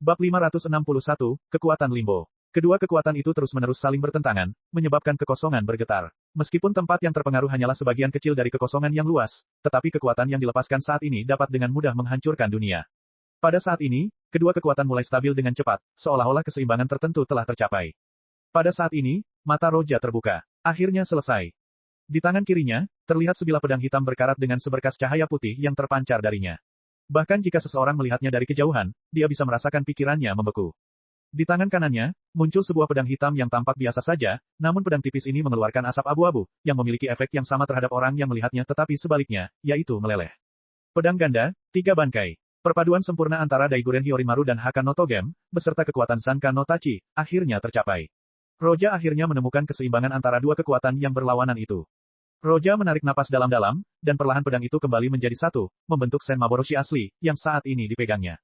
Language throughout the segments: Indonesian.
Bab 561, Kekuatan Limbo. Kedua kekuatan itu terus-menerus saling bertentangan, menyebabkan kekosongan bergetar. Meskipun tempat yang terpengaruh hanyalah sebagian kecil dari kekosongan yang luas, tetapi kekuatan yang dilepaskan saat ini dapat dengan mudah menghancurkan dunia. Pada saat ini, kedua kekuatan mulai stabil dengan cepat, seolah-olah keseimbangan tertentu telah tercapai. Pada saat ini, mata Roja terbuka. Akhirnya selesai. Di tangan kirinya, terlihat sebilah pedang hitam berkarat dengan seberkas cahaya putih yang terpancar darinya. Bahkan jika seseorang melihatnya dari kejauhan, dia bisa merasakan pikirannya membeku. Di tangan kanannya, muncul sebuah pedang hitam yang tampak biasa saja, namun pedang tipis ini mengeluarkan asap abu-abu, yang memiliki efek yang sama terhadap orang yang melihatnya tetapi sebaliknya, yaitu meleleh. Pedang ganda, 3 bangkai. Perpaduan sempurna antara Daiguren Hyorimaru dan Hakan no Togem, beserta kekuatan Sankan no Tachi, akhirnya tercapai. Roja akhirnya menemukan keseimbangan antara dua kekuatan yang berlawanan itu. Roja menarik napas dalam-dalam, dan perlahan pedang itu kembali menjadi satu, membentuk Sen Maboroshi asli, yang saat ini dipegangnya.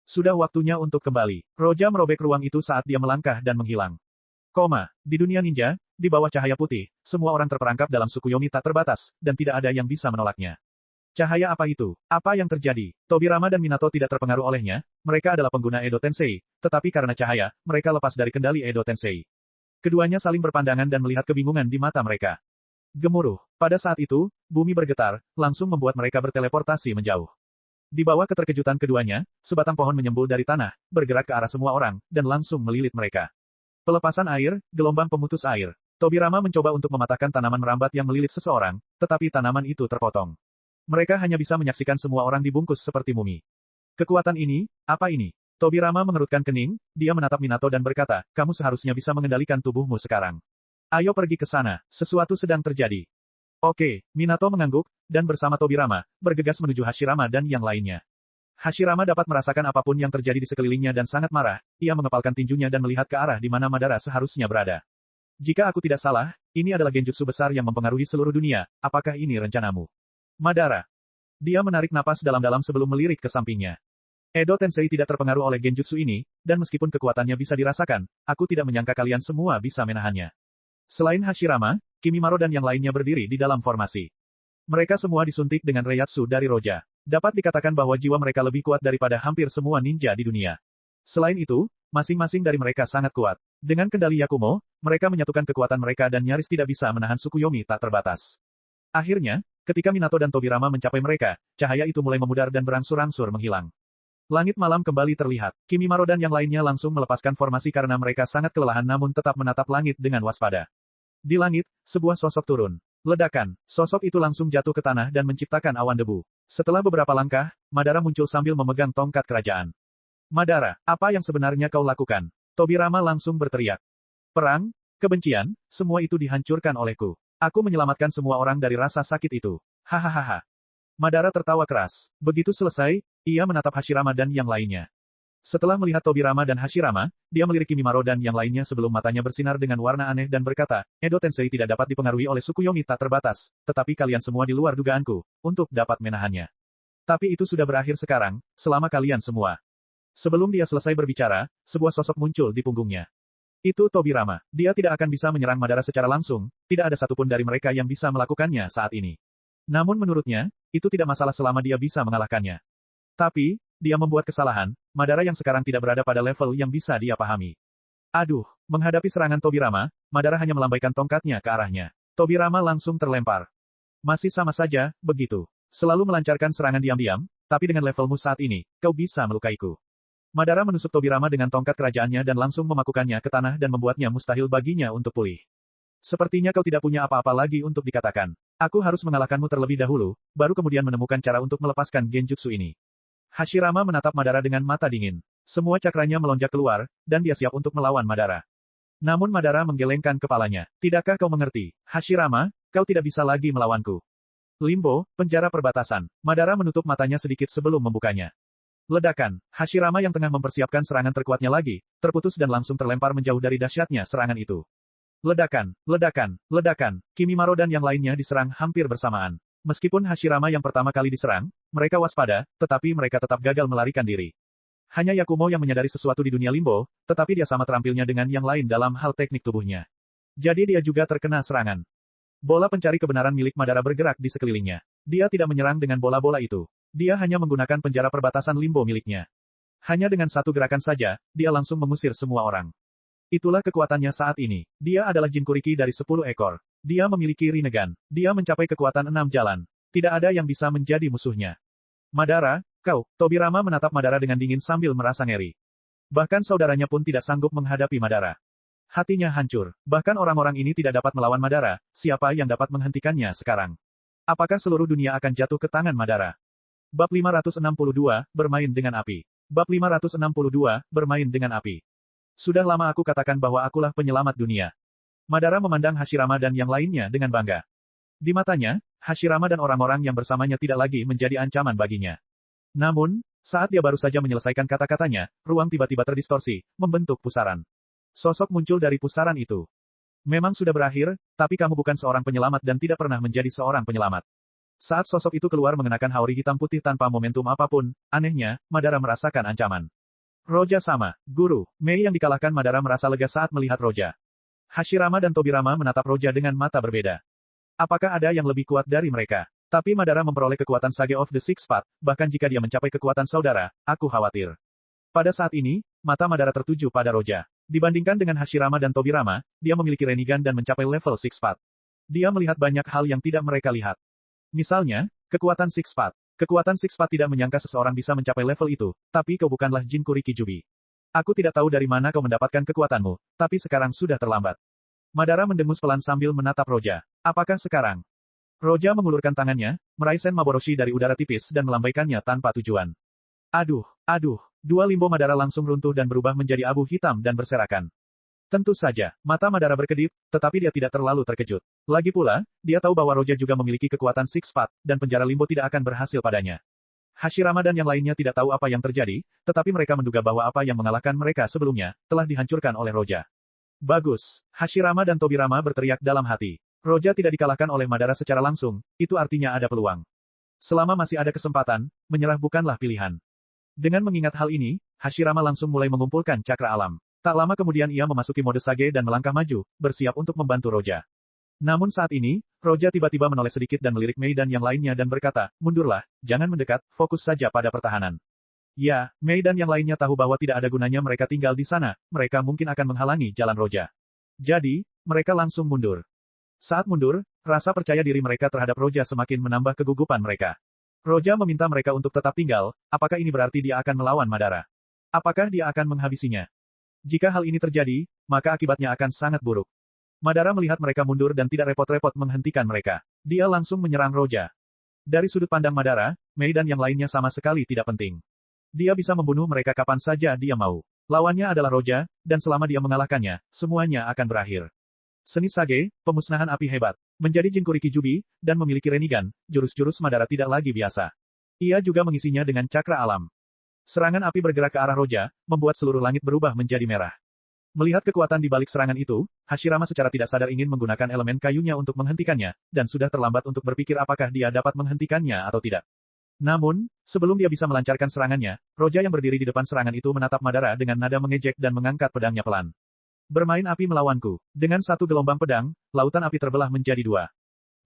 Sudah waktunya untuk kembali. Roja merobek ruang itu saat dia melangkah dan menghilang. Di dunia ninja, di bawah cahaya putih, semua orang terperangkap dalam Tsukuyomi tak terbatas, dan tidak ada yang bisa menolaknya. Cahaya apa itu? Apa yang terjadi? Tobirama dan Minato tidak terpengaruh olehnya, mereka adalah pengguna Edo Tensei, tetapi karena cahaya, mereka lepas dari kendali Edo Tensei. Keduanya saling berpandangan dan melihat kebingungan di mata mereka. Gemuruh. Pada saat itu, bumi bergetar, langsung membuat mereka berteleportasi menjauh. Di bawah keterkejutan keduanya, sebatang pohon menyembul dari tanah, bergerak ke arah semua orang, dan langsung melilit mereka. Pelepasan air, gelombang pemutus air. Tobirama mencoba untuk mematahkan tanaman merambat yang melilit seseorang, tetapi tanaman itu terpotong. Mereka hanya bisa menyaksikan semua orang dibungkus seperti mumi. Kekuatan ini, apa ini? Tobirama mengerutkan kening, dia menatap Minato dan berkata, kamu seharusnya bisa mengendalikan tubuhmu sekarang. Ayo pergi ke sana, sesuatu sedang terjadi. Oke, Minato mengangguk, dan bersama Tobirama, bergegas menuju Hashirama dan yang lainnya. Hashirama dapat merasakan apapun yang terjadi di sekelilingnya dan sangat marah, ia mengepalkan tinjunya dan melihat ke arah di mana Madara seharusnya berada. Jika aku tidak salah, ini adalah genjutsu besar yang mempengaruhi seluruh dunia, apakah ini rencanamu? Madara. Dia menarik napas dalam-dalam sebelum melirik ke sampingnya. Edo Tensei tidak terpengaruh oleh genjutsu ini, dan meskipun kekuatannya bisa dirasakan, aku tidak menyangka kalian semua bisa menahannya. Selain Hashirama, Kimimaro dan yang lainnya berdiri di dalam formasi. Mereka semua disuntik dengan Reiatsu dari Roja. Dapat dikatakan bahwa jiwa mereka lebih kuat daripada hampir semua ninja di dunia. Selain itu, masing-masing dari mereka sangat kuat. Dengan kendali Yakumo, mereka menyatukan kekuatan mereka dan nyaris tidak bisa menahan Tsukuyomi tak terbatas. Akhirnya, ketika Minato dan Tobirama mencapai mereka, cahaya itu mulai memudar dan berangsur-angsur menghilang. Langit malam kembali terlihat. Kimimaro dan yang lainnya langsung melepaskan formasi karena mereka sangat kelelahan namun tetap menatap langit dengan waspada. Di langit, sebuah sosok turun. Ledakan. Sosok itu langsung jatuh ke tanah dan menciptakan awan debu. Setelah beberapa langkah, Madara muncul sambil memegang tongkat kerajaan. Madara, apa yang sebenarnya kau lakukan? Tobirama langsung berteriak. Perang, kebencian, semua itu dihancurkan olehku. Aku menyelamatkan semua orang dari rasa sakit itu. Hahaha. Madara tertawa keras. Begitu selesai, ia menatap Hashirama dan yang lainnya. Setelah melihat Tobirama dan Hashirama, dia melirik Kimimaro dan yang lainnya sebelum matanya bersinar dengan warna aneh dan berkata, Edo Tensei tidak dapat dipengaruhi oleh Tsukuyomi tak terbatas, tetapi kalian semua di luar dugaanku, untuk dapat menahannya. Tapi itu sudah berakhir sekarang, selama kalian semua. Sebelum dia selesai berbicara, sebuah sosok muncul di punggungnya. Itu Tobirama. Dia tidak akan bisa menyerang Madara secara langsung, tidak ada satupun dari mereka yang bisa melakukannya saat ini. Namun menurutnya, itu tidak masalah selama dia bisa mengalahkannya. Tapi, dia membuat kesalahan, Madara yang sekarang tidak berada pada level yang bisa dia pahami. Aduh, menghadapi serangan Tobirama, Madara hanya melambaikan tongkatnya ke arahnya. Tobirama langsung terlempar. Masih sama saja, begitu. Selalu melancarkan serangan diam-diam, tapi dengan levelmu saat ini, kau bisa melukaiku. Madara menusuk Tobirama dengan tongkat kerajaannya dan langsung memakukannya ke tanah dan membuatnya mustahil baginya untuk pulih. Sepertinya kau tidak punya apa-apa lagi untuk dikatakan. Aku harus mengalahkanmu terlebih dahulu, baru kemudian menemukan cara untuk melepaskan genjutsu ini. Hashirama menatap Madara dengan mata dingin. Semua cakranya melonjak keluar, dan dia siap untuk melawan Madara. Namun Madara menggelengkan kepalanya. Tidakkah kau mengerti, Hashirama, kau tidak bisa lagi melawanku. Limbo, penjara perbatasan. Madara menutup matanya sedikit sebelum membukanya. Ledakan. Hashirama yang tengah mempersiapkan serangan terkuatnya lagi, terputus dan langsung terlempar menjauh dari dahsyatnya serangan itu. Ledakan, ledakan, ledakan. Kimimaro dan yang lainnya diserang hampir bersamaan. Meskipun Hashirama yang pertama kali diserang, mereka waspada, tetapi mereka tetap gagal melarikan diri. Hanya Yakumo yang menyadari sesuatu di dunia limbo, tetapi dia sama terampilnya dengan yang lain dalam hal teknik tubuhnya. Jadi dia juga terkena serangan. Bola pencari kebenaran milik Madara bergerak di sekelilingnya. Dia tidak menyerang dengan bola-bola itu. Dia hanya menggunakan penjara perbatasan limbo miliknya. Hanya dengan satu gerakan saja, dia langsung mengusir semua orang. Itulah kekuatannya saat ini. Dia adalah Jin Kuriki dari 10 ekor. Dia memiliki Rinnegan. Dia mencapai kekuatan 6 jalan. Tidak ada yang bisa menjadi musuhnya. Madara, kau, Tobirama menatap Madara dengan dingin sambil merasa ngeri. Bahkan saudaranya pun tidak sanggup menghadapi Madara. Hatinya hancur. Bahkan orang-orang ini tidak dapat melawan Madara, siapa yang dapat menghentikannya sekarang? Apakah seluruh dunia akan jatuh ke tangan Madara? Bab 562, bermain dengan api. Bab 562, bermain dengan api. Sudah lama aku katakan bahwa akulah penyelamat dunia. Madara memandang Hashirama dan yang lainnya dengan bangga. Di matanya, Hashirama dan orang-orang yang bersamanya tidak lagi menjadi ancaman baginya. Namun, saat dia baru saja menyelesaikan kata-katanya, ruang tiba-tiba terdistorsi, membentuk pusaran. Sosok muncul dari pusaran itu. Memang sudah berakhir, tapi kamu bukan seorang penyelamat dan tidak pernah menjadi seorang penyelamat. Saat sosok itu keluar mengenakan haori hitam putih tanpa momentum apapun, anehnya, Madara merasakan ancaman. Roja sama, guru. Mei yang dikalahkan Madara merasa lega saat melihat Roja. Hashirama dan Tobirama menatap Roja dengan mata berbeda. Apakah ada yang lebih kuat dari mereka? Tapi Madara memperoleh kekuatan Sage of the Six Path, bahkan jika dia mencapai kekuatan saudara, aku khawatir. Pada saat ini, mata Madara tertuju pada Roja. Dibandingkan dengan Hashirama dan Tobirama, dia memiliki Rinnegan dan mencapai level Six Path. Dia melihat banyak hal yang tidak mereka lihat. Misalnya, kekuatan Six Path. Kekuatan Six Path tidak menyangka seseorang bisa mencapai level itu, tapi kau bukanlah Jin Kuriki Jubi. Aku tidak tahu dari mana kau mendapatkan kekuatanmu, tapi sekarang sudah terlambat. Madara mendengus pelan sambil menatap Roja. Apakah sekarang? Roja mengulurkan tangannya, meraih Sen Maboroshi dari udara tipis dan melambaikannya tanpa tujuan. Aduh. Dua limbo Madara langsung runtuh dan berubah menjadi abu hitam dan berserakan. Tentu saja, mata Madara berkedip, tetapi dia tidak terlalu terkejut. Lagi pula, dia tahu bahwa Roja juga memiliki kekuatan Six Path, dan penjara limbo tidak akan berhasil padanya. Hashirama dan yang lainnya tidak tahu apa yang terjadi, tetapi mereka menduga bahwa apa yang mengalahkan mereka sebelumnya, telah dihancurkan oleh Roja. Bagus. Hashirama dan Tobirama berteriak dalam hati. Roja tidak dikalahkan oleh Madara secara langsung, itu artinya ada peluang. Selama masih ada kesempatan, menyerah bukanlah pilihan. Dengan mengingat hal ini, Hashirama langsung mulai mengumpulkan cakra alam. Tak lama kemudian ia memasuki mode Sage dan melangkah maju, bersiap untuk membantu Roja. Namun saat ini, Roja tiba-tiba menoleh sedikit dan melirik Mei dan yang lainnya dan berkata, mundurlah, jangan mendekat, fokus saja pada pertahanan. Ya, Mei dan yang lainnya tahu bahwa tidak ada gunanya mereka tinggal di sana, mereka mungkin akan menghalangi jalan Roja. Jadi, mereka langsung mundur. Saat mundur, rasa percaya diri mereka terhadap Roja semakin menambah kegugupan mereka. Roja meminta mereka untuk tetap tinggal, apakah ini berarti dia akan melawan Madara? Apakah dia akan menghabisinya? Jika hal ini terjadi, maka akibatnya akan sangat buruk. Madara melihat mereka mundur dan tidak repot-repot menghentikan mereka. Dia langsung menyerang Roja. Dari sudut pandang Madara, Mei dan yang lainnya sama sekali tidak penting. Dia bisa membunuh mereka kapan saja dia mau. Lawannya adalah Roja, dan selama dia mengalahkannya, semuanya akan berakhir. Seni Sage, pemusnahan api hebat. Menjadi Jin Kuriki Jubi, dan memiliki Rinnegan, jurus-jurus Madara tidak lagi biasa. Ia juga mengisinya dengan cakra alam. Serangan api bergerak ke arah Roja, membuat seluruh langit berubah menjadi merah. Melihat kekuatan di balik serangan itu, Hashirama secara tidak sadar ingin menggunakan elemen kayunya untuk menghentikannya, dan sudah terlambat untuk berpikir apakah dia dapat menghentikannya atau tidak. Namun, sebelum dia bisa melancarkan serangannya, Roja yang berdiri di depan serangan itu menatap Madara dengan nada mengejek dan mengangkat pedangnya pelan. Bermain api melawanku. Dengan satu gelombang pedang, lautan api terbelah menjadi dua.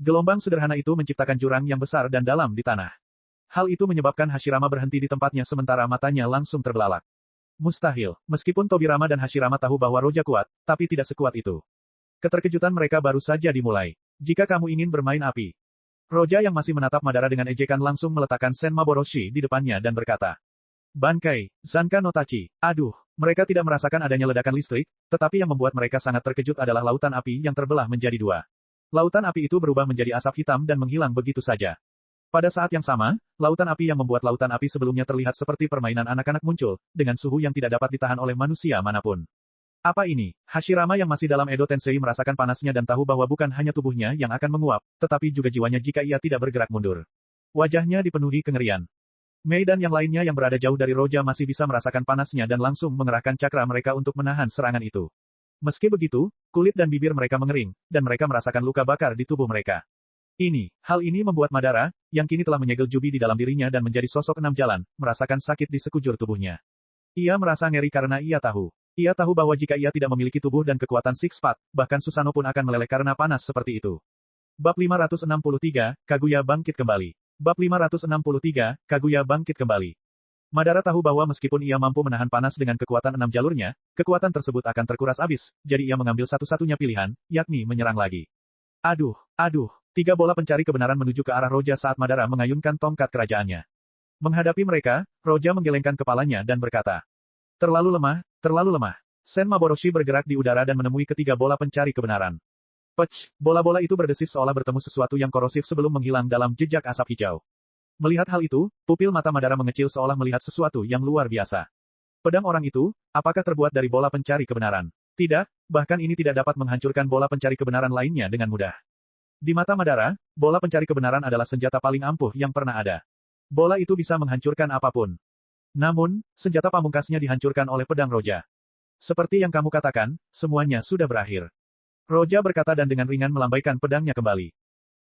Gelombang sederhana itu menciptakan jurang yang besar dan dalam di tanah. Hal itu menyebabkan Hashirama berhenti di tempatnya sementara matanya langsung terbelalak. Mustahil. Meskipun Tobirama dan Hashirama tahu bahwa Roja kuat, tapi tidak sekuat itu. Keterkejutan mereka baru saja dimulai. Jika kamu ingin bermain api. Roja yang masih menatap Madara dengan ejekan langsung meletakkan Sen Maboroshi di depannya dan berkata. Bankai, Zanka no Tachi. Aduh, mereka tidak merasakan adanya ledakan listrik, tetapi yang membuat mereka sangat terkejut adalah lautan api yang terbelah menjadi dua. Lautan api itu berubah menjadi asap hitam dan menghilang begitu saja. Pada saat yang sama, lautan api yang membuat lautan api sebelumnya terlihat seperti permainan anak-anak muncul, dengan suhu yang tidak dapat ditahan oleh manusia manapun. Apa ini? Hashirama yang masih dalam Edo Tensei merasakan panasnya dan tahu bahwa bukan hanya tubuhnya yang akan menguap, tetapi juga jiwanya jika ia tidak bergerak mundur. Wajahnya dipenuhi kengerian. Mei dan yang lainnya yang berada jauh dari Roja masih bisa merasakan panasnya dan langsung mengerahkan cakra mereka untuk menahan serangan itu. Meski begitu, kulit dan bibir mereka mengering, dan mereka merasakan luka bakar di tubuh mereka. Hal ini membuat Madara, yang kini telah menyegel Jubi di dalam dirinya dan menjadi sosok 6 jalan, merasakan sakit di sekujur tubuhnya. Ia merasa ngeri karena ia tahu. Ia tahu bahwa jika ia tidak memiliki tubuh dan kekuatan Six Path, bahkan Susanoo pun akan meleleh karena panas seperti itu. Bab 563, Kaguya bangkit kembali. Bab 563, Kaguya bangkit kembali. Madara tahu bahwa meskipun ia mampu menahan panas dengan kekuatan 6 jalurnya, kekuatan tersebut akan terkuras habis, jadi ia mengambil satu-satunya pilihan, yakni menyerang lagi. Aduh, aduh. 3 bola pencari kebenaran menuju ke arah Roja saat Madara mengayunkan tongkat kerajaannya. Menghadapi mereka, Roja menggelengkan kepalanya dan berkata, terlalu lemah, terlalu lemah. Sen Maboroshi bergerak di udara dan menemui ketiga bola pencari kebenaran. Pech, bola-bola itu berdesis seolah bertemu sesuatu yang korosif sebelum menghilang dalam jejak asap hijau. Melihat hal itu, pupil mata Madara mengecil seolah melihat sesuatu yang luar biasa. Pedang orang itu, apakah terbuat dari bola pencari kebenaran? Tidak, bahkan ini tidak dapat menghancurkan bola pencari kebenaran lainnya dengan mudah. Di mata Madara, bola pencari kebenaran adalah senjata paling ampuh yang pernah ada. Bola itu bisa menghancurkan apapun. Namun, senjata pamungkasnya dihancurkan oleh pedang Roja. Seperti yang kamu katakan, semuanya sudah berakhir. Roja berkata dan dengan ringan melambaikan pedangnya kembali.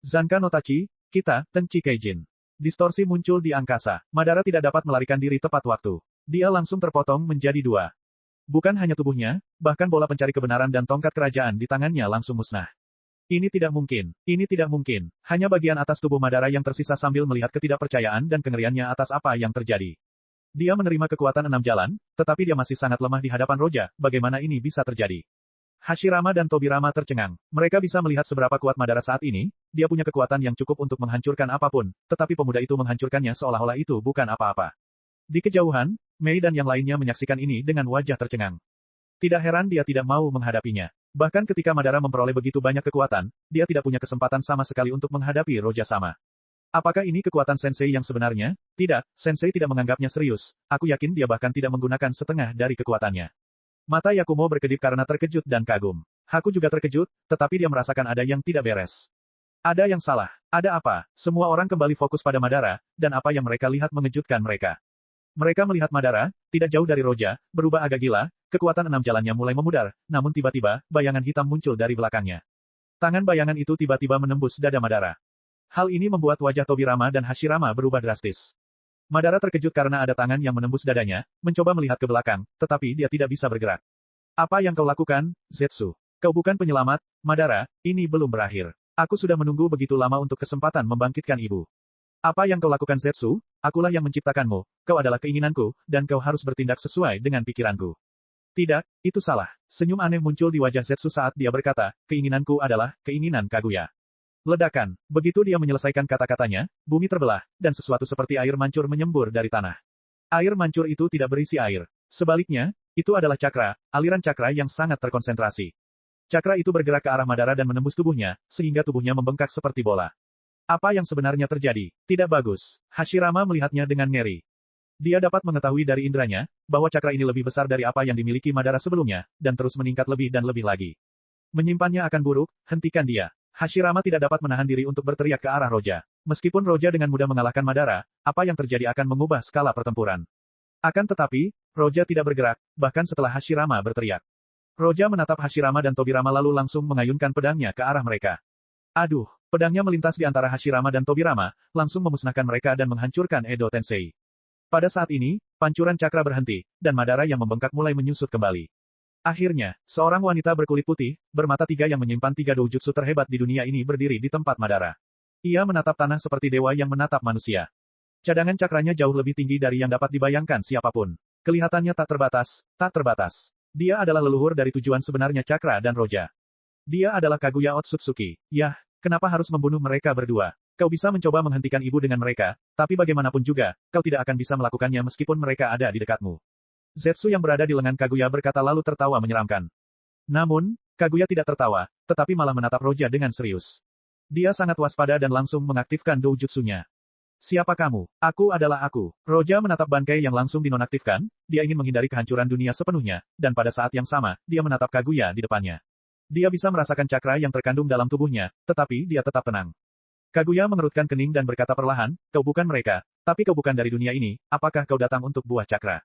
Zanka no Tachi, kita, Tenchi Keijin. Distorsi muncul di angkasa. Madara tidak dapat melarikan diri tepat waktu. Dia langsung terpotong menjadi 2. Bukan hanya tubuhnya, bahkan bola pencari kebenaran dan tongkat kerajaan di tangannya langsung musnah. Ini tidak mungkin. Ini tidak mungkin. Hanya bagian atas tubuh Madara yang tersisa sambil melihat ketidakpercayaan dan kengeriannya atas apa yang terjadi. Dia menerima kekuatan 6 jalan, tetapi dia masih sangat lemah di hadapan Roja. Bagaimana ini bisa terjadi? Hashirama dan Tobirama tercengang. Mereka bisa melihat seberapa kuat Madara saat ini, dia punya kekuatan yang cukup untuk menghancurkan apapun, tetapi pemuda itu menghancurkannya seolah-olah itu bukan apa-apa. Di kejauhan, Mei dan yang lainnya menyaksikan ini dengan wajah tercengang. Tidak heran dia tidak mau menghadapinya. Bahkan ketika Madara memperoleh begitu banyak kekuatan, dia tidak punya kesempatan sama sekali untuk menghadapi Roja sama. Apakah ini kekuatan Sensei yang sebenarnya? Tidak, Sensei tidak menganggapnya serius. Aku yakin dia bahkan tidak menggunakan setengah dari kekuatannya. Mata Yakumo berkedip karena terkejut dan kagum. Haku juga terkejut, tetapi dia merasakan ada yang tidak beres. Ada yang salah. Ada apa? Semua orang kembali fokus pada Madara, dan apa yang mereka lihat mengejutkan mereka. Mereka melihat Madara, tidak jauh dari Roja, berubah agak gila, kekuatan 6 jalannya mulai memudar, namun tiba-tiba, bayangan hitam muncul dari belakangnya. Tangan bayangan itu tiba-tiba menembus dada Madara. Hal ini membuat wajah Tobirama dan Hashirama berubah drastis. Madara terkejut karena ada tangan yang menembus dadanya, mencoba melihat ke belakang, tetapi dia tidak bisa bergerak. Apa yang kau lakukan, Zetsu? Kau bukan penyelamat, Madara, ini belum berakhir. Aku sudah menunggu begitu lama untuk kesempatan membangkitkan ibu. Apa yang kau lakukan Zetsu? Akulah yang menciptakanmu, kau adalah keinginanku, dan kau harus bertindak sesuai dengan pikiranku. Tidak, itu salah. Senyum aneh muncul di wajah Zetsu saat dia berkata, keinginanku adalah keinginan Kaguya. Ledakan. Begitu dia menyelesaikan kata-katanya, bumi terbelah, dan sesuatu seperti air mancur menyembur dari tanah. Air mancur itu tidak berisi air. Sebaliknya, itu adalah cakra, aliran cakra yang sangat terkonsentrasi. Cakra itu bergerak ke arah Madara dan menembus tubuhnya, sehingga tubuhnya membengkak seperti bola. Apa yang sebenarnya terjadi? Tidak bagus. Hashirama melihatnya dengan ngeri. Dia dapat mengetahui dari indranya, bahwa cakra ini lebih besar dari apa yang dimiliki Madara sebelumnya, dan terus meningkat lebih dan lebih lagi. Menyimpannya akan buruk, hentikan dia. Hashirama tidak dapat menahan diri untuk berteriak ke arah Roja. Meskipun Roja dengan mudah mengalahkan Madara, apa yang terjadi akan mengubah skala pertempuran. Akan tetapi, Roja tidak bergerak, bahkan setelah Hashirama berteriak. Roja menatap Hashirama dan Tobirama lalu langsung mengayunkan pedangnya ke arah mereka. Aduh, pedangnya melintas di antara Hashirama dan Tobirama, langsung memusnahkan mereka dan menghancurkan Edo Tensei. Pada saat ini, pancuran cakra berhenti, dan Madara yang membengkak mulai menyusut kembali. Akhirnya, seorang wanita berkulit putih, bermata 3 yang menyimpan 3 doujutsu terhebat di dunia ini berdiri di tempat Madara. Ia menatap tanah seperti dewa yang menatap manusia. Cadangan cakranya jauh lebih tinggi dari yang dapat dibayangkan siapapun. Kelihatannya tak terbatas, tak terbatas. Dia adalah leluhur dari tujuan sebenarnya Cakra dan Roja. Dia adalah Kaguya Otsutsuki. Yah, kenapa harus membunuh mereka berdua? Kau bisa mencoba menghentikan ibu dengan mereka, tapi bagaimanapun juga, kau tidak akan bisa melakukannya meskipun mereka ada di dekatmu. Zetsu yang berada di lengan Kaguya berkata lalu tertawa menyeramkan. Namun, Kaguya tidak tertawa, tetapi malah menatap Roja dengan serius. Dia sangat waspada dan langsung mengaktifkan doujutsunya. Siapa kamu? Aku adalah aku. Roja menatap bangkai yang langsung dinonaktifkan, dia ingin menghindari kehancuran dunia sepenuhnya, dan pada saat yang sama, dia menatap Kaguya di depannya. Dia bisa merasakan cakra yang terkandung dalam tubuhnya, tetapi dia tetap tenang. Kaguya mengerutkan kening dan berkata perlahan, kau bukan mereka, tapi kau bukan dari dunia ini, apakah kau datang untuk buah cakra?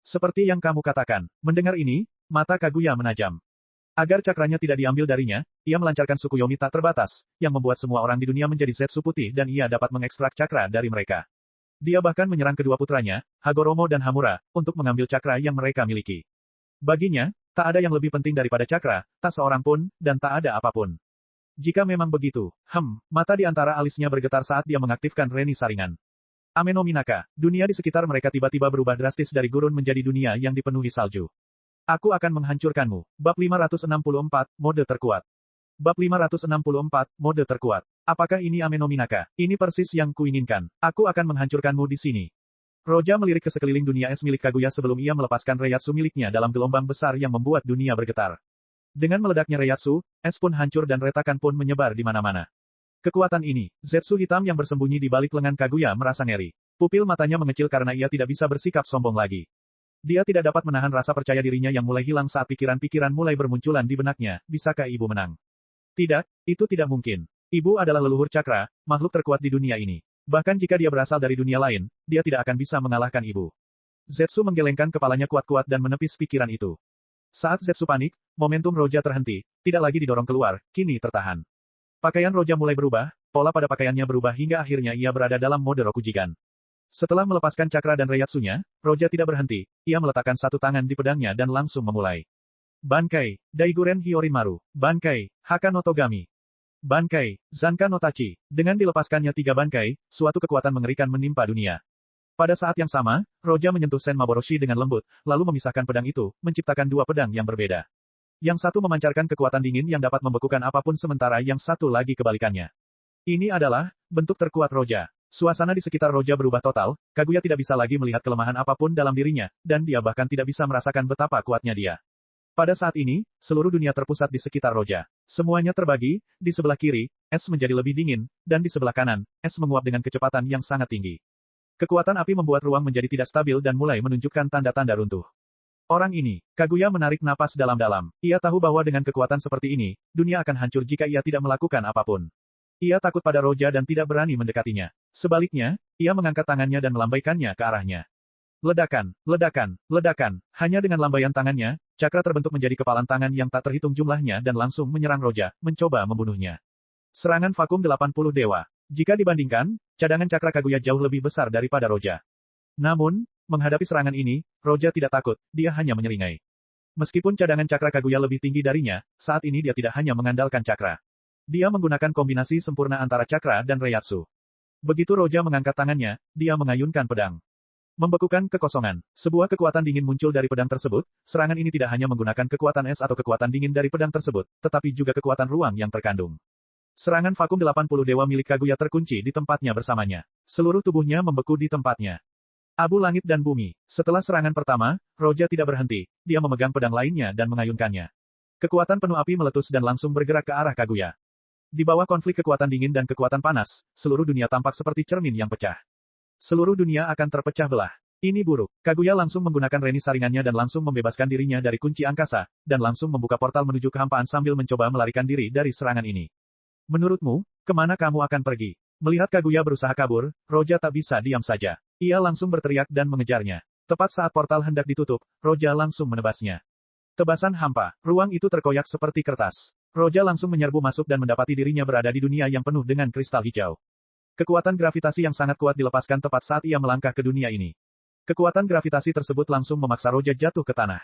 Seperti yang kamu katakan. Mendengar ini, mata Kaguya menajam. Agar cakranya tidak diambil darinya, ia melancarkan Tsukuyomi tak terbatas, yang membuat semua orang di dunia menjadi Zetsu putih dan ia dapat mengekstrak cakra dari mereka. Dia bahkan menyerang kedua putranya, Hagoromo dan Hamura, untuk mengambil cakra yang mereka miliki. Baginya, tak ada yang lebih penting daripada cakra, tak seorang pun, dan tak ada apapun. Jika memang begitu, mata di antara alisnya bergetar saat dia mengaktifkan reni saringan. Amenominaka, dunia di sekitar mereka tiba-tiba berubah drastis dari gurun menjadi dunia yang dipenuhi salju. Aku akan menghancurkanmu. Bab 564, Mode Terkuat. Bab 564, Mode Terkuat. Apakah ini Amenominaka? Ini persis yang kuinginkan. Aku akan menghancurkanmu di sini. Roja melirik ke sekeliling dunia es milik Kaguya sebelum ia melepaskan Reiatsu miliknya dalam gelombang besar yang membuat dunia bergetar. Dengan meledaknya Reiatsu, es pun hancur dan retakan pun menyebar di mana-mana. Kekuatan ini, Zetsu hitam yang bersembunyi di balik lengan Kaguya merasa ngeri. Pupil matanya mengecil karena ia tidak bisa bersikap sombong lagi. Dia tidak dapat menahan rasa percaya dirinya yang mulai hilang saat pikiran-pikiran mulai bermunculan di benaknya. Bisakah ibu menang? Tidak, itu tidak mungkin. Ibu adalah leluhur cakra, makhluk terkuat di dunia ini. Bahkan jika dia berasal dari dunia lain, dia tidak akan bisa mengalahkan ibu. Zetsu menggelengkan kepalanya kuat-kuat dan menepis pikiran itu. Saat Zetsu panik, momentum Roja terhenti, tidak lagi didorong keluar, kini tertahan. Pakaian Roja mulai berubah, pola pada pakaiannya berubah hingga akhirnya ia berada dalam mode Rokujigan. Setelah melepaskan cakra dan Reiatsunya, Roja tidak berhenti, ia meletakkan satu tangan di pedangnya dan langsung memulai. Bankai, Daiguren Hyorinmaru, Bankai, Haka no Togami. Bankai, Zanka no Tachi. Dengan dilepaskannya 3 bankai, suatu kekuatan mengerikan menimpa dunia. Pada saat yang sama, Roja menyentuh Sen Maboroshi dengan lembut, lalu memisahkan pedang itu, menciptakan 2 pedang yang berbeda. Yang satu memancarkan kekuatan dingin yang dapat membekukan apapun sementara yang satu lagi kebalikannya. Ini adalah bentuk terkuat Roja. Suasana di sekitar Roja berubah total, Kaguya tidak bisa lagi melihat kelemahan apapun dalam dirinya, dan dia bahkan tidak bisa merasakan betapa kuatnya dia. Pada saat ini, seluruh dunia terpusat di sekitar Roja. Semuanya terbagi, di sebelah kiri, es menjadi lebih dingin, dan di sebelah kanan, es menguap dengan kecepatan yang sangat tinggi. Kekuatan api membuat ruang menjadi tidak stabil dan mulai menunjukkan tanda-tanda runtuh. Orang ini, Kaguya menarik napas dalam-dalam. Ia tahu bahwa dengan kekuatan seperti ini, dunia akan hancur jika ia tidak melakukan apapun. Ia takut pada Roja dan tidak berani mendekatinya. Sebaliknya, ia mengangkat tangannya dan melambaikannya ke arahnya. Ledakan, ledakan, ledakan. Hanya dengan lambaian tangannya, cakra terbentuk menjadi kepalan tangan yang tak terhitung jumlahnya dan langsung menyerang Roja, mencoba membunuhnya. Serangan vakum 80 dewa. Jika dibandingkan, cadangan cakra Kaguya jauh lebih besar daripada Roja. Namun, menghadapi serangan ini, Roja tidak takut, dia hanya menyeringai. Meskipun cadangan cakra Kaguya lebih tinggi darinya, saat ini dia tidak hanya mengandalkan cakra. Dia menggunakan kombinasi sempurna antara cakra dan Reiatsu. Begitu Roja mengangkat tangannya, dia mengayunkan pedang. Membekukan kekosongan. Sebuah kekuatan dingin muncul dari pedang tersebut, serangan ini tidak hanya menggunakan kekuatan es atau kekuatan dingin dari pedang tersebut, tetapi juga kekuatan ruang yang terkandung. Serangan vakum 80 dewa milik Kaguya terkunci di tempatnya bersamanya. Seluruh tubuhnya membeku di tempatnya. Abu langit dan bumi. Setelah serangan pertama, Roja tidak berhenti, dia memegang pedang lainnya dan mengayunkannya. Kekuatan penuh api meletus dan langsung bergerak ke arah Kaguya. Di bawah konflik kekuatan dingin dan kekuatan panas, seluruh dunia tampak seperti cermin yang pecah. Seluruh dunia akan terpecah belah. Ini buruk. Kaguya langsung menggunakan reni saringannya dan langsung membebaskan dirinya dari kunci angkasa, dan langsung membuka portal menuju kehampaan sambil mencoba melarikan diri dari serangan ini. Menurutmu, kemana kamu akan pergi? Melihat Kaguya berusaha kabur, Roja tak bisa diam saja. Ia langsung berteriak dan mengejarnya. Tepat saat portal hendak ditutup, Roja langsung menebasnya. Tebasan hampa. Ruang itu terkoyak seperti kertas. Roja langsung menyerbu masuk dan mendapati dirinya berada di dunia yang penuh dengan kristal hijau. Kekuatan gravitasi yang sangat kuat dilepaskan tepat saat ia melangkah ke dunia ini. Kekuatan gravitasi tersebut langsung memaksa Roja jatuh ke tanah.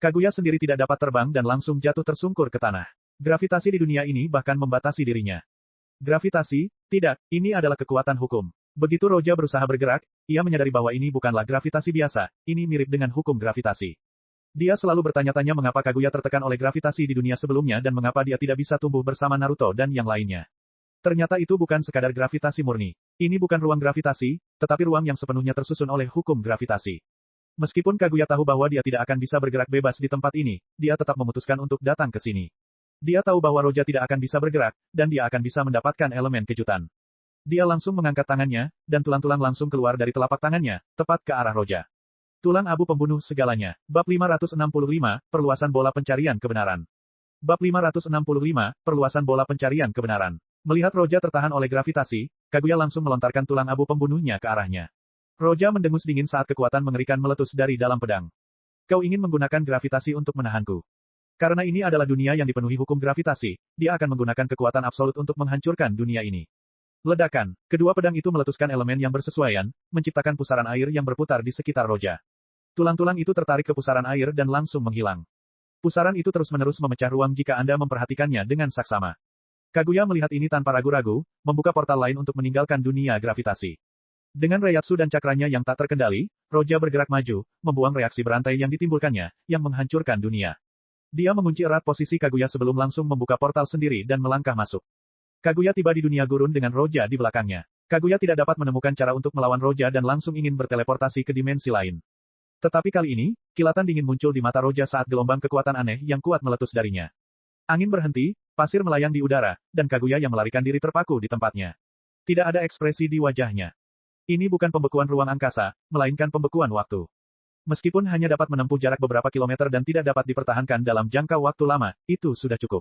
Kaguya sendiri tidak dapat terbang dan langsung jatuh tersungkur ke tanah. Gravitasi di dunia ini bahkan membatasi dirinya. Gravitasi? Tidak, ini adalah kekuatan hukum. Begitu Roja berusaha bergerak, ia menyadari bahwa ini bukanlah gravitasi biasa, ini mirip dengan hukum gravitasi. Dia selalu bertanya-tanya mengapa Kaguya tertekan oleh gravitasi di dunia sebelumnya dan mengapa dia tidak bisa tumbuh bersama Naruto dan yang lainnya. Ternyata itu bukan sekadar gravitasi murni. Ini bukan ruang gravitasi, tetapi ruang yang sepenuhnya tersusun oleh hukum gravitasi. Meskipun Kaguya tahu bahwa dia tidak akan bisa bergerak bebas di tempat ini, dia tetap memutuskan untuk datang ke sini. Dia tahu bahwa Roja tidak akan bisa bergerak, dan dia akan bisa mendapatkan elemen kejutan. Dia langsung mengangkat tangannya, dan tulang-tulang langsung keluar dari telapak tangannya, tepat ke arah Roja. Tulang abu pembunuh segalanya. Bab 565, Perluasan bola pencarian kebenaran. Bab 565, Perluasan bola pencarian kebenaran. Melihat Roja tertahan oleh gravitasi, Kaguya langsung melontarkan tulang abu pembunuhnya ke arahnya. Roja mendengus dingin saat kekuatan mengerikan meletus dari dalam pedang. Kau ingin menggunakan gravitasi untuk menahanku. Karena ini adalah dunia yang dipenuhi hukum gravitasi, dia akan menggunakan kekuatan absolut untuk menghancurkan dunia ini. Ledakan. Kedua pedang itu meletuskan elemen yang bersesuaian, menciptakan pusaran air yang berputar di sekitar Roja. Tulang-tulang itu tertarik ke pusaran air dan langsung menghilang. Pusaran itu terus-menerus memecah ruang jika Anda memperhatikannya dengan saksama. Kaguya melihat ini tanpa ragu-ragu, membuka portal lain untuk meninggalkan dunia gravitasi. Dengan Reiatsu dan cakranya yang tak terkendali, Roja bergerak maju, membuang reaksi berantai yang ditimbulkannya, yang menghancurkan dunia. Dia mengunci erat posisi Kaguya sebelum langsung membuka portal sendiri dan melangkah masuk. Kaguya tiba di dunia gurun dengan Roja di belakangnya. Kaguya tidak dapat menemukan cara untuk melawan Roja dan langsung ingin berteleportasi ke dimensi lain. Tetapi kali ini, kilatan dingin muncul di mata Roja saat gelombang kekuatan aneh yang kuat meletus darinya. Angin berhenti, pasir melayang di udara, dan Kaguya yang melarikan diri terpaku di tempatnya. Tidak ada ekspresi di wajahnya. Ini bukan pembekuan ruang angkasa, melainkan pembekuan waktu. Meskipun hanya dapat menempuh jarak beberapa kilometer dan tidak dapat dipertahankan dalam jangka waktu lama, itu sudah cukup.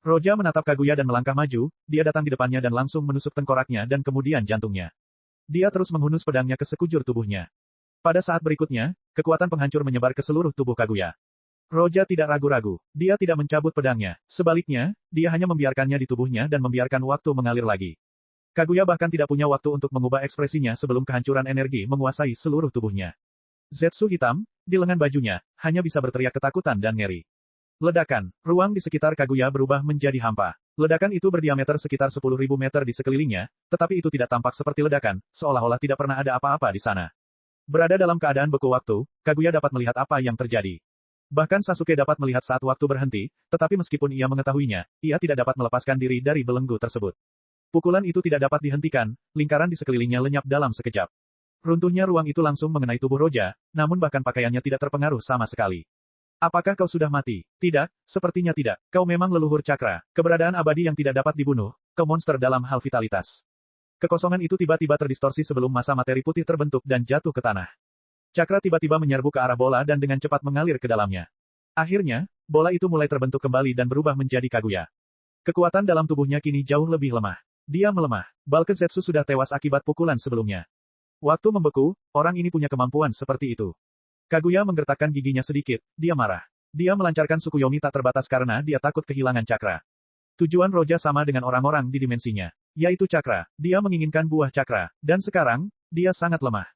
Roja menatap Kaguya dan melangkah maju, dia datang di depannya dan langsung menusuk tengkoraknya dan kemudian jantungnya. Dia terus menghunus pedangnya ke sekujur tubuhnya. Pada saat berikutnya, kekuatan penghancur menyebar ke seluruh tubuh Kaguya. Roja tidak ragu-ragu, dia tidak mencabut pedangnya, sebaliknya, dia hanya membiarkannya di tubuhnya dan membiarkan waktu mengalir lagi. Kaguya bahkan tidak punya waktu untuk mengubah ekspresinya sebelum kehancuran energi menguasai seluruh tubuhnya. Zetsu hitam, di lengan bajunya, hanya bisa berteriak ketakutan dan ngeri. Ledakan, ruang di sekitar Kaguya berubah menjadi hampa. Ledakan itu berdiameter sekitar 10.000 meter di sekelilingnya, tetapi itu tidak tampak seperti ledakan, seolah-olah tidak pernah ada apa-apa di sana. Berada dalam keadaan beku waktu, Kaguya dapat melihat apa yang terjadi. Bahkan Sasuke dapat melihat saat waktu berhenti, tetapi meskipun ia mengetahuinya, ia tidak dapat melepaskan diri dari belenggu tersebut. Pukulan itu tidak dapat dihentikan, lingkaran di sekelilingnya lenyap dalam sekejap. Runtuhnya ruang itu langsung mengenai tubuh Roja, namun bahkan pakaiannya tidak terpengaruh sama sekali. Apakah kau sudah mati? Tidak, sepertinya tidak. Kau memang leluhur cakra, keberadaan abadi yang tidak dapat dibunuh, kau monster dalam hal vitalitas. Kekosongan itu tiba-tiba terdistorsi sebelum masa materi putih terbentuk dan jatuh ke tanah. Cakra tiba-tiba menyerbu ke arah bola dan dengan cepat mengalir ke dalamnya. Akhirnya, bola itu mulai terbentuk kembali dan berubah menjadi Kaguya. Kekuatan dalam tubuhnya kini jauh lebih lemah. Dia melemah. Balke Zetsu sudah tewas akibat pukulan sebelumnya. Waktu membeku, orang ini punya kemampuan seperti itu. Kaguya menggertakkan giginya sedikit, dia marah. Dia melancarkan Tsukuyomi tak terbatas karena dia takut kehilangan cakra. Tujuan Roja sama dengan orang-orang di dimensinya, yaitu cakra. Dia menginginkan buah cakra, dan sekarang, dia sangat lemah.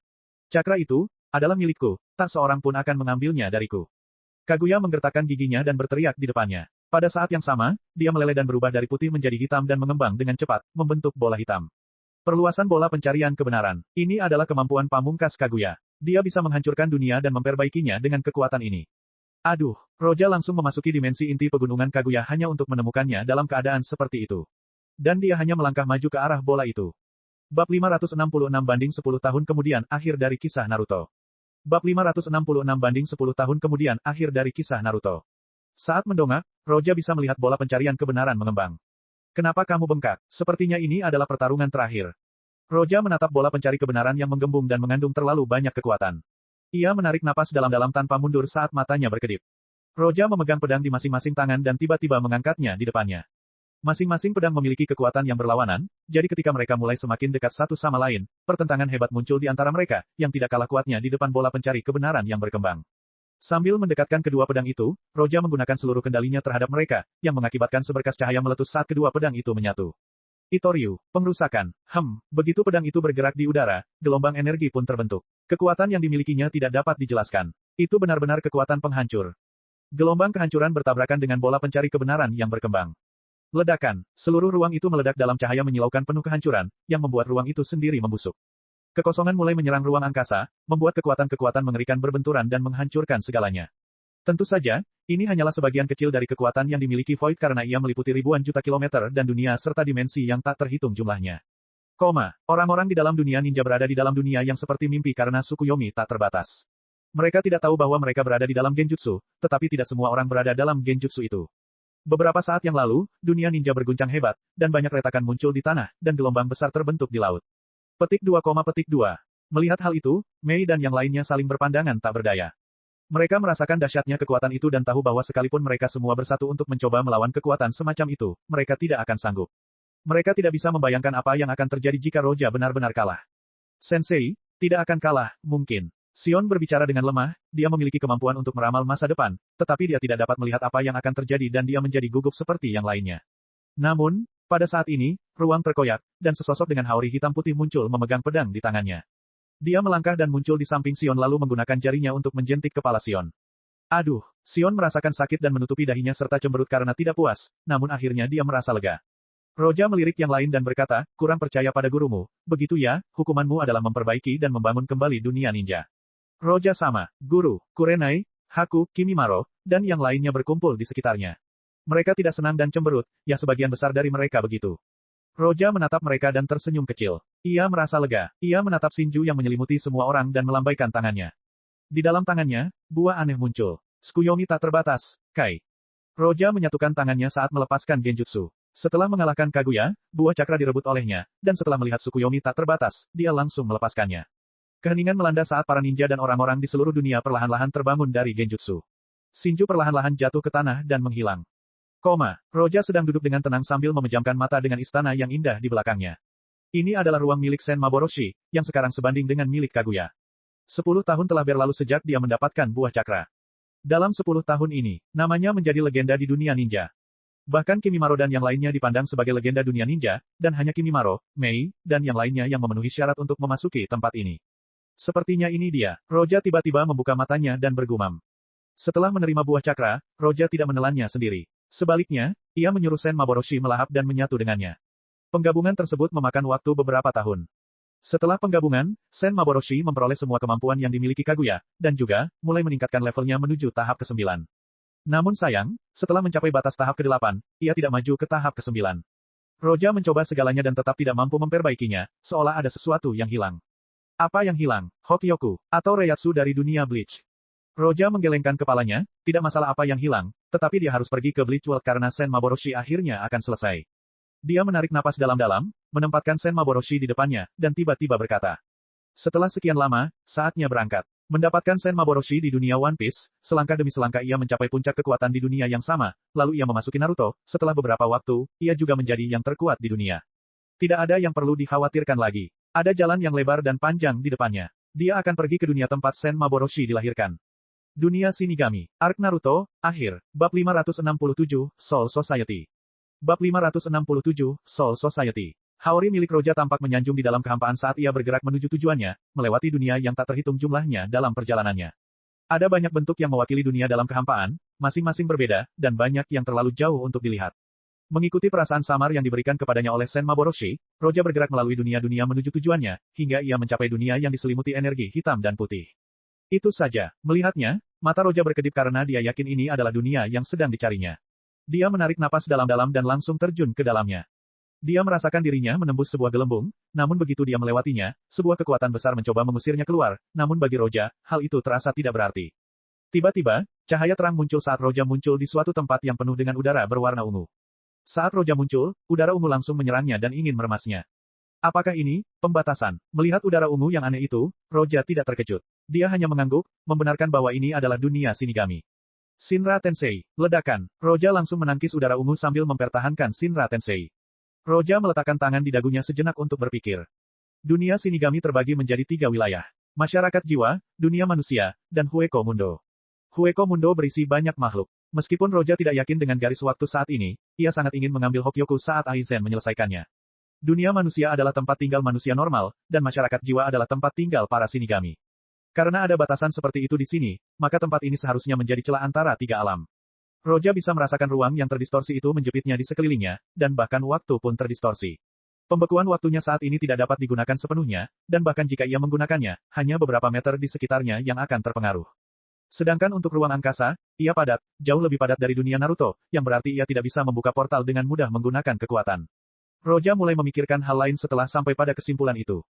Cakra itu adalah milikku, tak seorang pun akan mengambilnya dariku. Kaguya menggertakkan giginya dan berteriak di depannya. Pada saat yang sama, dia meleleh dan berubah dari putih menjadi hitam dan mengembang dengan cepat, membentuk bola hitam. Perluasan bola pencarian kebenaran. Ini adalah kemampuan pamungkas Kaguya. Dia bisa menghancurkan dunia dan memperbaikinya dengan kekuatan ini. Aduh, Roja langsung memasuki dimensi inti pegunungan Kaguya hanya untuk menemukannya dalam keadaan seperti itu. Dan dia hanya melangkah maju ke arah bola itu. Bab 566 banding 10 tahun kemudian, akhir dari kisah Naruto. Bab 566 banding 10 tahun kemudian, akhir dari kisah Naruto. Saat mendongak, Roja bisa melihat bola pencarian kebenaran mengembang. Kenapa kamu bengkak? Sepertinya ini adalah pertarungan terakhir. Roja menatap bola pencari kebenaran yang menggembung dan mengandung terlalu banyak kekuatan. Ia menarik napas dalam-dalam tanpa mundur saat matanya berkedip. Roja memegang pedang di masing-masing tangan dan tiba-tiba mengangkatnya di depannya. Masing-masing pedang memiliki kekuatan yang berlawanan, jadi ketika mereka mulai semakin dekat satu sama lain, pertentangan hebat muncul di antara mereka, yang tidak kalah kuatnya di depan bola pencari kebenaran yang berkembang. Sambil mendekatkan kedua pedang itu, Roja menggunakan seluruh kendalinya terhadap mereka, yang mengakibatkan seberkas cahaya meletus saat kedua pedang itu menyatu. Itoryu, pengrusakan. Begitu pedang itu bergerak di udara, gelombang energi pun terbentuk. Kekuatan yang dimilikinya tidak dapat dijelaskan. Itu benar-benar kekuatan penghancur. Gelombang kehancuran bertabrakan dengan bola pencari kebenaran yang berkembang. Ledakan, seluruh ruang itu meledak dalam cahaya menyilaukan penuh kehancuran, yang membuat ruang itu sendiri membusuk. Kekosongan mulai menyerang ruang angkasa, membuat kekuatan-kekuatan mengerikan berbenturan dan menghancurkan segalanya. Tentu saja, ini hanyalah sebagian kecil dari kekuatan yang dimiliki Void karena ia meliputi ribuan juta kilometer dan dunia serta dimensi yang tak terhitung jumlahnya. Orang-orang di dalam dunia ninja berada di dalam dunia yang seperti mimpi karena Tsukuyomi tak terbatas. Mereka tidak tahu bahwa mereka berada di dalam genjutsu, tetapi tidak semua orang berada dalam genjutsu itu. Beberapa saat yang lalu, dunia ninja berguncang hebat, dan banyak retakan muncul di tanah, dan gelombang besar terbentuk di laut. Petik 2, petik 2. Melihat hal itu, Mei dan yang lainnya saling berpandangan tak berdaya. Mereka merasakan dahsyatnya kekuatan itu dan tahu bahwa sekalipun mereka semua bersatu untuk mencoba melawan kekuatan semacam itu, mereka tidak akan sanggup. Mereka tidak bisa membayangkan apa yang akan terjadi jika Roja benar-benar kalah. Sensei, tidak akan kalah, mungkin. Sion berbicara dengan lemah, dia memiliki kemampuan untuk meramal masa depan, tetapi dia tidak dapat melihat apa yang akan terjadi dan dia menjadi gugup seperti yang lainnya. Namun, pada saat ini, ruang terkoyak, dan sesosok dengan haori hitam putih muncul memegang pedang di tangannya. Dia melangkah dan muncul di samping Sion lalu menggunakan jarinya untuk menjentik kepala Sion. Aduh, Sion merasakan sakit dan menutupi dahinya serta cemberut karena tidak puas, namun akhirnya dia merasa lega. Roja melirik yang lain dan berkata, kurang percaya pada gurumu, begitu ya, hukumanmu adalah memperbaiki dan membangun kembali dunia ninja. Roja sama, guru, Kurenai, Haku, Kimimaro, dan yang lainnya berkumpul di sekitarnya. Mereka tidak senang dan cemberut, ya sebagian besar dari mereka begitu. Roja menatap mereka dan tersenyum kecil. Ia merasa lega. Ia menatap Shinju yang menyelimuti semua orang dan melambaikan tangannya. Di dalam tangannya, buah aneh muncul. Tsukuyomi tak terbatas, Kai. Roja menyatukan tangannya saat melepaskan genjutsu. Setelah mengalahkan Kaguya, buah cakra direbut olehnya, dan setelah melihat Tsukuyomi tak terbatas, dia langsung melepaskannya. Keheningan melanda saat para ninja dan orang-orang di seluruh dunia perlahan-lahan terbangun dari genjutsu. Shinju perlahan-lahan jatuh ke tanah dan menghilang. Roja sedang duduk dengan tenang sambil memejamkan mata dengan istana yang indah di belakangnya. Ini adalah ruang milik Sen Maboroshi, yang sekarang sebanding dengan milik Kaguya. 10 tahun telah berlalu sejak dia mendapatkan buah cakra. Dalam 10 tahun ini, namanya menjadi legenda di dunia ninja. Bahkan Kimimaro dan yang lainnya dipandang sebagai legenda dunia ninja, dan hanya Kimimaro, Mei, dan yang lainnya yang memenuhi syarat untuk memasuki tempat ini. Sepertinya ini dia. Roja tiba-tiba membuka matanya dan bergumam. Setelah menerima buah cakra, Roja tidak menelannya sendiri. Sebaliknya, ia menyuruh Sen Maboroshi melahap dan menyatu dengannya. Penggabungan tersebut memakan waktu beberapa tahun. Setelah penggabungan, Sen Maboroshi memperoleh semua kemampuan yang dimiliki Kaguya, dan juga, mulai meningkatkan levelnya menuju tahap ke-9. Namun sayang, setelah mencapai batas tahap ke-8, ia tidak maju ke tahap ke-9. Roja mencoba segalanya dan tetap tidak mampu memperbaikinya, seolah ada sesuatu yang hilang. Apa yang hilang? Hokyoku, atau Reiatsu dari dunia Bleach. Roja menggelengkan kepalanya, tidak masalah apa yang hilang, tetapi dia harus pergi ke Bleach World karena Sen Maboroshi akhirnya akan selesai. Dia menarik napas dalam-dalam, menempatkan Sen Maboroshi di depannya, dan tiba-tiba berkata. Setelah sekian lama, saatnya berangkat. Mendapatkan Sen Maboroshi di dunia One Piece, selangkah demi selangkah ia mencapai puncak kekuatan di dunia yang sama, lalu ia memasuki Naruto, setelah beberapa waktu, ia juga menjadi yang terkuat di dunia. Tidak ada yang perlu dikhawatirkan lagi. Ada jalan yang lebar dan panjang di depannya. Dia akan pergi ke dunia tempat Sen Maboroshi dilahirkan. Dunia Shinigami. Arc Naruto, akhir. Bab 567, Soul Society. Bab 567, Soul Society. Haori milik Roja tampak menyanjung di dalam kehampaan saat ia bergerak menuju tujuannya, melewati dunia yang tak terhitung jumlahnya dalam perjalanannya. Ada banyak bentuk yang mewakili dunia dalam kehampaan, masing-masing berbeda, dan banyak yang terlalu jauh untuk dilihat. Mengikuti perasaan samar yang diberikan kepadanya oleh Sen Maboroshi, Roja bergerak melalui dunia-dunia menuju tujuannya, hingga ia mencapai dunia yang diselimuti energi hitam dan putih. Itu saja. Melihatnya, mata Roja berkedip karena dia yakin ini adalah dunia yang sedang dicarinya. Dia menarik napas dalam-dalam dan langsung terjun ke dalamnya. Dia merasakan dirinya menembus sebuah gelembung, namun begitu dia melewatinya, sebuah kekuatan besar mencoba mengusirnya keluar, namun bagi Roja, hal itu terasa tidak berarti. Tiba-tiba, cahaya terang muncul saat Roja muncul di suatu tempat yang penuh dengan udara berwarna ungu. Saat Roja muncul, udara ungu langsung menyerangnya dan ingin meremasnya. Apakah ini pembatasan? Melihat udara ungu yang aneh itu, Roja tidak terkejut. Dia hanya mengangguk, membenarkan bahwa ini adalah dunia Shinigami. Shinra Tensei, ledakan. Roja langsung menangkis udara ungu sambil mempertahankan Shinra Tensei. Roja meletakkan tangan di dagunya sejenak untuk berpikir. Dunia Shinigami terbagi menjadi 3 wilayah. Masyarakat jiwa, dunia manusia, dan Hueko Mundo. Hueko Mundo berisi banyak makhluk. Meskipun Roja tidak yakin dengan garis waktu saat ini, ia sangat ingin mengambil Hokyoku saat Aizen menyelesaikannya. Dunia manusia adalah tempat tinggal manusia normal, dan masyarakat jiwa adalah tempat tinggal para Shinigami. Karena ada batasan seperti itu di sini, maka tempat ini seharusnya menjadi celah antara 3 alam. Roja bisa merasakan ruang yang terdistorsi itu menjepitnya di sekelilingnya, dan bahkan waktu pun terdistorsi. Pembekuan waktunya saat ini tidak dapat digunakan sepenuhnya, dan bahkan jika ia menggunakannya, hanya beberapa meter di sekitarnya yang akan terpengaruh. Sedangkan untuk ruang angkasa, ia padat, jauh lebih padat dari dunia Naruto, yang berarti ia tidak bisa membuka portal dengan mudah menggunakan kekuatan. Roja mulai memikirkan hal lain setelah sampai pada kesimpulan itu.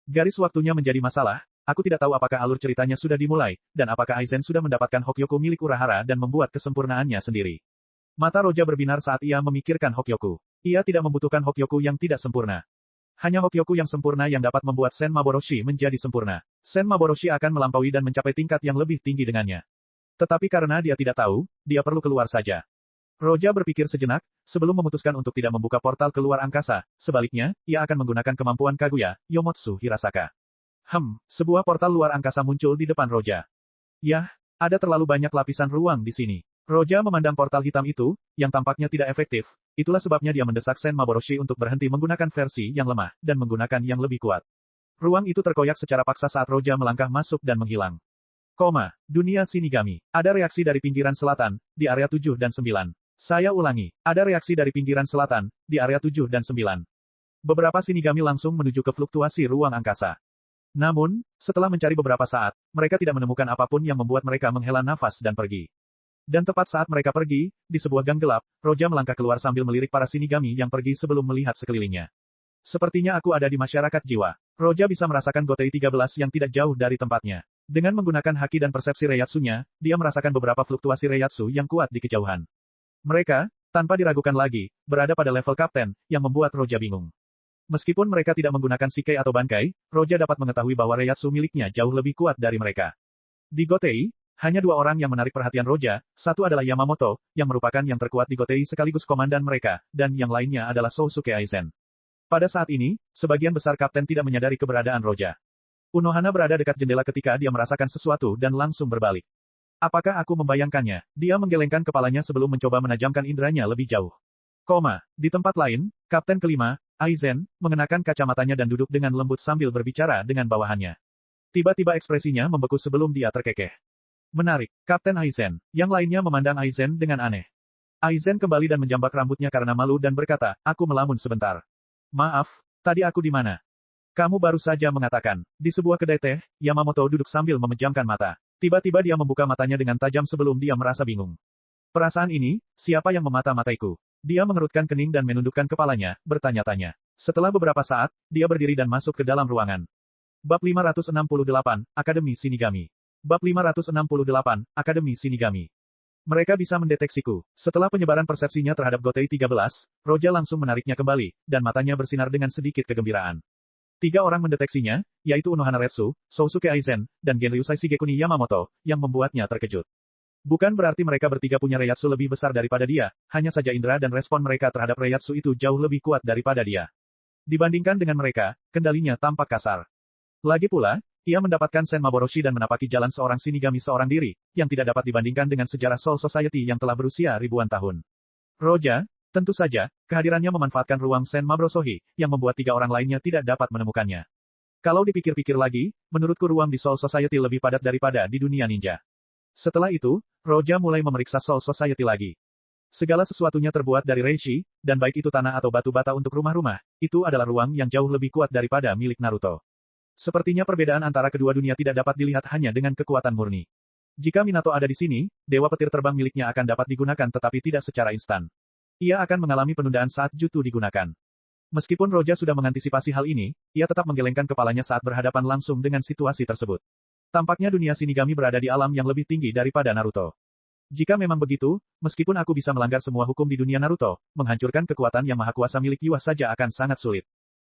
Garis waktunya menjadi masalah. Aku tidak tahu apakah alur ceritanya sudah dimulai, dan apakah Aizen sudah mendapatkan Hokyoku milik Urahara dan membuat kesempurnaannya sendiri. Mata Roja berbinar saat ia memikirkan Hokyoku. Ia tidak membutuhkan Hokyoku yang tidak sempurna. Hanya Hokyoku yang sempurna yang dapat membuat Sen Maboroshi menjadi sempurna. Sen Maboroshi akan melampaui dan mencapai tingkat yang lebih tinggi dengannya. Tetapi karena dia tidak tahu, dia perlu keluar saja. Roja berpikir sejenak, sebelum memutuskan untuk tidak membuka portal keluar angkasa, sebaliknya, ia akan menggunakan kemampuan Kaguya, Yomotsu Hirasaka. Sebuah portal luar angkasa muncul di depan Roja. Yah, ada terlalu banyak lapisan ruang di sini. Roja memandang portal hitam itu, yang tampaknya tidak efektif. Itulah sebabnya dia mendesak Sen Maboroshi untuk berhenti menggunakan versi yang lemah, dan menggunakan yang lebih kuat. Ruang itu terkoyak secara paksa saat Roja melangkah masuk dan menghilang. Dunia Shinigami. Ada reaksi dari pinggiran selatan, di area 7 dan 9. Saya ulangi, ada reaksi dari pinggiran selatan, di area 7 dan 9. Beberapa Shinigami langsung menuju ke fluktuasi ruang angkasa. Namun, setelah mencari beberapa saat, mereka tidak menemukan apapun yang membuat mereka menghela nafas dan pergi. Dan tepat saat mereka pergi, di sebuah gang gelap, Roja melangkah keluar sambil melirik para Shinigami yang pergi sebelum melihat sekelilingnya. Sepertinya aku ada di masyarakat jiwa. Roja bisa merasakan Gotei 13 yang tidak jauh dari tempatnya. Dengan menggunakan haki dan persepsi Reiatsu-nya, dia merasakan beberapa fluktuasi Reiatsu yang kuat di kejauhan. Mereka, tanpa diragukan lagi, berada pada level kapten, yang membuat Roja bingung. Meskipun mereka tidak menggunakan Shikai atau Bankai, Roja dapat mengetahui bahwa Reiatsu miliknya jauh lebih kuat dari mereka. Di Gotei, hanya dua orang yang menarik perhatian Roja, satu adalah Yamamoto, yang merupakan yang terkuat di Gotei sekaligus komandan mereka, dan yang lainnya adalah Sousuke Aizen. Pada saat ini, sebagian besar kapten tidak menyadari keberadaan Roja. Unohana berada dekat jendela ketika dia merasakan sesuatu dan langsung berbalik. Apakah aku membayangkannya? Dia menggelengkan kepalanya sebelum mencoba menajamkan inderanya lebih jauh. Di tempat lain, Kapten kelima, Aizen, mengenakan kacamatanya dan duduk dengan lembut sambil berbicara dengan bawahannya. Tiba-tiba ekspresinya membeku sebelum dia terkekeh. Menarik, Kapten Aizen. Yang lainnya memandang Aizen dengan aneh. Aizen kembali dan menjambak rambutnya karena malu dan berkata, aku melamun sebentar. Maaf, tadi aku di mana? Kamu baru saja mengatakan, di sebuah kedai teh, Yamamoto duduk sambil memejamkan mata. Tiba-tiba dia membuka matanya dengan tajam sebelum dia merasa bingung. Perasaan ini, siapa yang memata-mataiku? Dia mengerutkan kening dan menundukkan kepalanya, bertanya-tanya. Setelah beberapa saat, dia berdiri dan masuk ke dalam ruangan. Bab 568, Akademi Shinigami. Bab 568, Akademi Shinigami. Mereka bisa mendeteksiku. Setelah penyebaran persepsinya terhadap Gotei 13, Roja langsung menariknya kembali, dan matanya bersinar dengan sedikit kegembiraan. 3 orang mendeteksinya, yaitu Unohana Retsu, Sousuke Aizen, dan Genryusai Shigekuni Yamamoto, yang membuatnya terkejut. Bukan berarti mereka bertiga punya Reiatsu lebih besar daripada dia, hanya saja indera dan respon mereka terhadap Reiatsu itu jauh lebih kuat daripada dia. Dibandingkan dengan mereka, kendalinya tampak kasar. Lagi pula, ia mendapatkan Senmaboroshi dan menapaki jalan seorang Shinigami seorang diri, yang tidak dapat dibandingkan dengan sejarah Soul Society yang telah berusia ribuan tahun. Roja, tentu saja, kehadirannya memanfaatkan ruang Senmaboroshi, yang membuat 3 orang lainnya tidak dapat menemukannya. Kalau dipikir-pikir lagi, menurutku ruang di Soul Society lebih padat daripada di dunia ninja. Setelah itu, Roja mulai memeriksa Soul Society lagi. Segala sesuatunya terbuat dari reishi, dan baik itu tanah atau batu bata untuk rumah-rumah, itu adalah ruang yang jauh lebih kuat daripada milik Naruto. Sepertinya perbedaan antara kedua dunia tidak dapat dilihat hanya dengan kekuatan murni. Jika Minato ada di sini, Dewa Petir Terbang miliknya akan dapat digunakan tetapi tidak secara instan. Ia akan mengalami penundaan saat Jutsu digunakan. Meskipun Roja sudah mengantisipasi hal ini, ia tetap menggelengkan kepalanya saat berhadapan langsung dengan situasi tersebut. Tampaknya dunia Shinigami berada di alam yang lebih tinggi daripada Naruto. Jika memang begitu, meskipun aku bisa melanggar semua hukum di dunia Naruto, menghancurkan kekuatan yang maha kuasa milik Yua saja akan sangat sulit.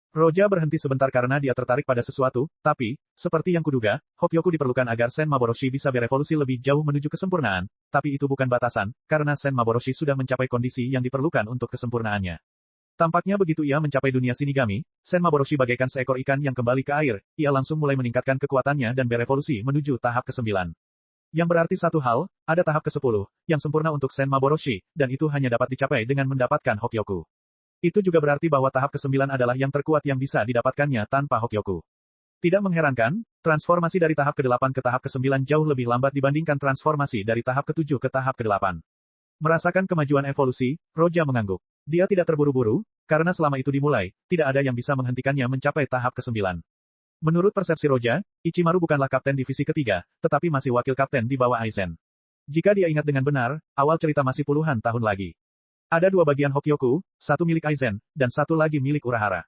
Roja berhenti sebentar karena dia tertarik pada sesuatu, tapi, seperti yang kuduga, Hokyoku diperlukan agar Senmaboroshi bisa berevolusi lebih jauh menuju kesempurnaan, tapi itu bukan batasan, karena Senmaboroshi sudah mencapai kondisi yang diperlukan untuk kesempurnaannya. Tampaknya begitu ia mencapai dunia Shinigami, Senmaboroshi bagaikan seekor ikan yang kembali ke air, ia langsung mulai meningkatkan kekuatannya dan berevolusi menuju tahap ke-9. Yang berarti satu hal, ada tahap ke-10, yang sempurna untuk Senmaboroshi, dan itu hanya dapat dicapai dengan mendapatkan Hokyoku. Itu juga berarti bahwa tahap ke-9 adalah yang terkuat yang bisa didapatkannya tanpa Hokyoku. Tidak mengherankan, transformasi dari tahap ke-8 ke tahap ke-9 jauh lebih lambat dibandingkan transformasi dari tahap ke-7 ke tahap ke-8. Merasakan kemajuan evolusi, Roja mengangguk. Dia tidak terburu-buru, karena selama itu dimulai, tidak ada yang bisa menghentikannya mencapai tahap ke-9. Menurut persepsi Roja, Ichimaru bukanlah kapten divisi ketiga, tetapi masih wakil kapten di bawah Aizen. Jika dia ingat dengan benar, awal cerita masih puluhan tahun lagi. Ada 2 bagian Hokyoku, satu milik Aizen, dan satu lagi milik Urahara.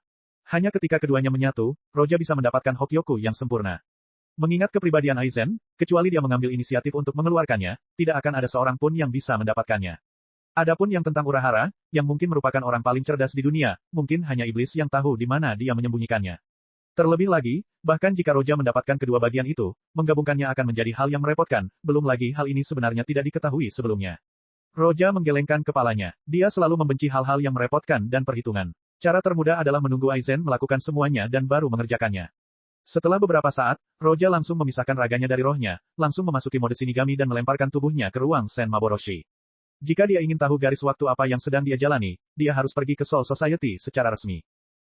Hanya ketika keduanya menyatu, Roja bisa mendapatkan Hokyoku yang sempurna. Mengingat kepribadian Aizen, kecuali dia mengambil inisiatif untuk mengeluarkannya, tidak akan ada seorang pun yang bisa mendapatkannya. Adapun yang tentang Urahara, yang mungkin merupakan orang paling cerdas di dunia, mungkin hanya iblis yang tahu di mana dia menyembunyikannya. Terlebih lagi, bahkan jika Roja mendapatkan kedua bagian itu, menggabungkannya akan menjadi hal yang merepotkan, belum lagi hal ini sebenarnya tidak diketahui sebelumnya. Roja menggelengkan kepalanya. Dia selalu membenci hal-hal yang merepotkan dan perhitungan. Cara termudah adalah menunggu Aizen melakukan semuanya dan baru mengerjakannya. Setelah beberapa saat, Roja langsung memisahkan raganya dari rohnya, langsung memasuki mode Shinigami dan melemparkan tubuhnya ke ruang Senmaboroshi. Jika dia ingin tahu garis waktu apa yang sedang dia jalani, dia harus pergi ke Soul Society secara resmi.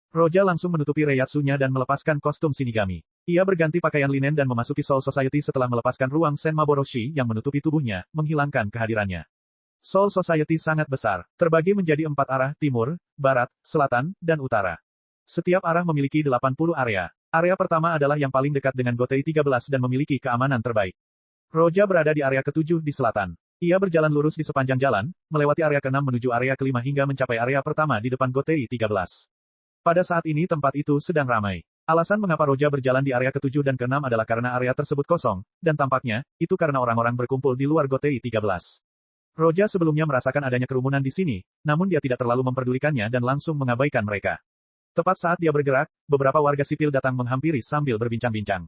Roja langsung menutupi Reiatsu-nya dan melepaskan kostum Shinigami. Ia berganti pakaian linen dan memasuki Soul Society setelah melepaskan ruang Senmaboroshi yang menutupi tubuhnya, menghilangkan kehadirannya. Soul Society sangat besar, terbagi menjadi 4 arah, timur, barat, selatan, dan utara. Setiap arah memiliki 80 area. Area pertama adalah yang paling dekat dengan Gotei 13 dan memiliki keamanan terbaik. Roja berada di area ke-7 di selatan. Ia berjalan lurus di sepanjang jalan, melewati area ke-6 menuju area ke-5 hingga mencapai area pertama di depan Gotei 13. Pada saat ini tempat itu sedang ramai. Alasan mengapa Roja berjalan di area ke-7 dan ke-6 adalah karena area tersebut kosong, dan tampaknya, itu karena orang-orang berkumpul di luar Gotei 13. Roja sebelumnya merasakan adanya kerumunan di sini, namun dia tidak terlalu memperdulikannya dan langsung mengabaikan mereka. Tepat saat dia bergerak, beberapa warga sipil datang menghampiri sambil berbincang-bincang.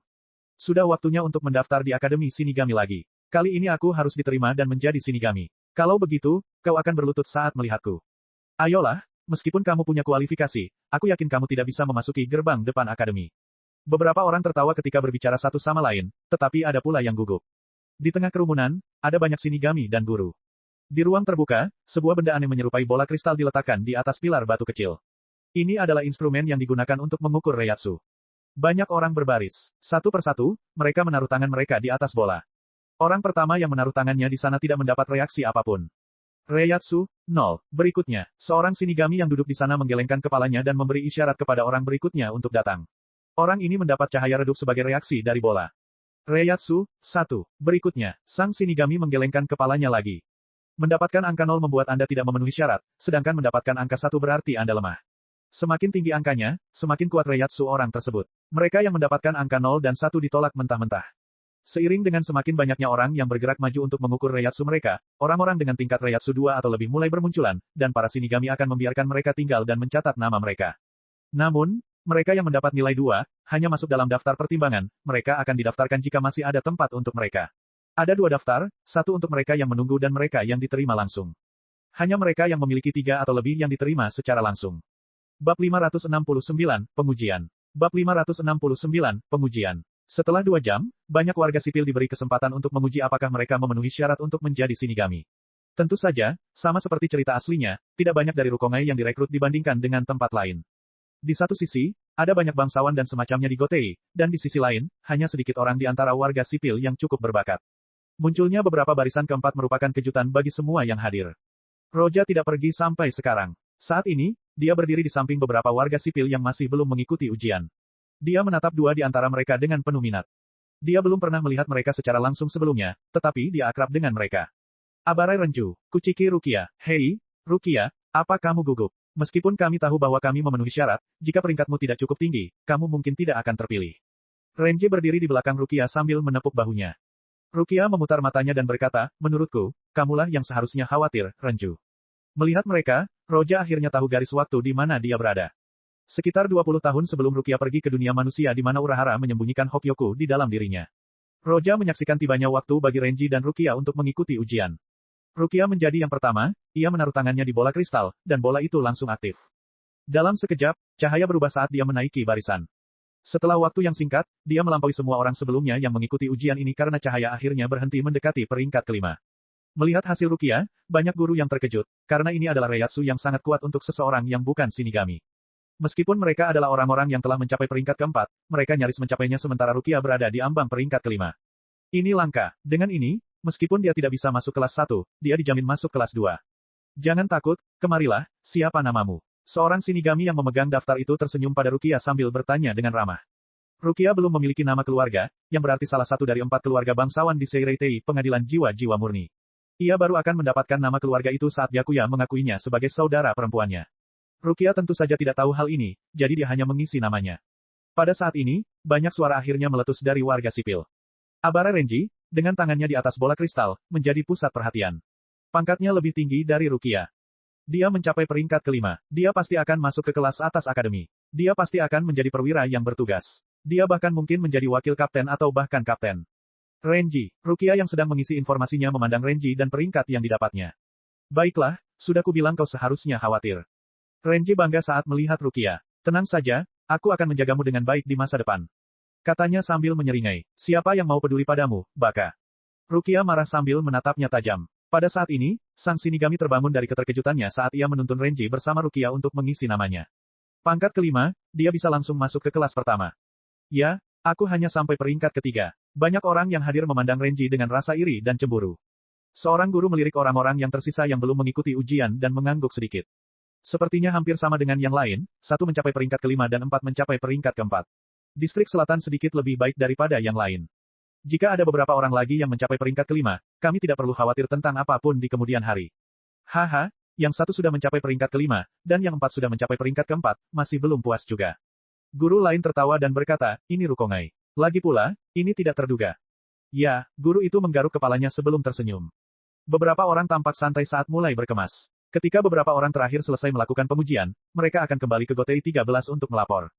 Sudah waktunya untuk mendaftar di Akademi Shinigami lagi. Kali ini aku harus diterima dan menjadi Shinigami. Kalau begitu, kau akan berlutut saat melihatku. Ayolah, meskipun kamu punya kualifikasi, aku yakin kamu tidak bisa memasuki gerbang depan Akademi. Beberapa orang tertawa ketika berbicara satu sama lain, tetapi ada pula yang gugup. Di tengah kerumunan, ada banyak Shinigami dan guru. Di ruang terbuka, sebuah benda aneh menyerupai bola kristal diletakkan di atas pilar batu kecil. Ini adalah instrumen yang digunakan untuk mengukur Reiatsu. Banyak orang berbaris. Satu persatu, mereka menaruh tangan mereka di atas bola. Orang pertama yang menaruh tangannya di sana tidak mendapat reaksi apapun. Reiatsu, 0. Berikutnya, seorang Shinigami yang duduk di sana menggelengkan kepalanya dan memberi isyarat kepada orang berikutnya untuk datang. Orang ini mendapat cahaya redup sebagai reaksi dari bola. Reiatsu, 1. Berikutnya, sang Shinigami menggelengkan kepalanya lagi. Mendapatkan angka 0 membuat Anda tidak memenuhi syarat, sedangkan mendapatkan angka 1 berarti Anda lemah. Semakin tinggi angkanya, semakin kuat Reiatsu orang tersebut. Mereka yang mendapatkan angka 0 dan 1 ditolak mentah-mentah. Seiring dengan semakin banyaknya orang yang bergerak maju untuk mengukur Reiatsu mereka, orang-orang dengan tingkat Reiatsu 2 atau lebih mulai bermunculan, dan para Shinigami akan membiarkan mereka tinggal dan mencatat nama mereka. Namun, mereka yang mendapat nilai 2, hanya masuk dalam daftar pertimbangan, mereka akan didaftarkan jika masih ada tempat untuk mereka. Ada 2 daftar, 1 untuk mereka yang menunggu dan mereka yang diterima langsung. Hanya mereka yang memiliki 3 atau lebih yang diterima secara langsung. Bab 569, Pengujian. Bab 569, Pengujian. Setelah 2 jam, banyak warga sipil diberi kesempatan untuk menguji apakah mereka memenuhi syarat untuk menjadi Shinigami. Tentu saja, sama seperti cerita aslinya, tidak banyak dari Rukongai yang direkrut dibandingkan dengan tempat lain. Di satu sisi, ada banyak bangsawan dan semacamnya di Gotei, dan di sisi lain, hanya sedikit orang di antara warga sipil yang cukup berbakat. Munculnya beberapa barisan keempat merupakan kejutan bagi semua yang hadir. Roja tidak pergi sampai sekarang. Saat ini, dia berdiri di samping beberapa warga sipil yang masih belum mengikuti ujian. Dia menatap 2 di antara mereka dengan penuh minat. Dia belum pernah melihat mereka secara langsung sebelumnya, tetapi dia akrab dengan mereka. Abarai Renju, Kuchiki Rukia. Hei, Rukia, apa kamu gugup? Meskipun kami tahu bahwa kami memenuhi syarat, jika peringkatmu tidak cukup tinggi, kamu mungkin tidak akan terpilih. Renji berdiri di belakang Rukia sambil menepuk bahunya. Rukia memutar matanya dan berkata, menurutku, kamulah yang seharusnya khawatir, Renju. Melihat mereka, Roja akhirnya tahu garis waktu di mana dia berada. Sekitar 20 tahun sebelum Rukia pergi ke dunia manusia di mana Urahara menyembunyikan Hokyoku di dalam dirinya. Roja menyaksikan tibanya waktu bagi Renji dan Rukia untuk mengikuti ujian. Rukia menjadi yang pertama, ia menaruh tangannya di bola kristal, dan bola itu langsung aktif. Dalam sekejap, cahaya berubah saat dia menaiki barisan. Setelah waktu yang singkat, dia melampaui semua orang sebelumnya yang mengikuti ujian ini karena cahaya akhirnya berhenti mendekati peringkat ke-5. Melihat hasil Rukia, banyak guru yang terkejut, karena ini adalah Reiatsu yang sangat kuat untuk seseorang yang bukan Shinigami. Meskipun mereka adalah orang-orang yang telah mencapai peringkat ke-4, mereka nyaris mencapainya sementara Rukia berada di ambang peringkat ke-5. Ini langka. Dengan ini, meskipun dia tidak bisa masuk kelas 1, dia dijamin masuk kelas 2. Jangan takut, kemarilah, siapa namamu? Seorang Shinigami yang memegang daftar itu tersenyum pada Rukia sambil bertanya dengan ramah. Rukia belum memiliki nama keluarga, yang berarti salah satu dari 4 keluarga bangsawan di Seireitei, pengadilan jiwa-jiwa murni. Ia baru akan mendapatkan nama keluarga itu saat Byakuya mengakuinya sebagai saudara perempuannya. Rukia tentu saja tidak tahu hal ini, jadi dia hanya mengisi namanya. Pada saat ini, banyak suara akhirnya meletus dari warga sipil. Abara Renji, dengan tangannya di atas bola kristal, menjadi pusat perhatian. Pangkatnya lebih tinggi dari Rukia. Dia mencapai peringkat ke-5. Dia pasti akan masuk ke kelas atas akademi. Dia pasti akan menjadi perwira yang bertugas. Dia bahkan mungkin menjadi wakil kapten atau bahkan kapten. Renji, Rukia yang sedang mengisi informasinya memandang Renji dan peringkat yang didapatnya. Baiklah, sudah kubilang kau seharusnya khawatir. Renji bangga saat melihat Rukia. Tenang saja, aku akan menjagamu dengan baik di masa depan. Katanya sambil menyeringai. Siapa yang mau peduli padamu, Baka? Rukia marah sambil menatapnya tajam. Pada saat ini, sang Shinigami terbangun dari keterkejutannya saat ia menuntun Renji bersama Rukia untuk mengisi namanya. Pangkat ke-5, dia bisa langsung masuk ke kelas pertama. Ya, aku hanya sampai peringkat ke-3. Banyak orang yang hadir memandang Renji dengan rasa iri dan cemburu. Seorang guru melirik orang-orang yang tersisa yang belum mengikuti ujian dan mengangguk sedikit. Sepertinya hampir sama dengan yang lain, 1 mencapai peringkat kelima dan 4 mencapai peringkat keempat. Distrik Selatan sedikit lebih baik daripada yang lain. Jika ada beberapa orang lagi yang mencapai peringkat kelima, kami tidak perlu khawatir tentang apapun di kemudian hari. Haha, yang 1 sudah mencapai peringkat kelima, dan yang 4 sudah mencapai peringkat keempat, masih belum puas juga. Guru lain tertawa dan berkata, ini Rukongai. Lagi pula, ini tidak terduga. Ya, guru itu menggaruk kepalanya sebelum tersenyum. Beberapa orang tampak santai saat mulai berkemas. Ketika beberapa orang terakhir selesai melakukan pengujian, mereka akan kembali ke Gotei 13 untuk melapor.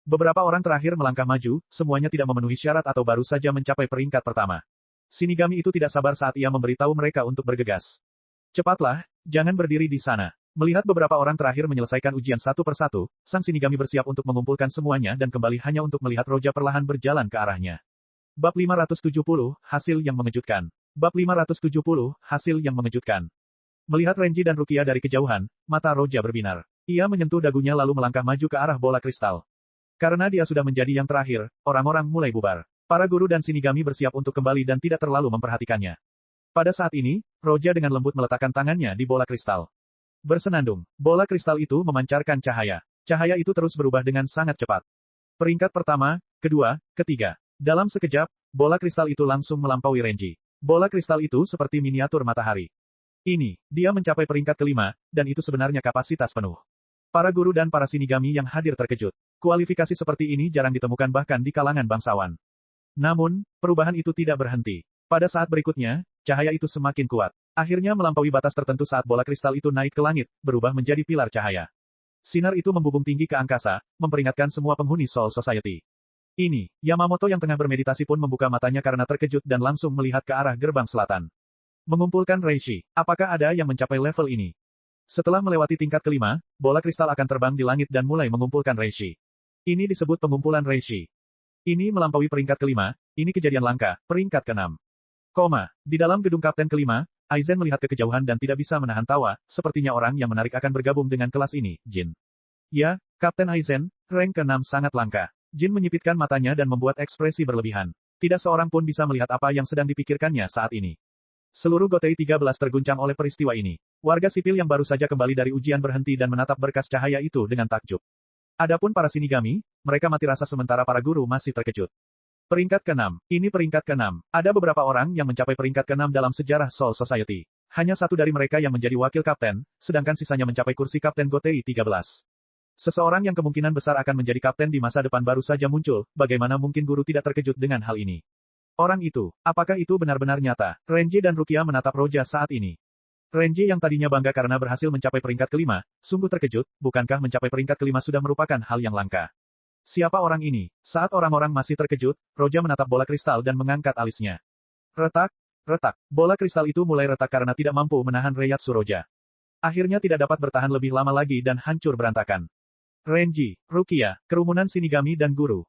Beberapa orang terakhir melangkah maju, semuanya tidak memenuhi syarat atau baru saja mencapai peringkat pertama. Shinigami itu tidak sabar saat ia memberitahu mereka untuk bergegas. Cepatlah, jangan berdiri di sana. Melihat beberapa orang terakhir menyelesaikan ujian satu persatu, sang Shinigami bersiap untuk mengumpulkan semuanya dan kembali hanya untuk melihat Roja perlahan berjalan ke arahnya. Bab 570, hasil yang mengejutkan. Bab 570, hasil yang mengejutkan. Melihat Renji dan Rukia dari kejauhan, mata Roja berbinar. Ia menyentuh dagunya lalu melangkah maju ke arah bola kristal. Karena dia sudah menjadi yang terakhir, orang-orang mulai bubar. Para guru dan Shinigami bersiap untuk kembali dan tidak terlalu memperhatikannya. Pada saat ini, Roja dengan lembut meletakkan tangannya di bola kristal. Bersenandung, bola kristal itu memancarkan cahaya. Cahaya itu terus berubah dengan sangat cepat. Peringkat pertama, kedua, ketiga. Dalam sekejap, bola kristal itu langsung melampaui Renji. Bola kristal itu seperti miniatur matahari. Ini, dia mencapai peringkat kelima, dan itu sebenarnya kapasitas penuh. Para guru dan para Shinigami yang hadir terkejut. Kualifikasi seperti ini jarang ditemukan bahkan di kalangan bangsawan. Namun, perubahan itu tidak berhenti. Pada saat berikutnya, cahaya itu semakin kuat. Akhirnya melampaui batas tertentu saat bola kristal itu naik ke langit, berubah menjadi pilar cahaya. Sinar itu membubung tinggi ke angkasa, memperingatkan semua penghuni Soul Society. Ini, Yamamoto yang tengah bermeditasi pun membuka matanya karena terkejut dan langsung melihat ke arah gerbang selatan. Mengumpulkan Reishi. Apakah ada yang mencapai level ini? Setelah melewati tingkat kelima, bola kristal akan terbang di langit dan mulai mengumpulkan Reishi. Ini disebut pengumpulan Reishi. Ini melampaui peringkat kelima, ini kejadian langka, peringkat keenam. Di dalam gedung kapten kelima, Aizen melihat ke kejauhan dan tidak bisa menahan tawa, sepertinya orang yang menarik akan bergabung dengan kelas ini, Jin. Ya, Kapten Aizen, rank ke-6 sangat langka. Jin menyipitkan matanya dan membuat ekspresi berlebihan. Tidak seorang pun bisa melihat apa yang sedang dipikirkannya saat ini. Seluruh Gotei 13 terguncang oleh peristiwa ini. Warga sipil yang baru saja kembali dari ujian berhenti dan menatap berkas cahaya itu dengan takjub. Adapun para Shinigami, mereka mati rasa sementara para guru masih terkejut. Peringkat ke-6. Ini peringkat ke-6. Ada beberapa orang yang mencapai peringkat ke-6 dalam sejarah Soul Society. Hanya satu dari mereka yang menjadi wakil kapten, sedangkan sisanya mencapai kursi kapten Gotei 13. Seseorang yang kemungkinan besar akan menjadi kapten di masa depan baru saja muncul, bagaimana mungkin guru tidak terkejut dengan hal ini? Orang itu, apakah itu benar-benar nyata? Renji dan Rukia menatap Roja saat ini. Renji yang tadinya bangga karena berhasil mencapai peringkat kelima, sungguh terkejut, bukankah mencapai peringkat kelima sudah merupakan hal yang langka? Siapa orang ini? Saat orang-orang masih terkejut, Roja menatap bola kristal dan mengangkat alisnya. Retak, retak. Bola kristal itu mulai retak karena tidak mampu menahan Reiatsu Roja. Akhirnya tidak dapat bertahan lebih lama lagi dan hancur berantakan. Renji, Rukia, kerumunan Shinigami dan guru.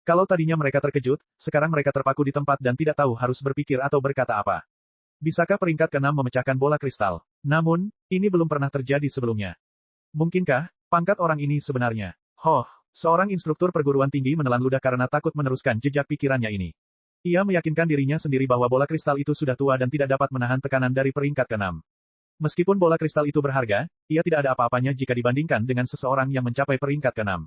Kalau tadinya mereka terkejut, sekarang mereka terpaku di tempat dan tidak tahu harus berpikir atau berkata apa. Bisakah peringkat ke-6 memecahkan bola kristal? Namun, ini belum pernah terjadi sebelumnya. Mungkinkah, pangkat orang ini sebenarnya? Seorang instruktur perguruan tinggi menelan ludah karena takut meneruskan jejak pikirannya ini. Ia meyakinkan dirinya sendiri bahwa bola kristal itu sudah tua dan tidak dapat menahan tekanan dari peringkat ke-6. Meskipun bola kristal itu berharga, ia tidak ada apa-apanya jika dibandingkan dengan seseorang yang mencapai peringkat ke-6.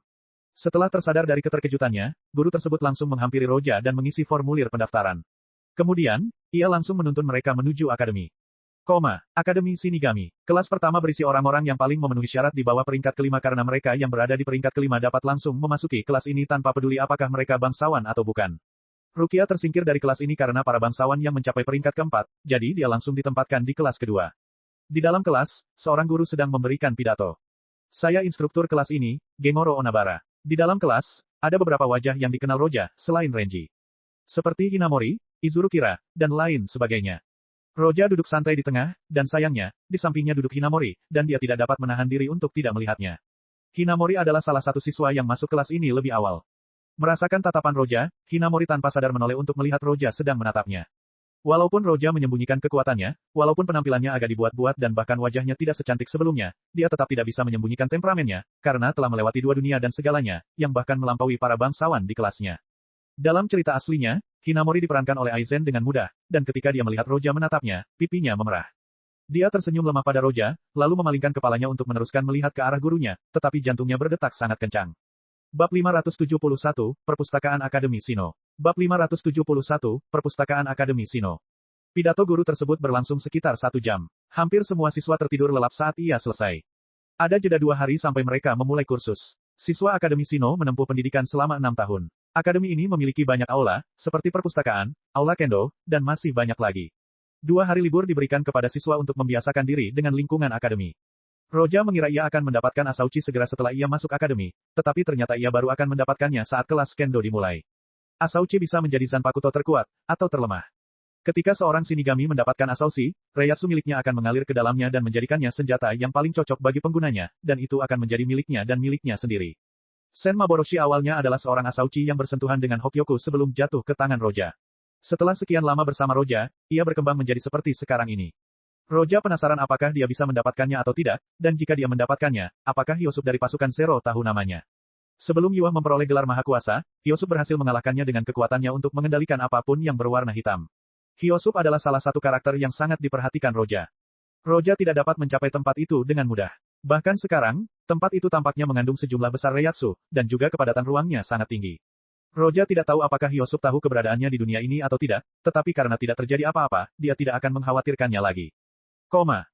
Setelah tersadar dari keterkejutannya, guru tersebut langsung menghampiri Roja dan mengisi formulir pendaftaran. Kemudian, ia langsung menuntun mereka menuju akademi. Akademi Shinigami. Kelas pertama berisi orang-orang yang paling memenuhi syarat di bawah peringkat kelima karena mereka yang berada di peringkat kelima dapat langsung memasuki kelas ini tanpa peduli apakah mereka bangsawan atau bukan. Rukia tersingkir dari kelas ini karena para bangsawan yang mencapai peringkat keempat, jadi dia langsung ditempatkan di kelas kedua. Di dalam kelas, seorang guru sedang memberikan pidato. Saya instruktur kelas ini, Gengoro Onabara. Di dalam kelas, ada beberapa wajah yang dikenal Roja, selain Renji. Seperti Hinamori, Izuru Kira, dan lain sebagainya. Roja duduk santai di tengah, dan sayangnya, di sampingnya duduk Hinamori, dan dia tidak dapat menahan diri untuk tidak melihatnya. Hinamori adalah salah satu siswa yang masuk kelas ini lebih awal. Merasakan tatapan Roja, Hinamori tanpa sadar menoleh untuk melihat Roja sedang menatapnya. Walaupun Roja menyembunyikan kekuatannya, walaupun penampilannya agak dibuat-buat dan bahkan wajahnya tidak secantik sebelumnya, dia tetap tidak bisa menyembunyikan temperamennya, karena telah melewati dua dunia dan segalanya, yang bahkan melampaui para bangsawan di kelasnya. Dalam cerita aslinya, Hinamori diperankan olai Aizen dengan mudah, dan ketika dia melihat Roja menatapnya, pipinya memerah. Dia tersenyum lemah pada Roja, lalu memalingkan kepalanya untuk meneruskan melihat ke arah gurunya, tetapi jantungnya berdetak sangat kencang. Bab 571, Perpustakaan Akademi Shino. Bab 571, Perpustakaan Akademi Shino. Pidato guru tersebut berlangsung sekitar 1 jam. Hampir semua siswa tertidur lelap saat ia selesai. Ada jeda 2 hari sampai mereka memulai kursus. Siswa Akademi Shino menempuh pendidikan selama 6 tahun. Akademi ini memiliki banyak aula, seperti perpustakaan, aula kendo, dan masih banyak lagi. 2 hari libur diberikan kepada siswa untuk membiasakan diri dengan lingkungan akademi. Roja mengira ia akan mendapatkan Asauchi segera setelah ia masuk akademi, tetapi ternyata ia baru akan mendapatkannya saat kelas kendo dimulai. Asauchi bisa menjadi Zanpakuto terkuat, atau terlemah. Ketika seorang Shinigami mendapatkan Asauchi, Reiatsu miliknya akan mengalir ke dalamnya dan menjadikannya senjata yang paling cocok bagi penggunanya, dan itu akan menjadi miliknya dan miliknya sendiri. Sen Maboroshi awalnya adalah seorang Asauchi yang bersentuhan dengan Hokyoku sebelum jatuh ke tangan Roja. Setelah sekian lama bersama Roja, ia berkembang menjadi seperti sekarang ini. Roja penasaran apakah dia bisa mendapatkannya atau tidak, dan jika dia mendapatkannya, apakah Hyosuke dari pasukan Zero tahu namanya. Sebelum Yuah memperoleh gelar Maha Kuasa, Hyosuke berhasil mengalahkannya dengan kekuatannya untuk mengendalikan apapun yang berwarna hitam. Hyosuke adalah salah satu karakter yang sangat diperhatikan Roja. Roja tidak dapat mencapai tempat itu dengan mudah. Bahkan sekarang, tempat itu tampaknya mengandung sejumlah besar Reiatsu, dan juga kepadatan ruangnya sangat tinggi. Roja tidak tahu apakah Hyosuke tahu keberadaannya di dunia ini atau tidak, tetapi karena tidak terjadi apa-apa, dia tidak akan mengkhawatirkannya lagi.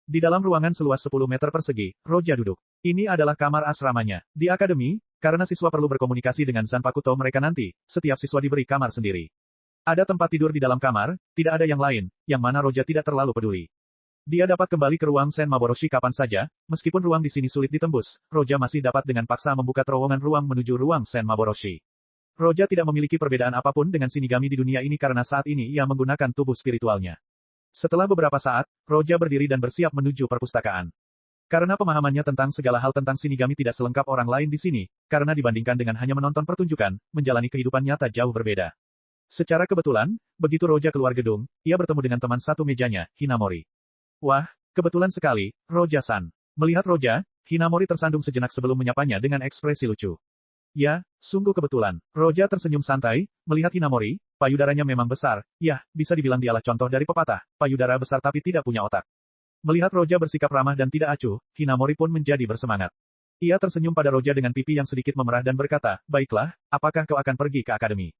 Di dalam ruangan seluas 10 meter persegi, Roja duduk. Ini adalah kamar asramanya. Di akademi, karena siswa perlu berkomunikasi dengan Zanpakuto mereka nanti, setiap siswa diberi kamar sendiri. Ada tempat tidur di dalam kamar, tidak ada yang lain, yang mana Roja tidak terlalu peduli. Dia dapat kembali ke ruang Sen Maboroshi kapan saja, meskipun ruang di sini sulit ditembus, Roja masih dapat dengan paksa membuka terowongan ruang menuju ruang Sen Maboroshi. Roja tidak memiliki perbedaan apapun dengan Shinigami di dunia ini karena saat ini ia menggunakan tubuh spiritualnya. Setelah beberapa saat, Roja berdiri dan bersiap menuju perpustakaan. Karena pemahamannya tentang segala hal tentang Shinigami tidak selengkap orang lain di sini, karena dibandingkan dengan hanya menonton pertunjukan, menjalani kehidupan nyata jauh berbeda. Secara kebetulan, begitu Roja keluar gedung, ia bertemu dengan teman satu mejanya, Hinamori. Wah, kebetulan sekali, Roja-san. Melihat Roja, Hinamori tersandung sejenak sebelum menyapanya dengan ekspresi lucu. Ya, sungguh kebetulan. Roja tersenyum santai, melihat Hinamori, payudaranya memang besar, ya, bisa dibilang dialah contoh dari pepatah, payudara besar tapi tidak punya otak. Melihat Roja bersikap ramah dan tidak acuh, Hinamori pun menjadi bersemangat. Ia tersenyum pada Roja dengan pipi yang sedikit memerah dan berkata, baiklah, apakah kau akan pergi ke akademi?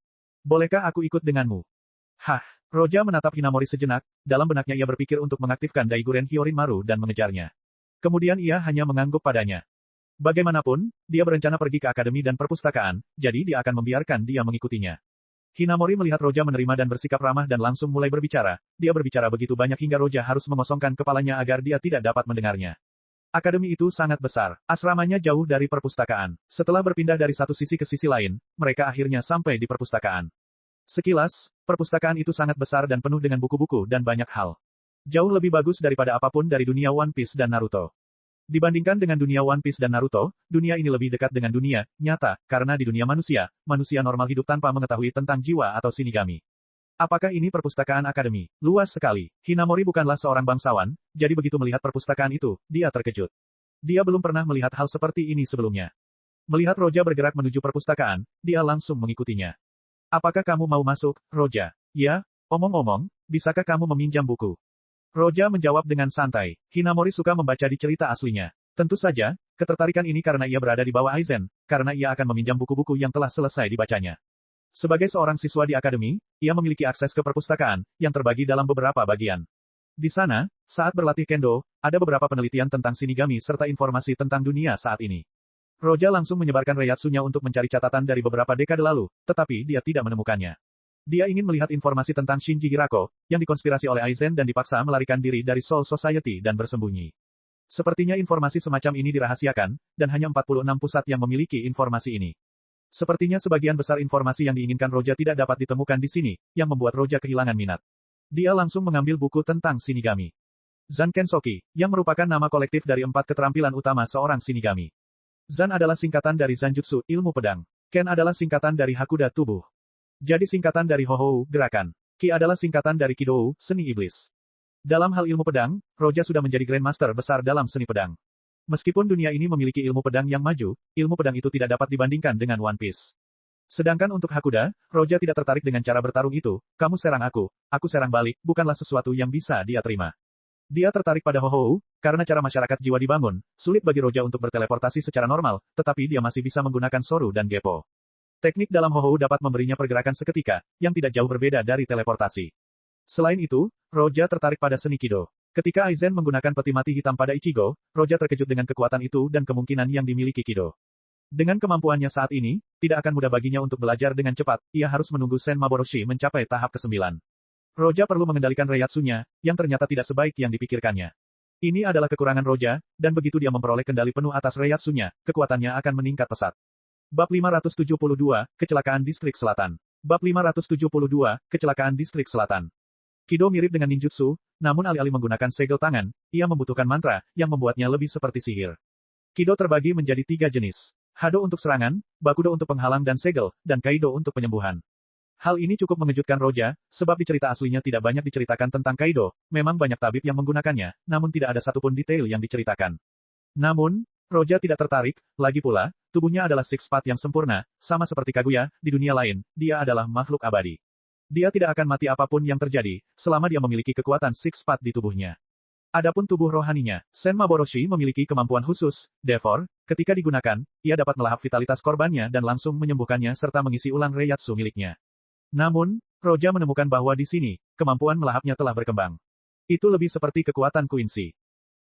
Bolehkah aku ikut denganmu? Hah, Roja menatap Hinamori sejenak, dalam benaknya ia berpikir untuk mengaktifkan Daiguren Hyorinmaru dan mengejarnya. Kemudian ia hanya mengangguk padanya. Bagaimanapun, dia berencana pergi ke akademi dan perpustakaan, jadi dia akan membiarkan dia mengikutinya. Hinamori melihat Roja menerima dan bersikap ramah dan langsung mulai berbicara. Dia berbicara begitu banyak hingga Roja harus mengosongkan kepalanya agar dia tidak dapat mendengarnya. Akademi itu sangat besar. Asramanya jauh dari perpustakaan. Setelah berpindah dari satu sisi ke sisi lain, mereka akhirnya sampai di perpustakaan. Sekilas, perpustakaan itu sangat besar dan penuh dengan buku-buku dan banyak hal. Jauh lebih bagus daripada apapun dari dunia One Piece dan Naruto. Dibandingkan dengan dunia One Piece dan Naruto, dunia ini lebih dekat dengan dunia nyata, karena di dunia manusia, manusia normal hidup tanpa mengetahui tentang jiwa atau Shinigami. Apakah ini perpustakaan akademi? Luas sekali. Hinamori bukanlah seorang bangsawan, jadi begitu melihat perpustakaan itu, dia terkejut. Dia belum pernah melihat hal seperti ini sebelumnya. Melihat Roja bergerak menuju perpustakaan, dia langsung mengikutinya. Apakah kamu mau masuk, Roja? Ya, omong-omong, bisakah kamu meminjam buku? Roja menjawab dengan santai. Hinamori suka membaca di cerita aslinya. Tentu saja, ketertarikan ini karena ia berada di bawah Aizen, karena ia akan meminjam buku-buku yang telah selesai dibacanya. Sebagai seorang siswa di akademi, ia memiliki akses ke perpustakaan, yang terbagi dalam beberapa bagian. Di sana, saat berlatih kendo, ada beberapa penelitian tentang Shinigami serta informasi tentang dunia saat ini. Roja langsung menyebarkan Reiatsunya untuk mencari catatan dari beberapa dekade lalu, tetapi dia tidak menemukannya. Dia ingin melihat informasi tentang Shinji Hirako, yang dikonspirasi oleh Aizen dan dipaksa melarikan diri dari Soul Society dan bersembunyi. Sepertinya informasi semacam ini dirahasiakan, dan hanya 46 pusat yang memiliki informasi ini. Sepertinya sebagian besar informasi yang diinginkan Roja tidak dapat ditemukan di sini, yang membuat Roja kehilangan minat. Dia langsung mengambil buku tentang Shinigami. Zanken Soki, yang merupakan nama kolektif dari 4 keterampilan utama seorang Shinigami. Zan adalah singkatan dari Zanjutsu, ilmu pedang. Ken adalah singkatan dari Hakuda, tubuh. Jadi singkatan dari Hohou, gerakan. Ki adalah singkatan dari Kidou, seni iblis. Dalam hal ilmu pedang, Roja sudah menjadi Grandmaster besar dalam seni pedang. Meskipun dunia ini memiliki ilmu pedang yang maju, ilmu pedang itu tidak dapat dibandingkan dengan One Piece. Sedangkan untuk Hakuda, Roja tidak tertarik dengan cara bertarung itu, kamu serang aku serang balik, bukanlah sesuatu yang bisa dia terima. Dia tertarik pada Hohou, karena cara masyarakat jiwa dibangun, sulit bagi Roja untuk berteleportasi secara normal, tetapi dia masih bisa menggunakan Soru dan Gepo. Teknik dalam Hohou dapat memberinya pergerakan seketika, yang tidak jauh berbeda dari teleportasi. Selain itu, Roja tertarik pada seni Kido. Ketika Aizen menggunakan peti mati hitam pada Ichigo, Roja terkejut dengan kekuatan itu dan kemungkinan yang dimiliki Kido. Dengan kemampuannya saat ini, tidak akan mudah baginya untuk belajar dengan cepat, ia harus menunggu Sen Maboroshi mencapai tahap ke-9. Roja perlu mengendalikan Reiatsunya, yang ternyata tidak sebaik yang dipikirkannya. Ini adalah kekurangan Roja, dan begitu dia memperoleh kendali penuh atas Reiatsunya, kekuatannya akan meningkat pesat. Bab 572, Kecelakaan Distrik Selatan. Bab 572, Kecelakaan Distrik Selatan. Kido mirip dengan ninjutsu, namun alih-alih menggunakan segel tangan, ia membutuhkan mantra, yang membuatnya lebih seperti sihir. Kido terbagi menjadi 3 jenis. Hado untuk serangan, Bakudo untuk penghalang dan segel, dan Kaido untuk penyembuhan. Hal ini cukup mengejutkan Roja, sebab di cerita aslinya tidak banyak diceritakan tentang Kaido, memang banyak tabib yang menggunakannya, namun tidak ada satupun detail yang diceritakan. Namun, Roja tidak tertarik, lagi pula, tubuhnya adalah six path yang sempurna, sama seperti Kaguya, di dunia lain, dia adalah makhluk abadi. Dia tidak akan mati apapun yang terjadi, selama dia memiliki kekuatan six path di tubuhnya. Adapun tubuh rohaninya, Sen Maboroshi memiliki kemampuan khusus, therefore, ketika digunakan, ia dapat melahap vitalitas korbannya dan langsung menyembuhkannya serta mengisi ulang Reiatsu miliknya. Namun, Roja menemukan bahwa di sini, kemampuan melahapnya telah berkembang. Itu lebih seperti kekuatan Quincy.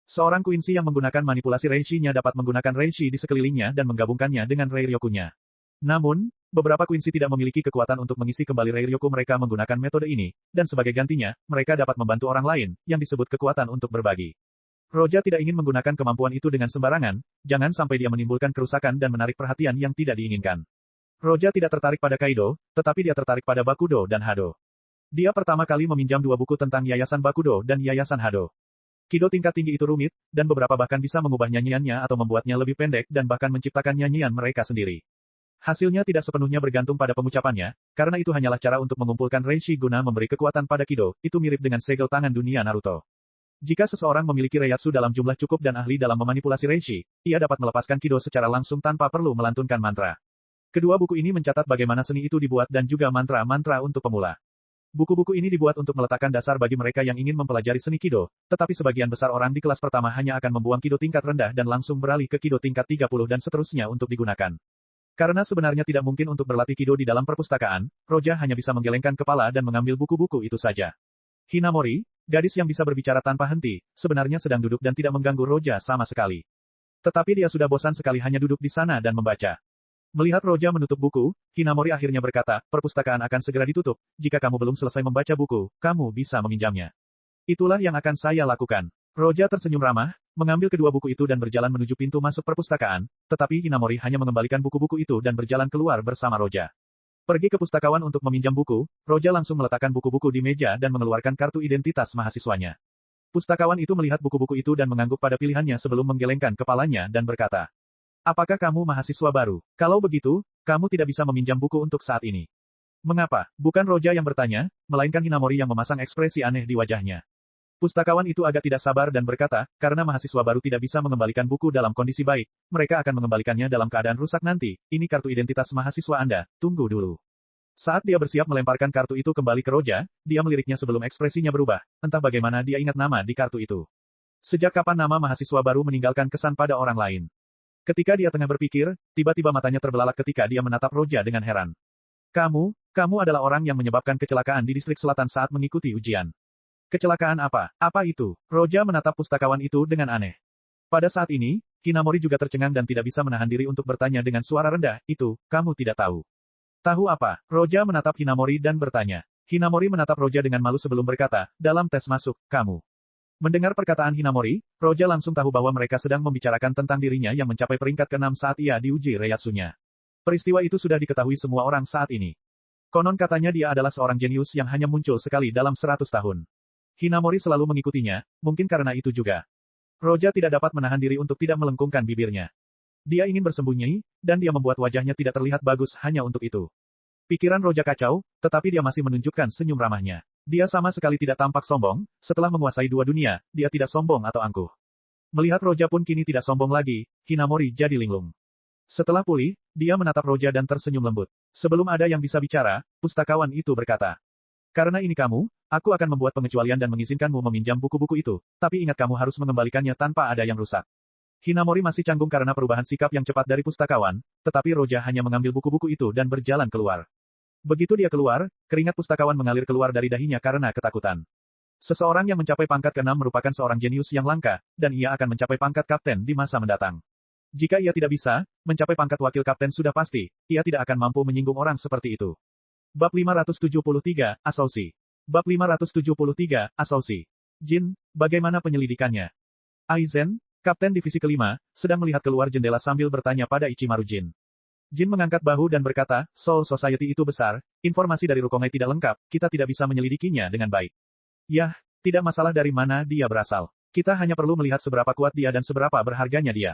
Seorang Quincy yang menggunakan manipulasi Reishi-nya dapat menggunakan Reishi di sekelilingnya dan menggabungkannya dengan Reiryoku-nya. Namun, beberapa Quincy tidak memiliki kekuatan untuk mengisi kembali Reiryoku mereka menggunakan metode ini, dan sebagai gantinya, mereka dapat membantu orang lain, yang disebut kekuatan untuk berbagi. Roja tidak ingin menggunakan kemampuan itu dengan sembarangan, jangan sampai dia menimbulkan kerusakan dan menarik perhatian yang tidak diinginkan. Roja tidak tertarik pada Kaido, tetapi dia tertarik pada Bakudo dan Hado. Dia pertama kali meminjam 2 buku tentang Yayasan Bakudo dan Yayasan Hado. Kido tingkat tinggi itu rumit, dan beberapa bahkan bisa mengubah nyanyiannya atau membuatnya lebih pendek dan bahkan menciptakan nyanyian mereka sendiri. Hasilnya tidak sepenuhnya bergantung pada pengucapannya, karena itu hanyalah cara untuk mengumpulkan Reishi guna memberi kekuatan pada Kido, itu mirip dengan segel tangan dunia Naruto. Jika seseorang memiliki Reiatsu dalam jumlah cukup dan ahli dalam memanipulasi Reishi, ia dapat melepaskan Kido secara langsung tanpa perlu melantunkan mantra. Kedua buku ini mencatat bagaimana seni itu dibuat dan juga mantra-mantra untuk pemula. Buku-buku ini dibuat untuk meletakkan dasar bagi mereka yang ingin mempelajari seni Kido, tetapi sebagian besar orang di kelas pertama hanya akan membuang Kido tingkat rendah dan langsung beralih ke Kido tingkat 30 dan seterusnya untuk digunakan. Karena sebenarnya tidak mungkin untuk berlatih Kido di dalam perpustakaan, Roja hanya bisa menggelengkan kepala dan mengambil buku-buku itu saja. Hinamori, gadis yang bisa berbicara tanpa henti, sebenarnya sedang duduk dan tidak mengganggu Roja sama sekali. Tetapi dia sudah bosan sekali hanya duduk di sana dan membaca. Melihat Roja menutup buku, Hinamori akhirnya berkata, perpustakaan akan segera ditutup, jika kamu belum selesai membaca buku, kamu bisa meminjamnya. Itulah yang akan saya lakukan. Roja tersenyum ramah, mengambil kedua buku itu dan berjalan menuju pintu masuk perpustakaan, tetapi Hinamori hanya mengembalikan buku-buku itu dan berjalan keluar bersama Roja. Pergi ke pustakawan untuk meminjam buku, Roja langsung meletakkan buku-buku di meja dan mengeluarkan kartu identitas mahasiswanya. Pustakawan itu melihat buku-buku itu dan mengangguk pada pilihannya sebelum menggelengkan kepalanya dan berkata, apakah kamu mahasiswa baru? Kalau begitu, kamu tidak bisa meminjam buku untuk saat ini. Mengapa? Bukan Roja yang bertanya, melainkan Hinamori yang memasang ekspresi aneh di wajahnya. Pustakawan itu agak tidak sabar dan berkata, karena mahasiswa baru tidak bisa mengembalikan buku dalam kondisi baik, mereka akan mengembalikannya dalam keadaan rusak nanti, ini kartu identitas mahasiswa Anda, tunggu dulu. Saat dia bersiap melemparkan kartu itu kembali ke Roja, dia meliriknya sebelum ekspresinya berubah, entah bagaimana dia ingat nama di kartu itu. Sejak kapan nama mahasiswa baru meninggalkan kesan pada orang lain? Ketika dia tengah berpikir, tiba-tiba matanya terbelalak ketika dia menatap Roja dengan heran. Kamu adalah orang yang menyebabkan kecelakaan di distrik selatan saat mengikuti ujian. Kecelakaan apa? Apa itu? Roja menatap pustakawan itu dengan aneh. Pada saat ini, Hinamori juga tercengang dan tidak bisa menahan diri untuk bertanya dengan suara rendah, itu, kamu tidak tahu. Tahu apa? Roja menatap Hinamori dan bertanya. Hinamori menatap Roja dengan malu sebelum berkata, dalam tes masuk, kamu. Mendengar perkataan Hinamori, Roja langsung tahu bahwa mereka sedang membicarakan tentang dirinya yang mencapai peringkat ke-6 saat ia diuji Reiatsunya. Peristiwa itu sudah diketahui semua orang saat ini. Konon katanya dia adalah seorang jenius yang hanya muncul sekali dalam 100 tahun. Hinamori selalu mengikutinya, mungkin karena itu juga. Roja tidak dapat menahan diri untuk tidak melengkungkan bibirnya. Dia ingin bersembunyi, dan dia membuat wajahnya tidak terlihat bagus hanya untuk itu. Pikiran Roja kacau, tetapi dia masih menunjukkan senyum ramahnya. Dia sama sekali tidak tampak sombong, setelah menguasai 2 dunia, dia tidak sombong atau angkuh. Melihat Roja pun kini tidak sombong lagi, Hinamori jadi linglung. Setelah pulih, dia menatap Roja dan tersenyum lembut. Sebelum ada yang bisa bicara, pustakawan itu berkata, "Karena ini kamu, aku akan membuat pengecualian dan mengizinkanmu meminjam buku-buku itu, tapi ingat kamu harus mengembalikannya tanpa ada yang rusak." Hinamori masih canggung karena perubahan sikap yang cepat dari pustakawan, tetapi Roja hanya mengambil buku-buku itu dan berjalan keluar. Begitu dia keluar, keringat pustakawan mengalir keluar dari dahinya karena ketakutan. Seseorang yang mencapai pangkat ke-6 merupakan seorang jenius yang langka, dan ia akan mencapai pangkat kapten di masa mendatang. Jika ia tidak bisa, mencapai pangkat wakil kapten sudah pasti, ia tidak akan mampu menyinggung orang seperti itu. Bab 573, Asausi. Bab 573, Asausi. Jin, bagaimana penyelidikannya? Aizen, kapten divisi kelima, sedang melihat keluar jendela sambil bertanya pada Ichimaru Jin. Jin mengangkat bahu dan berkata, Soul Society itu besar, informasi dari Rukongai tidak lengkap, kita tidak bisa menyelidikinya dengan baik. Yah, tidak masalah dari mana dia berasal. Kita hanya perlu melihat seberapa kuat dia dan seberapa berharganya dia.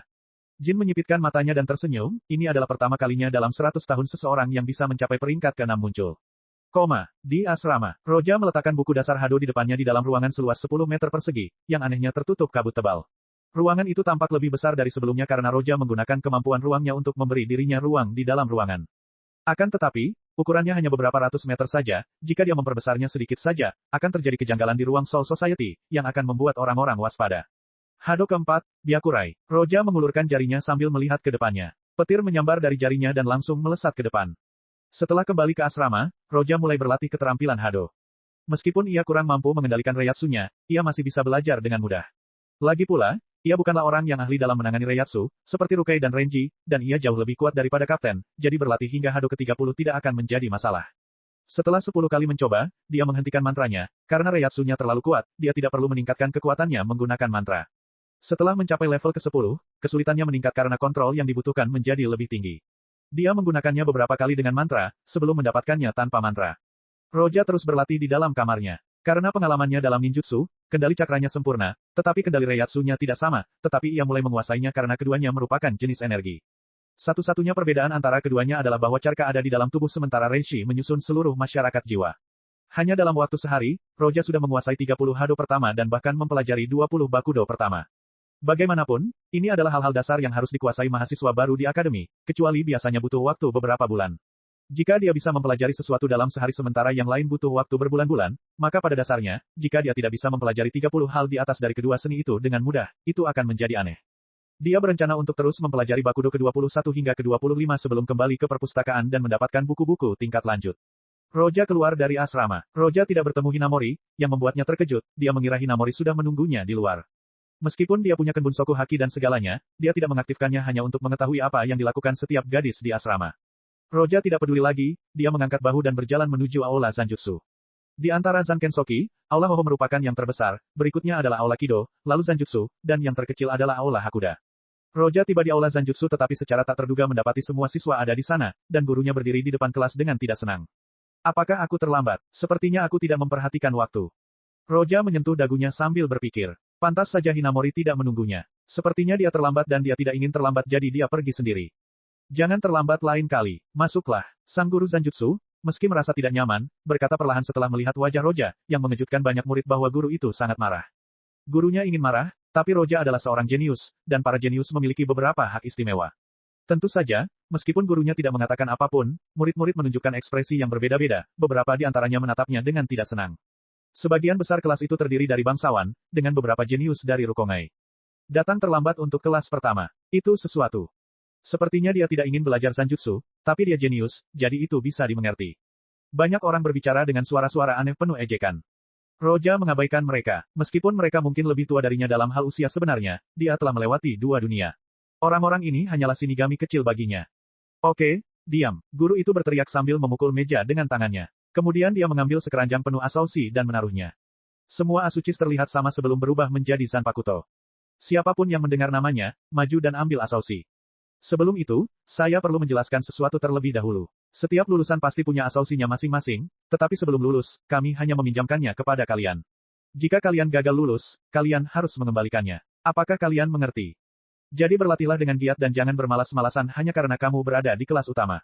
Jin menyipitkan matanya dan tersenyum, ini adalah pertama kalinya dalam 100 tahun seseorang yang bisa mencapai peringkat ke-6 muncul. Di asrama, Roja meletakkan buku dasar Hado di depannya di dalam ruangan seluas 10 meter persegi, yang anehnya tertutup kabut tebal. Ruangan itu tampak lebih besar dari sebelumnya karena Roja menggunakan kemampuan ruangnya untuk memberi dirinya ruang di dalam ruangan. Akan tetapi, ukurannya hanya beberapa ratus meter saja, jika dia memperbesarnya sedikit saja, akan terjadi kejanggalan di ruang Soul Society, yang akan membuat orang-orang waspada. Hado keempat, Byakurai. Roja mengulurkan jarinya sambil melihat ke depannya. Petir menyambar dari jarinya dan langsung melesat ke depan. Setelah kembali ke asrama, Roja mulai berlatih keterampilan Hado. Meskipun ia kurang mampu mengendalikan Reiatsunya, ia masih bisa belajar dengan mudah. Lagi pula, ia bukanlah orang yang ahli dalam menangani Reiatsu, seperti Rukai dan Renji, dan ia jauh lebih kuat daripada kapten, jadi berlatih hingga Hado ke-30 tidak akan menjadi masalah. Setelah 10 kali mencoba, dia menghentikan mantranya, karena Reiatsunya terlalu kuat, dia tidak perlu meningkatkan kekuatannya menggunakan mantra. Setelah mencapai level ke-10, kesulitannya meningkat karena kontrol yang dibutuhkan menjadi lebih tinggi. Dia menggunakannya beberapa kali dengan mantra, sebelum mendapatkannya tanpa mantra. Roja terus berlatih di dalam kamarnya. Karena pengalamannya dalam ninjutsu, kendali cakranya sempurna, tetapi kendali Reiatsunya tidak sama, tetapi ia mulai menguasainya karena keduanya merupakan jenis energi. Satu-satunya perbedaan antara keduanya adalah bahwa Carka ada di dalam tubuh sementara Reishi menyusun seluruh masyarakat jiwa. Hanya dalam waktu sehari, Roja sudah menguasai 30 Hado pertama dan bahkan mempelajari 20 Bakudo pertama. Bagaimanapun, ini adalah hal-hal dasar yang harus dikuasai mahasiswa baru di akademi, kecuali biasanya butuh waktu beberapa bulan. Jika dia bisa mempelajari sesuatu dalam sehari sementara yang lain butuh waktu berbulan-bulan, maka pada dasarnya, jika dia tidak bisa mempelajari 30 hal di atas dari kedua seni itu dengan mudah, itu akan menjadi aneh. Dia berencana untuk terus mempelajari Bakudo ke-21 hingga ke-25 sebelum kembali ke perpustakaan dan mendapatkan buku-buku tingkat lanjut. Roja keluar dari asrama. Roja tidak bertemu Hinamori, yang membuatnya terkejut, dia mengira Hinamori sudah menunggunya di luar. Meskipun dia punya Kenbunsoku Haki dan segalanya, dia tidak mengaktifkannya hanya untuk mengetahui apa yang dilakukan setiap gadis di asrama. Roja tidak peduli lagi, dia mengangkat bahu dan berjalan menuju Aula Zanjutsu. Di antara Zankensoki, Aula Hoho merupakan yang terbesar, berikutnya adalah Aula Kido, lalu Zanjutsu, dan yang terkecil adalah Aula Hakuda. Roja tiba di Aula Zanjutsu tetapi secara tak terduga mendapati semua siswa ada di sana, dan gurunya berdiri di depan kelas dengan tidak senang. Apakah aku terlambat? Sepertinya aku tidak memperhatikan waktu. Roja menyentuh dagunya sambil berpikir. Pantas saja Hinamori tidak menunggunya. Sepertinya dia terlambat dan dia tidak ingin terlambat jadi dia pergi sendiri. Jangan terlambat lain kali, masuklah. Sang guru Zanjutsu, meski merasa tidak nyaman, berkata perlahan setelah melihat wajah Roja, yang mengejutkan banyak murid bahwa guru itu sangat marah. Gurunya ingin marah, tapi Roja adalah seorang jenius, dan para jenius memiliki beberapa hak istimewa. Tentu saja, meskipun gurunya tidak mengatakan apapun, murid-murid menunjukkan ekspresi yang berbeda-beda, beberapa di antaranya menatapnya dengan tidak senang. Sebagian besar kelas itu terdiri dari bangsawan, dengan beberapa jenius dari Rukongai. Datang terlambat untuk kelas pertama. Itu sesuatu. Sepertinya dia tidak ingin belajar Zanjutsu, tapi dia jenius, jadi itu bisa dimengerti. Banyak orang berbicara dengan suara-suara aneh penuh ejekan. Roja mengabaikan mereka, meskipun mereka mungkin lebih tua darinya dalam hal usia sebenarnya, dia telah melewati 2 dunia. Orang-orang ini hanyalah shinigami kecil baginya. Oke, diam, guru itu berteriak sambil memukul meja dengan tangannya. Kemudian dia mengambil sekeranjang penuh asausi dan menaruhnya. Semua asucis terlihat sama sebelum berubah menjadi Zanpakuto. Siapapun yang mendengar namanya, maju dan ambil asausi. Sebelum itu, saya perlu menjelaskan sesuatu terlebih dahulu. Setiap lulusan pasti punya asausinya masing-masing, tetapi sebelum lulus, kami hanya meminjamkannya kepada kalian. Jika kalian gagal lulus, kalian harus mengembalikannya. Apakah kalian mengerti? Jadi berlatihlah dengan giat dan jangan bermalas-malasan hanya karena kamu berada di kelas utama.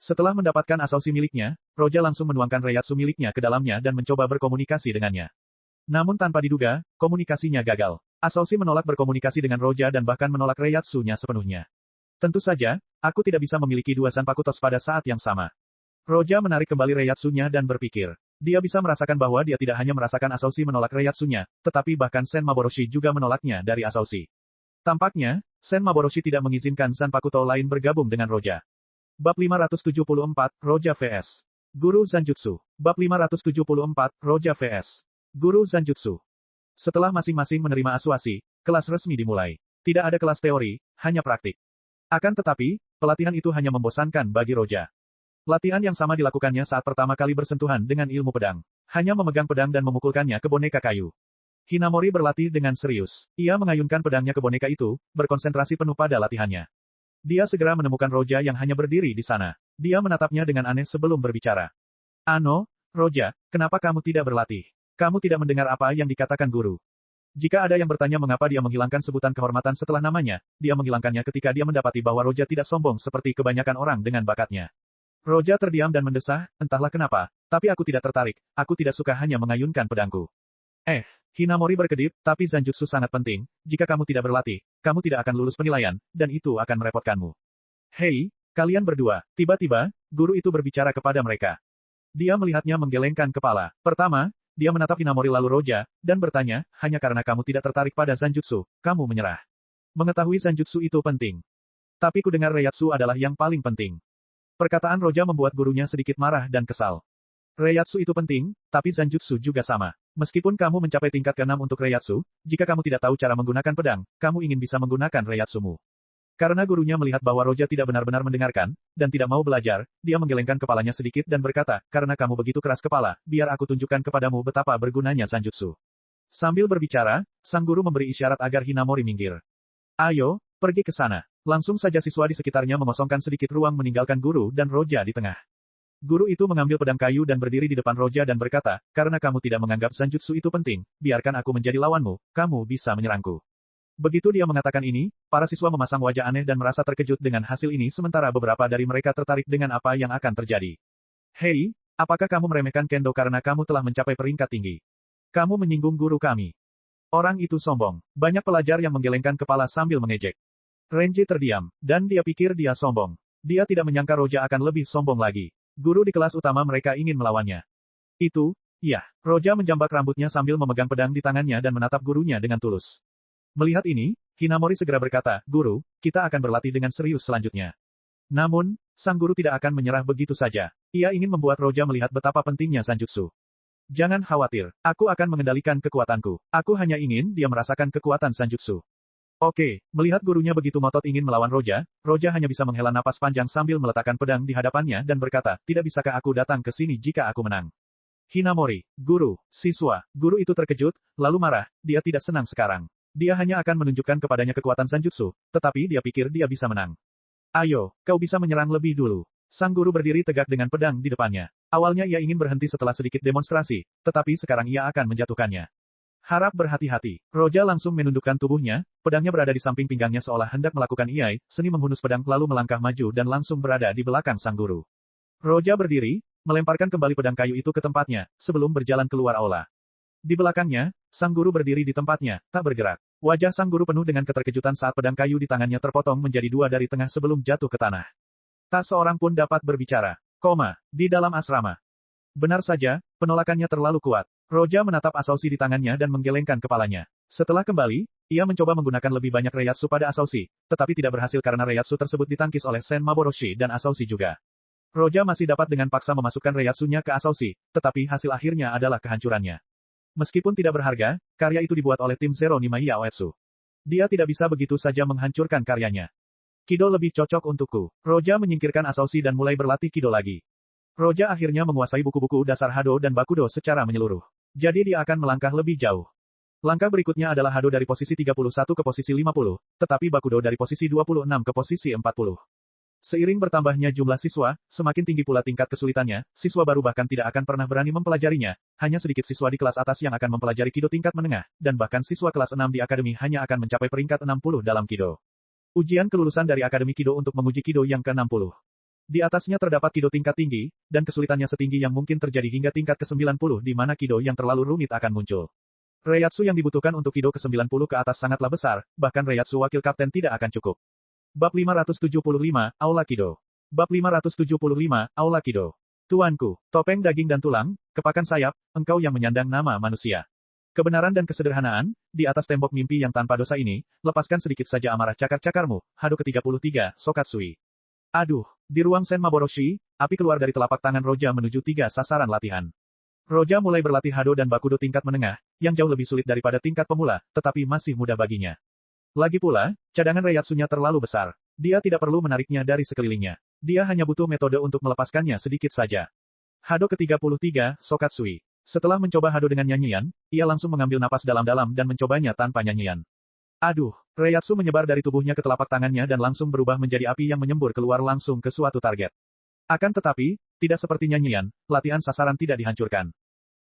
Setelah mendapatkan asausi miliknya, Roja langsung menuangkan Reiatsu miliknya ke dalamnya dan mencoba berkomunikasi dengannya. Namun tanpa diduga, komunikasinya gagal. Asausi menolak berkomunikasi dengan Roja dan bahkan menolak Reiatsunya sepenuhnya. Tentu saja, aku tidak bisa memiliki dua Zanpakutos pada saat yang sama. Roja menarik kembali Reiatsunya dan berpikir. Dia bisa merasakan bahwa dia tidak hanya merasakan Asaushi menolak Reiatsunya, tetapi bahkan Sen Maboroshi juga menolaknya dari Asaushi. Tampaknya, Sen Maboroshi tidak mengizinkan Zanpakuto lain bergabung dengan Roja. Bab 574, Roja vs. Guru Zanjutsu. Bab 574, Roja vs. Guru Zanjutsu. Setelah masing-masing menerima asuasi, kelas resmi dimulai. Tidak ada kelas teori, hanya praktik. Akan tetapi, pelatihan itu hanya membosankan bagi Roja. Latihan yang sama dilakukannya saat pertama kali bersentuhan dengan ilmu pedang. Hanya memegang pedang dan memukulkannya ke boneka kayu. Hinamori berlatih dengan serius. Ia mengayunkan pedangnya ke boneka itu, berkonsentrasi penuh pada latihannya. Dia segera menemukan Roja yang hanya berdiri di sana. Dia menatapnya dengan aneh sebelum berbicara. Ano, Roja, kenapa kamu tidak berlatih? Kamu tidak mendengar apa yang dikatakan guru. Jika ada yang bertanya mengapa dia menghilangkan sebutan kehormatan setelah namanya, dia menghilangkannya ketika dia mendapati bahwa Roja tidak sombong seperti kebanyakan orang dengan bakatnya. Roja terdiam dan mendesah, entahlah kenapa, tapi aku tidak tertarik, aku tidak suka hanya mengayunkan pedangku. Hinamori berkedip, tapi Zanjutsu sangat penting, jika kamu tidak berlatih, kamu tidak akan lulus penilaian, dan itu akan merepotkanmu. Hei, kalian berdua, tiba-tiba, guru itu berbicara kepada mereka. Dia melihatnya menggelengkan kepala. Pertama, dia menatap Hinamori lalu Roja, dan bertanya, hanya karena kamu tidak tertarik pada Zanjutsu, kamu menyerah. Mengetahui Zanjutsu itu penting. Tapi kudengar Reiatsu adalah yang paling penting. Perkataan Roja membuat gurunya sedikit marah dan kesal. Reiatsu itu penting, tapi Zanjutsu juga sama. Meskipun kamu mencapai tingkat ke-6 untuk Reiatsu, jika kamu tidak tahu cara menggunakan pedang, kamu ingin bisa menggunakan Reiatsumu. Karena gurunya melihat bahwa Roja tidak benar-benar mendengarkan, dan tidak mau belajar, dia menggelengkan kepalanya sedikit dan berkata, karena kamu begitu keras kepala, biar aku tunjukkan kepadamu betapa bergunanya Zanjutsu. Sambil berbicara, sang guru memberi isyarat agar Hinamori minggir. Ayo, pergi ke sana. Langsung saja siswa di sekitarnya mengosongkan sedikit ruang meninggalkan guru dan Roja di tengah. Guru itu mengambil pedang kayu dan berdiri di depan Roja dan berkata, karena kamu tidak menganggap Zanjutsu itu penting, biarkan aku menjadi lawanmu, kamu bisa menyerangku. Begitu dia mengatakan ini, para siswa memasang wajah aneh dan merasa terkejut dengan hasil ini sementara beberapa dari mereka tertarik dengan apa yang akan terjadi. Hei, apakah kamu meremehkan Kendo karena kamu telah mencapai peringkat tinggi? Kamu menyinggung guru kami. Orang itu sombong. Banyak pelajar yang menggelengkan kepala sambil mengejek. Renji terdiam, dan dia pikir dia sombong. Dia tidak menyangka Roja akan lebih sombong lagi. Guru di kelas utama mereka ingin melawannya. Ya, Roja menjambak rambutnya sambil memegang pedang di tangannya dan menatap gurunya dengan tulus. Melihat ini, Hinamori segera berkata, Guru, kita akan berlatih dengan serius selanjutnya. Namun, sang guru tidak akan menyerah begitu saja. Ia ingin membuat Roja melihat betapa pentingnya Zanjutsu. Jangan khawatir, aku akan mengendalikan kekuatanku. Aku hanya ingin dia merasakan kekuatan Zanjutsu. Oke, melihat gurunya begitu ngotot ingin melawan Roja, Roja hanya bisa menghela napas panjang sambil meletakkan pedang di hadapannya dan berkata, tidak bisakah aku datang ke sini jika aku menang? Hinamori, guru, siswa, guru itu terkejut, lalu marah, dia tidak senang sekarang. Dia hanya akan menunjukkan kepadanya kekuatan Zanjutsu, tetapi dia pikir dia bisa menang. Ayo, kau bisa menyerang lebih dulu. Sang guru berdiri tegak dengan pedang di depannya. Awalnya ia ingin berhenti setelah sedikit demonstrasi, tetapi sekarang ia akan menjatuhkannya. Harap berhati-hati. Roja langsung menundukkan tubuhnya, pedangnya berada di samping pinggangnya seolah hendak melakukan iai, seni menghunus pedang lalu melangkah maju dan langsung berada di belakang sang guru. Roja berdiri, melemparkan kembali pedang kayu itu ke tempatnya, sebelum berjalan keluar aula. Di belakangnya, sang guru berdiri di tempatnya, tak bergerak. Wajah sang guru penuh dengan keterkejutan saat pedang kayu di tangannya terpotong menjadi dua dari tengah sebelum jatuh ke tanah. Tak seorang pun dapat berbicara. Di dalam asrama. Benar saja, penolakannya terlalu kuat. Roja menatap Asaushi di tangannya dan menggelengkan kepalanya. Setelah kembali, ia mencoba menggunakan lebih banyak Reiatsu pada Asaushi, tetapi tidak berhasil karena Reiatsu tersebut ditangkis oleh Sen Maboroshi dan Asaushi juga. Roja masih dapat dengan paksa memasukkan Reiatsunya ke Asaushi, tetapi hasil akhirnya adalah kehancurannya. Meskipun tidak berharga, karya itu dibuat oleh tim Zero Nimai Yaoetsu. Dia tidak bisa begitu saja menghancurkan karyanya. Kido lebih cocok untukku. Roja menyingkirkan Asaushi dan mulai berlatih Kido lagi. Roja akhirnya menguasai buku-buku dasar Hado dan Bakudo secara menyeluruh. Jadi dia akan melangkah lebih jauh. Langkah berikutnya adalah Hado dari posisi 31 ke posisi 50, tetapi Bakudo dari posisi 26 ke posisi 40. Seiring bertambahnya jumlah siswa, semakin tinggi pula tingkat kesulitannya, siswa baru bahkan tidak akan pernah berani mempelajarinya, hanya sedikit siswa di kelas atas yang akan mempelajari Kido tingkat menengah, dan bahkan siswa kelas 6 di akademi hanya akan mencapai peringkat 60 dalam Kido. Ujian kelulusan dari Akademi Kido untuk menguji Kido yang ke-60. Di atasnya terdapat Kido tingkat tinggi, dan kesulitannya setinggi yang mungkin terjadi hingga tingkat ke-90 di mana Kido yang terlalu rumit akan muncul. Reiatsu yang dibutuhkan untuk Kido ke-90 ke atas sangatlah besar, bahkan Reiatsu wakil kapten tidak akan cukup. Bab 575, Aula Kido. Bab 575, Aula Kido. Tuanku, topeng daging dan tulang, kepakan sayap, engkau yang menyandang nama manusia. Kebenaran dan kesederhanaan, di atas tembok mimpi yang tanpa dosa ini, lepaskan sedikit saja amarah cakar-cakarmu, Hado ke-33, Sokatsui. Aduh, di ruang Senmaboroshi, api keluar dari telapak tangan Roja menuju 3 sasaran latihan. Roja mulai berlatih Hado dan Bakudo tingkat menengah, yang jauh lebih sulit daripada tingkat pemula, tetapi masih mudah baginya. Lagi pula, cadangan Reiatsunya terlalu besar. Dia tidak perlu menariknya dari sekelilingnya. Dia hanya butuh metode untuk melepaskannya sedikit saja. Hado ke-33, Sokatsui. Setelah mencoba Hado dengan nyanyian, ia langsung mengambil napas dalam-dalam dan mencobanya tanpa nyanyian. Aduh, Reiatsu menyebar dari tubuhnya ke telapak tangannya dan langsung berubah menjadi api yang menyembur keluar langsung ke suatu target. Akan tetapi, tidak seperti nyanyian, latihan sasaran tidak dihancurkan.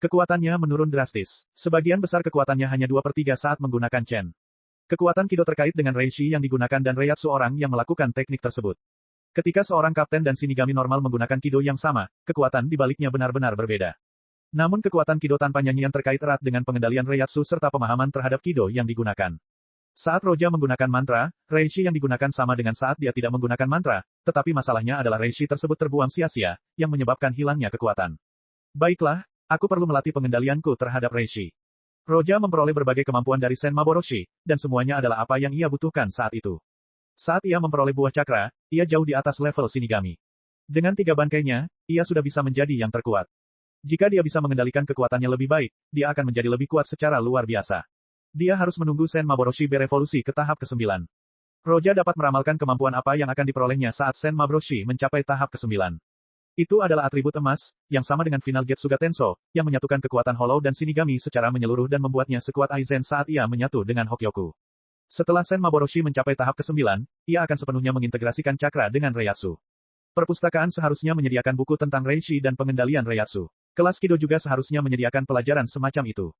Kekuatannya menurun drastis. Sebagian besar kekuatannya hanya 2/3 saat menggunakan Chen. Kekuatan Kido terkait dengan Reishi yang digunakan dan Reiatsu orang yang melakukan teknik tersebut. Ketika seorang kapten dan Shinigami normal menggunakan Kido yang sama, kekuatan di baliknya benar-benar berbeda. Namun kekuatan Kido tanpa nyanyian terkait erat dengan pengendalian Reiatsu serta pemahaman terhadap Kido yang digunakan. Saat Roja menggunakan mantra, Reishi yang digunakan sama dengan saat dia tidak menggunakan mantra, tetapi masalahnya adalah Reishi tersebut terbuang sia-sia, yang menyebabkan hilangnya kekuatan. Baiklah, aku perlu melatih pengendalianku terhadap Reishi. Roja memperoleh berbagai kemampuan dari Senmaboroshi, dan semuanya adalah apa yang ia butuhkan saat itu. Saat ia memperoleh buah cakra, ia jauh di atas level Shinigami. Dengan 3 bangkainya, ia sudah bisa menjadi yang terkuat. Jika dia bisa mengendalikan kekuatannya lebih baik, dia akan menjadi lebih kuat secara luar biasa. Dia harus menunggu Senmaboroshi berevolusi ke tahap ke-9. Roja dapat meramalkan kemampuan apa yang akan diperolehnya saat Senmaboroshi mencapai tahap ke-9. Itu adalah atribut emas, yang sama dengan final Getsuga Tenso, yang menyatukan kekuatan Hollow dan Shinigami secara menyeluruh dan membuatnya sekuat Aizen saat ia menyatu dengan Hokyoku. Setelah Senmaboroshi mencapai tahap ke-9, ia akan sepenuhnya mengintegrasikan cakra dengan Reiatsu. Perpustakaan seharusnya menyediakan buku tentang Reishi dan pengendalian Reiatsu. Kelas Kido juga seharusnya menyediakan pelajaran semacam itu.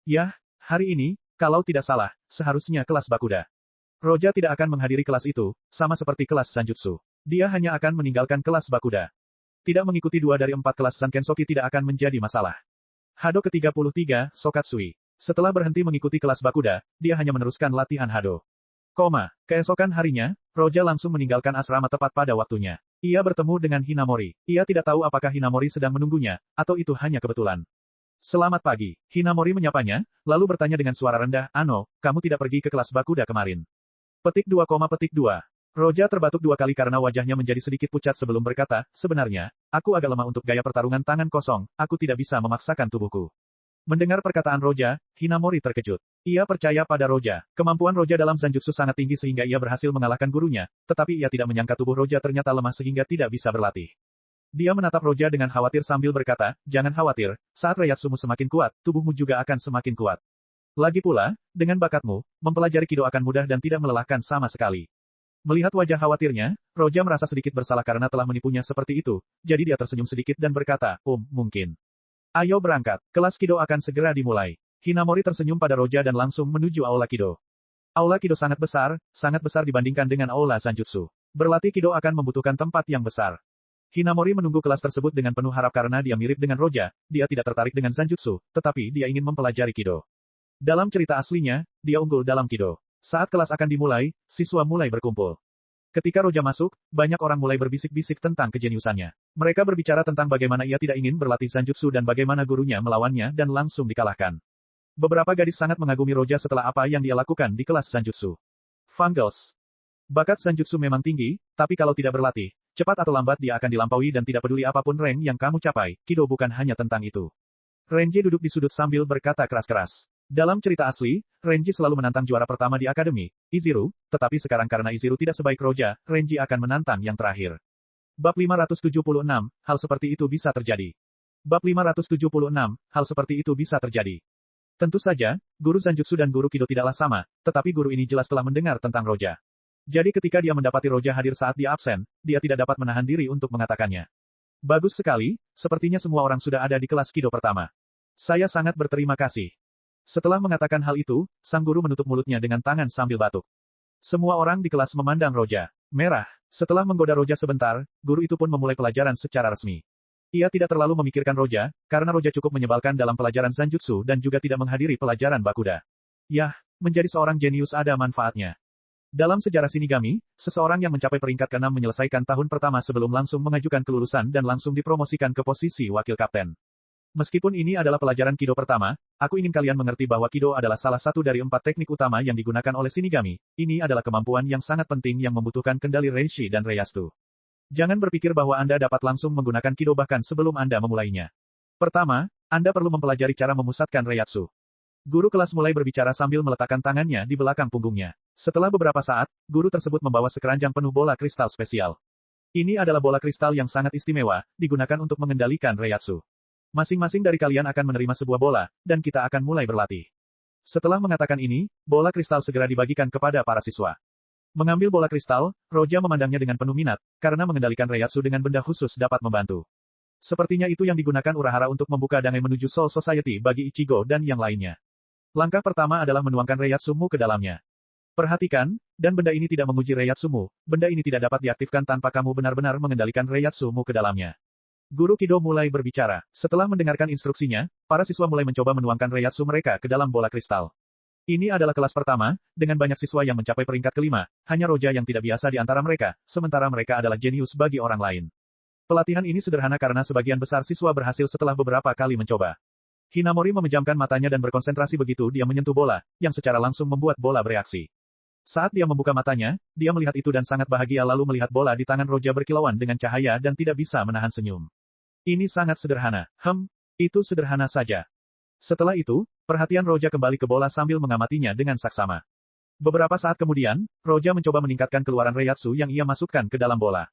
Yah, hari ini, kalau tidak salah, seharusnya kelas Bakuda. Roja tidak akan menghadiri kelas itu, sama seperti kelas Sanjutsu. Dia hanya akan meninggalkan kelas Bakuda. Tidak mengikuti 2 dari 4 kelas Sankensoki tidak akan menjadi masalah. Hado ke-33, Sokatsui. Setelah berhenti mengikuti kelas Bakuda, dia hanya meneruskan latihan Hado. Keesokan harinya, Roja langsung meninggalkan asrama tepat pada waktunya. Ia bertemu dengan Hinamori. Ia tidak tahu apakah Hinamori sedang menunggunya, atau itu hanya kebetulan. Selamat pagi. Hinamori menyapanya, lalu bertanya dengan suara rendah, Ano, kamu tidak pergi ke kelas Bakuda kemarin. Petik 2, petik 2. Roja terbatuk 2 kali karena wajahnya menjadi sedikit pucat sebelum berkata, sebenarnya, aku agak lemah untuk gaya pertarungan tangan kosong, aku tidak bisa memaksakan tubuhku. Mendengar perkataan Roja, Hinamori terkejut. Ia percaya pada Roja. Kemampuan Roja dalam Zanjutsu sangat tinggi sehingga ia berhasil mengalahkan gurunya, tetapi ia tidak menyangka tubuh Roja ternyata lemah sehingga tidak bisa berlatih. Dia menatap Roja dengan khawatir sambil berkata, jangan khawatir, saat Reiatsumu semakin kuat, tubuhmu juga akan semakin kuat. Lagi pula, dengan bakatmu, mempelajari Kido akan mudah dan tidak melelahkan sama sekali. Melihat wajah khawatirnya, Roja merasa sedikit bersalah karena telah menipunya seperti itu, jadi dia tersenyum sedikit dan berkata, mungkin. Ayo berangkat, kelas Kido akan segera dimulai. Hinamori tersenyum pada Roja dan langsung menuju Aula Kido. Aula Kido sangat besar dibandingkan dengan Aula Sanjutsu. Berlatih Kido akan membutuhkan tempat yang besar. Hinamori menunggu kelas tersebut dengan penuh harap karena dia mirip dengan Roja, dia tidak tertarik dengan Zanjutsu, tetapi dia ingin mempelajari Kido. Dalam cerita aslinya, dia unggul dalam Kido. Saat kelas akan dimulai, siswa mulai berkumpul. Ketika Roja masuk, banyak orang mulai berbisik-bisik tentang kejeniusannya. Mereka berbicara tentang bagaimana ia tidak ingin berlatih Zanjutsu dan bagaimana gurunya melawannya dan langsung dikalahkan. Beberapa gadis sangat mengagumi Roja setelah apa yang dia lakukan di kelas Zanjutsu. Fangirls. Bakat Zanjutsu memang tinggi, tapi kalau tidak berlatih, cepat atau lambat dia akan dilampaui dan tidak peduli apapun rank yang kamu capai, Kido bukan hanya tentang itu. Renji duduk di sudut sambil berkata keras-keras. Dalam cerita asli, Renji selalu menantang juara pertama di akademi, Iziru, tetapi sekarang karena Iziru tidak sebaik Roja, Renji akan menantang yang terakhir. Bab 576, hal seperti itu bisa terjadi. Bab 576, hal seperti itu bisa terjadi. Tentu saja, guru Zanjutsu dan guru Kido tidaklah sama, tetapi guru ini jelas telah mendengar tentang Roja. Jadi ketika dia mendapati Roja hadir saat dia absen, dia tidak dapat menahan diri untuk mengatakannya. Bagus sekali, sepertinya semua orang sudah ada di kelas Kido pertama. Saya sangat berterima kasih. Setelah mengatakan hal itu, sang guru menutup mulutnya dengan tangan sambil batuk. Semua orang di kelas memandang Roja merah. Setelah menggoda Roja sebentar, guru itu pun memulai pelajaran secara resmi. Ia tidak terlalu memikirkan Roja, karena Roja cukup menyebalkan dalam pelajaran Zanjutsu dan juga tidak menghadiri pelajaran Bakuda. Yah, menjadi seorang jenius ada manfaatnya. Dalam sejarah Shinigami, seseorang yang mencapai peringkat ke-6 menyelesaikan tahun pertama sebelum langsung mengajukan kelulusan dan langsung dipromosikan ke posisi wakil kapten. Meskipun ini adalah pelajaran Kido pertama, aku ingin kalian mengerti bahwa Kido adalah salah satu dari 4 teknik utama yang digunakan oleh Shinigami. Ini adalah kemampuan yang sangat penting yang membutuhkan kendali Reishi dan Reiatsu. Jangan berpikir bahwa Anda dapat langsung menggunakan Kido bahkan sebelum Anda memulainya. Pertama, Anda perlu mempelajari cara memusatkan Reiatsu. Guru kelas mulai berbicara sambil meletakkan tangannya di belakang punggungnya. Setelah beberapa saat, guru tersebut membawa sekeranjang penuh bola kristal spesial. Ini adalah bola kristal yang sangat istimewa, digunakan untuk mengendalikan Reiatsu. Masing-masing dari kalian akan menerima sebuah bola, dan kita akan mulai berlatih. Setelah mengatakan ini, bola kristal segera dibagikan kepada para siswa. Mengambil bola kristal, Roja memandangnya dengan penuh minat, karena mengendalikan Reiatsu dengan benda khusus dapat membantu. Sepertinya itu yang digunakan Urahara untuk membuka dangai menuju Soul Society bagi Ichigo dan yang lainnya. Langkah pertama adalah menuangkan Reiatsumu ke dalamnya. Perhatikan, dan benda ini tidak menguji Reiatsumu, benda ini tidak dapat diaktifkan tanpa kamu benar-benar mengendalikan Reiatsumu ke dalamnya. Guru Kido mulai berbicara. Setelah mendengarkan instruksinya, para siswa mulai mencoba menuangkan Reiatsu mereka ke dalam bola kristal. Ini adalah kelas pertama, dengan banyak siswa yang mencapai peringkat kelima, hanya Roja yang tidak biasa di antara mereka, sementara mereka adalah jenius bagi orang lain. Pelatihan ini sederhana karena sebagian besar siswa berhasil setelah beberapa kali mencoba. Hinamori memejamkan matanya dan berkonsentrasi begitu dia menyentuh bola, yang secara langsung membuat bola bereaksi. Saat dia membuka matanya, dia melihat itu dan sangat bahagia lalu melihat bola di tangan Roja berkilauan dengan cahaya dan tidak bisa menahan senyum. Ini sangat sederhana. Itu sederhana saja. Setelah itu, perhatian Roja kembali ke bola sambil mengamatinya dengan saksama. Beberapa saat kemudian, Roja mencoba meningkatkan keluaran Reiatsu yang ia masukkan ke dalam bola.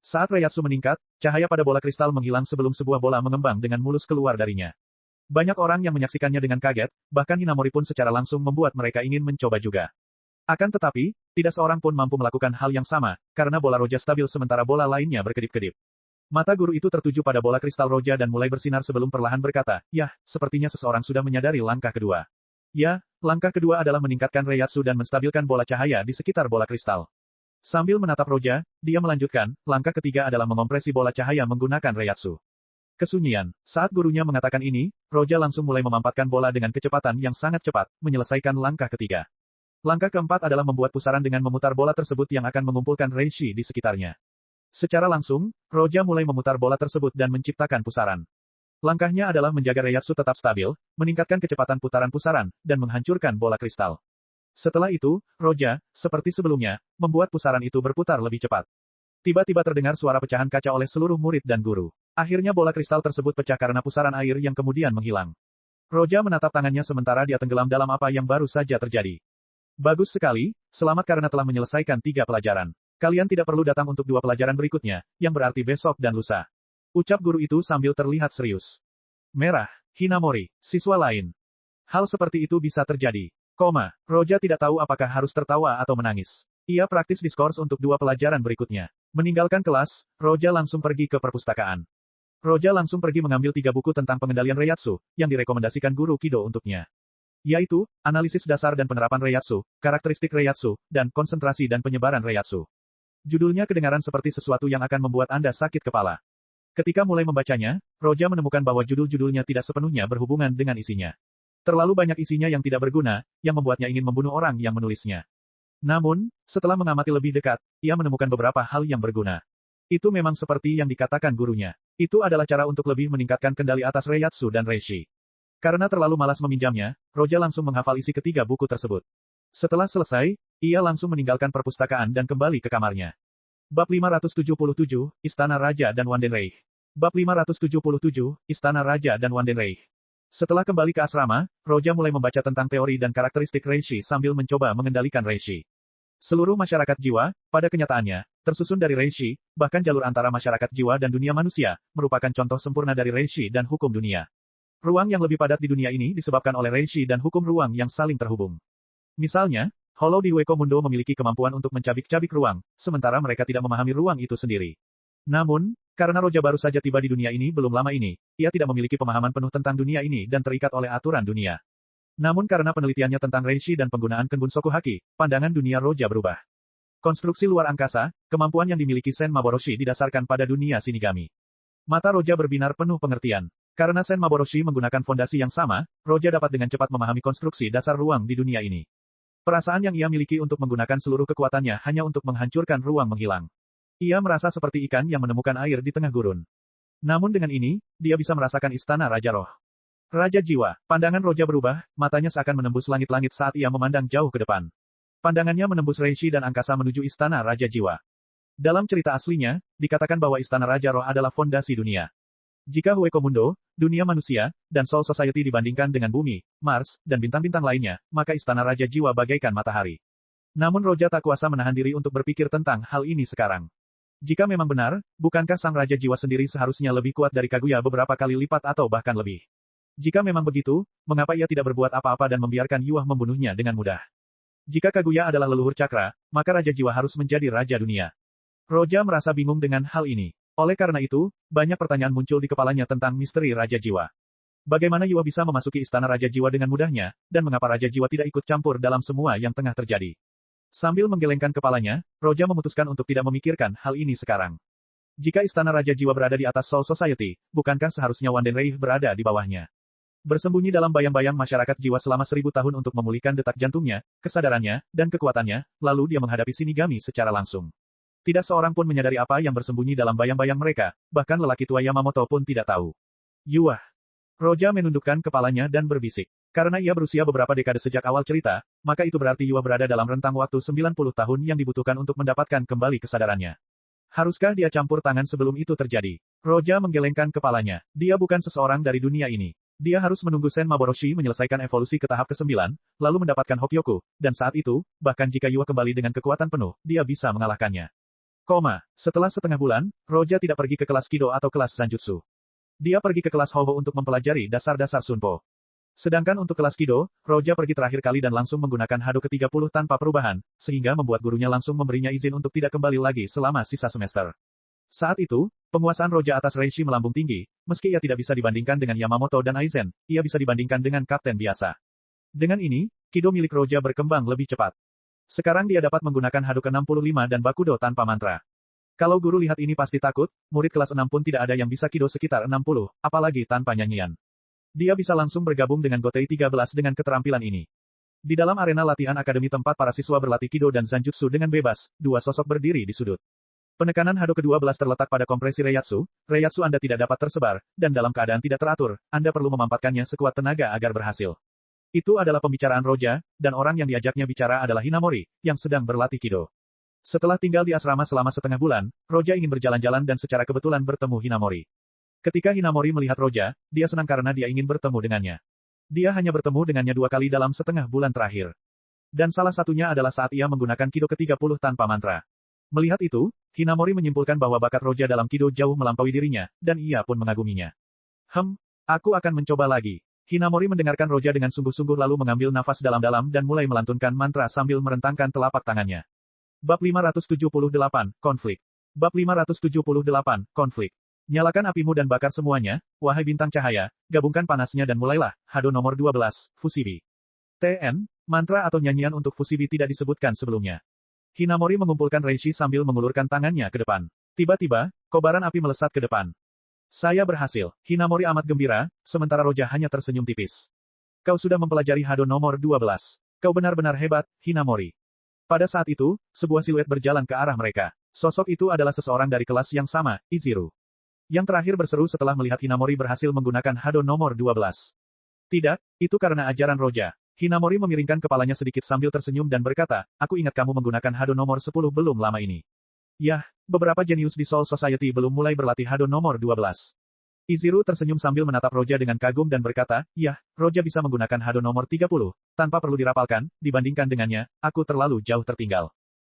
Saat Reiatsu meningkat, cahaya pada bola kristal menghilang sebelum sebuah bola mengembang dengan mulus keluar darinya. Banyak orang yang menyaksikannya dengan kaget, bahkan Hinamori pun secara langsung membuat mereka ingin mencoba juga. Akan tetapi, tidak seorang pun mampu melakukan hal yang sama, karena bola Roja stabil sementara bola lainnya berkedip-kedip. Mata guru itu tertuju pada bola kristal Roja dan mulai bersinar sebelum perlahan berkata, "Yah, sepertinya seseorang sudah menyadari langkah kedua." Ya, langkah kedua adalah meningkatkan Reiatsu dan menstabilkan bola cahaya di sekitar bola kristal. Sambil menatap Roja, dia melanjutkan, langkah ketiga adalah mengompresi bola cahaya menggunakan Reiatsu. Kesunyian. Saat gurunya mengatakan ini, Roja langsung mulai memampatkan bola dengan kecepatan yang sangat cepat, menyelesaikan langkah ketiga. Langkah keempat adalah membuat pusaran dengan memutar bola tersebut yang akan mengumpulkan Reishi di sekitarnya. Secara langsung, Roja mulai memutar bola tersebut dan menciptakan pusaran. Langkahnya adalah menjaga Reiatsu tetap stabil, meningkatkan kecepatan putaran pusaran, dan menghancurkan bola kristal. Setelah itu, Roja, seperti sebelumnya, membuat pusaran itu berputar lebih cepat. Tiba-tiba terdengar suara pecahan kaca oleh seluruh murid dan guru. Akhirnya bola kristal tersebut pecah karena pusaran air yang kemudian menghilang. Roja menatap tangannya sementara dia tenggelam dalam apa yang baru saja terjadi. Bagus sekali, selamat karena telah menyelesaikan 3 pelajaran. Kalian tidak perlu datang untuk 2 pelajaran berikutnya, yang berarti besok dan lusa. Ucap guru itu sambil terlihat serius. Merah, Hinamori, siswa lain. Hal seperti itu bisa terjadi. Roja tidak tahu apakah harus tertawa atau menangis. Ia praktis diskors untuk 2 pelajaran berikutnya. Meninggalkan kelas, Roja langsung pergi ke perpustakaan. Roja langsung pergi mengambil 3 buku tentang pengendalian Reiatsu, yang direkomendasikan guru Kido untuknya. Yaitu, analisis dasar dan penerapan Reiatsu, karakteristik Reiatsu, dan konsentrasi dan penyebaran Reiatsu. Judulnya kedengaran seperti sesuatu yang akan membuat Anda sakit kepala. Ketika mulai membacanya, Roja menemukan bahwa judul-judulnya tidak sepenuhnya berhubungan dengan isinya. Terlalu banyak isinya yang tidak berguna, yang membuatnya ingin membunuh orang yang menulisnya. Namun, setelah mengamati lebih dekat, ia menemukan beberapa hal yang berguna. Itu memang seperti yang dikatakan gurunya. Itu adalah cara untuk lebih meningkatkan kendali atas Reiatsu dan Reishi. Karena terlalu malas meminjamnya, Roja langsung menghafal isi ketiga buku tersebut. Setelah selesai, ia langsung meninggalkan perpustakaan dan kembali ke kamarnya. Bab 577, Istana Raja dan Wandenreich. Bab 577, Istana Raja dan Wandenreich. Setelah kembali ke asrama, Roja mulai membaca tentang teori dan karakteristik Reishi sambil mencoba mengendalikan Reishi. Seluruh masyarakat jiwa, pada kenyataannya, tersusun dari Reishi, bahkan jalur antara masyarakat jiwa dan dunia manusia, merupakan contoh sempurna dari Reishi dan hukum dunia. Ruang yang lebih padat di dunia ini disebabkan oleh Reishi dan hukum ruang yang saling terhubung. Misalnya, Hollow di Hueco Mundo memiliki kemampuan untuk mencabik-cabik ruang, sementara mereka tidak memahami ruang itu sendiri. Namun, karena Roja baru saja tiba di dunia ini belum lama ini, ia tidak memiliki pemahaman penuh tentang dunia ini dan terikat oleh aturan dunia. Namun karena penelitiannya tentang Reishi dan penggunaan Kenbun Soku Haki, pandangan dunia Roja berubah. Konstruksi luar angkasa, kemampuan yang dimiliki Sen Maboroshi didasarkan pada dunia Shinigami. Mata Roja berbinar penuh pengertian. Karena Sen Maboroshi menggunakan fondasi yang sama, Roja dapat dengan cepat memahami konstruksi dasar ruang di dunia ini. Perasaan yang ia miliki untuk menggunakan seluruh kekuatannya hanya untuk menghancurkan ruang menghilang. Ia merasa seperti ikan yang menemukan air di tengah gurun. Namun dengan ini, dia bisa merasakan istana Raja Roh. Raja Jiwa, pandangan Roja berubah, matanya seakan menembus langit-langit saat ia memandang jauh ke depan. Pandangannya menembus Reishi dan angkasa menuju istana Raja Jiwa. Dalam cerita aslinya, dikatakan bahwa istana Raja Roh adalah fondasi dunia. Jika Hueco Mundo, dunia manusia, dan Soul Society dibandingkan dengan bumi, Mars, dan bintang-bintang lainnya, maka istana Raja Jiwa bagaikan matahari. Namun Roja tak kuasa menahan diri untuk berpikir tentang hal ini sekarang. Jika memang benar, bukankah sang Raja Jiwa sendiri seharusnya lebih kuat dari Kaguya beberapa kali lipat atau bahkan lebih? Jika memang begitu, mengapa ia tidak berbuat apa-apa dan membiarkan Yuah membunuhnya dengan mudah? Jika Kaguya adalah leluhur cakra, maka Raja Jiwa harus menjadi Raja Dunia. Roja merasa bingung dengan hal ini. Oleh karena itu, banyak pertanyaan muncul di kepalanya tentang misteri Raja Jiwa. Bagaimana Yuah bisa memasuki istana Raja Jiwa dengan mudahnya, dan mengapa Raja Jiwa tidak ikut campur dalam semua yang tengah terjadi? Sambil menggelengkan kepalanya, Roja memutuskan untuk tidak memikirkan hal ini sekarang. Jika istana Raja Jiwa berada di atas Soul Society, bukankah seharusnya Wandenreich berada di bawahnya? Bersembunyi dalam bayang-bayang masyarakat jiwa selama 1000 tahun untuk memulihkan detak jantungnya, kesadarannya, dan kekuatannya, lalu dia menghadapi Shinigami secara langsung. Tidak seorang pun menyadari apa yang bersembunyi dalam bayang-bayang mereka, bahkan lelaki tua Yamamoto pun tidak tahu. Yuah. Roja menundukkan kepalanya dan berbisik. Karena ia berusia beberapa dekade sejak awal cerita, maka itu berarti Yuah berada dalam rentang waktu 90 tahun yang dibutuhkan untuk mendapatkan kembali kesadarannya. Haruskah dia campur tangan sebelum itu terjadi? Roja menggelengkan kepalanya. Dia bukan seseorang dari dunia ini. Dia harus menunggu Sen Maboroshi menyelesaikan evolusi ke tahap ke-9, lalu mendapatkan Hokyoku, dan saat itu, bahkan jika Yuah kembali dengan kekuatan penuh, dia bisa mengalahkannya. Setelah setengah bulan, Roja tidak pergi ke kelas Kido atau kelas Zanjutsu. Dia pergi ke kelas Hoho untuk mempelajari dasar-dasar Sunpo. Sedangkan untuk kelas Kido, Roja pergi terakhir kali dan langsung menggunakan Hado ke-30 tanpa perubahan, sehingga membuat gurunya langsung memberinya izin untuk tidak kembali lagi selama sisa semester. Saat itu, penguasaan Roja atas Reishi melambung tinggi, meski ia tidak bisa dibandingkan dengan Yamamoto dan Aizen, ia bisa dibandingkan dengan kapten biasa. Dengan ini, Kido milik Roja berkembang lebih cepat. Sekarang dia dapat menggunakan Hado ke-65 dan Bakudo tanpa mantra. Kalau guru lihat ini pasti takut, murid kelas 6 pun tidak ada yang bisa Kido sekitar 60, apalagi tanpa nyanyian. Dia bisa langsung bergabung dengan Gotei 13 dengan keterampilan ini. Di dalam arena latihan akademi tempat para siswa berlatih Kido dan Zanjutsu dengan bebas, dua sosok berdiri di sudut. Penekanan Hado ke-12 terletak pada kompresi Reiatsu Anda tidak dapat tersebar, dan dalam keadaan tidak teratur, Anda perlu memampatkannya sekuat tenaga agar berhasil. Itu adalah pembicaraan Roja, dan orang yang diajaknya bicara adalah Hinamori, yang sedang berlatih Kido. Setelah tinggal di asrama selama setengah bulan, Roja ingin berjalan-jalan dan secara kebetulan bertemu Hinamori. Ketika Hinamori melihat Roja, dia senang karena dia ingin bertemu dengannya. Dia hanya bertemu dengannya 2 kali dalam setengah bulan terakhir. Dan salah satunya adalah saat ia menggunakan Kido ke-30 tanpa mantra. Melihat itu, Hinamori menyimpulkan bahwa bakat Roja dalam Kido jauh melampaui dirinya, dan ia pun mengaguminya. Aku akan mencoba lagi. Hinamori mendengarkan Roja dengan sungguh-sungguh lalu mengambil nafas dalam-dalam dan mulai melantunkan mantra sambil merentangkan telapak tangannya. Bab 578, Konflik. Bab 578, Konflik. Nyalakan apimu dan bakar semuanya, wahai bintang cahaya, gabungkan panasnya dan mulailah, Hado nomor 12, Fusibi. TN, mantra atau nyanyian untuk Fusibi tidak disebutkan sebelumnya. Hinamori mengumpulkan Reishi sambil mengulurkan tangannya ke depan. Tiba-tiba, kobaran api melesat ke depan. Saya berhasil. Hinamori amat gembira, sementara Roja hanya tersenyum tipis. Kau sudah mempelajari Hado nomor 12. Kau benar-benar hebat, Hinamori. Pada saat itu, sebuah siluet berjalan ke arah mereka. Sosok itu adalah seseorang dari kelas yang sama, Izuru. Yang terakhir berseru setelah melihat Hinamori berhasil menggunakan Hado nomor 12. Tidak, itu karena ajaran Roja. Hinamori memiringkan kepalanya sedikit sambil tersenyum dan berkata, aku ingat kamu menggunakan Hado nomor 10 belum lama ini. Yah, beberapa jenius di Soul Society belum mulai berlatih Hado nomor 12. Izuru tersenyum sambil menatap Roja dengan kagum dan berkata, yah, Roja bisa menggunakan Hado nomor 30, tanpa perlu dirapalkan, dibandingkan dengannya, aku terlalu jauh tertinggal.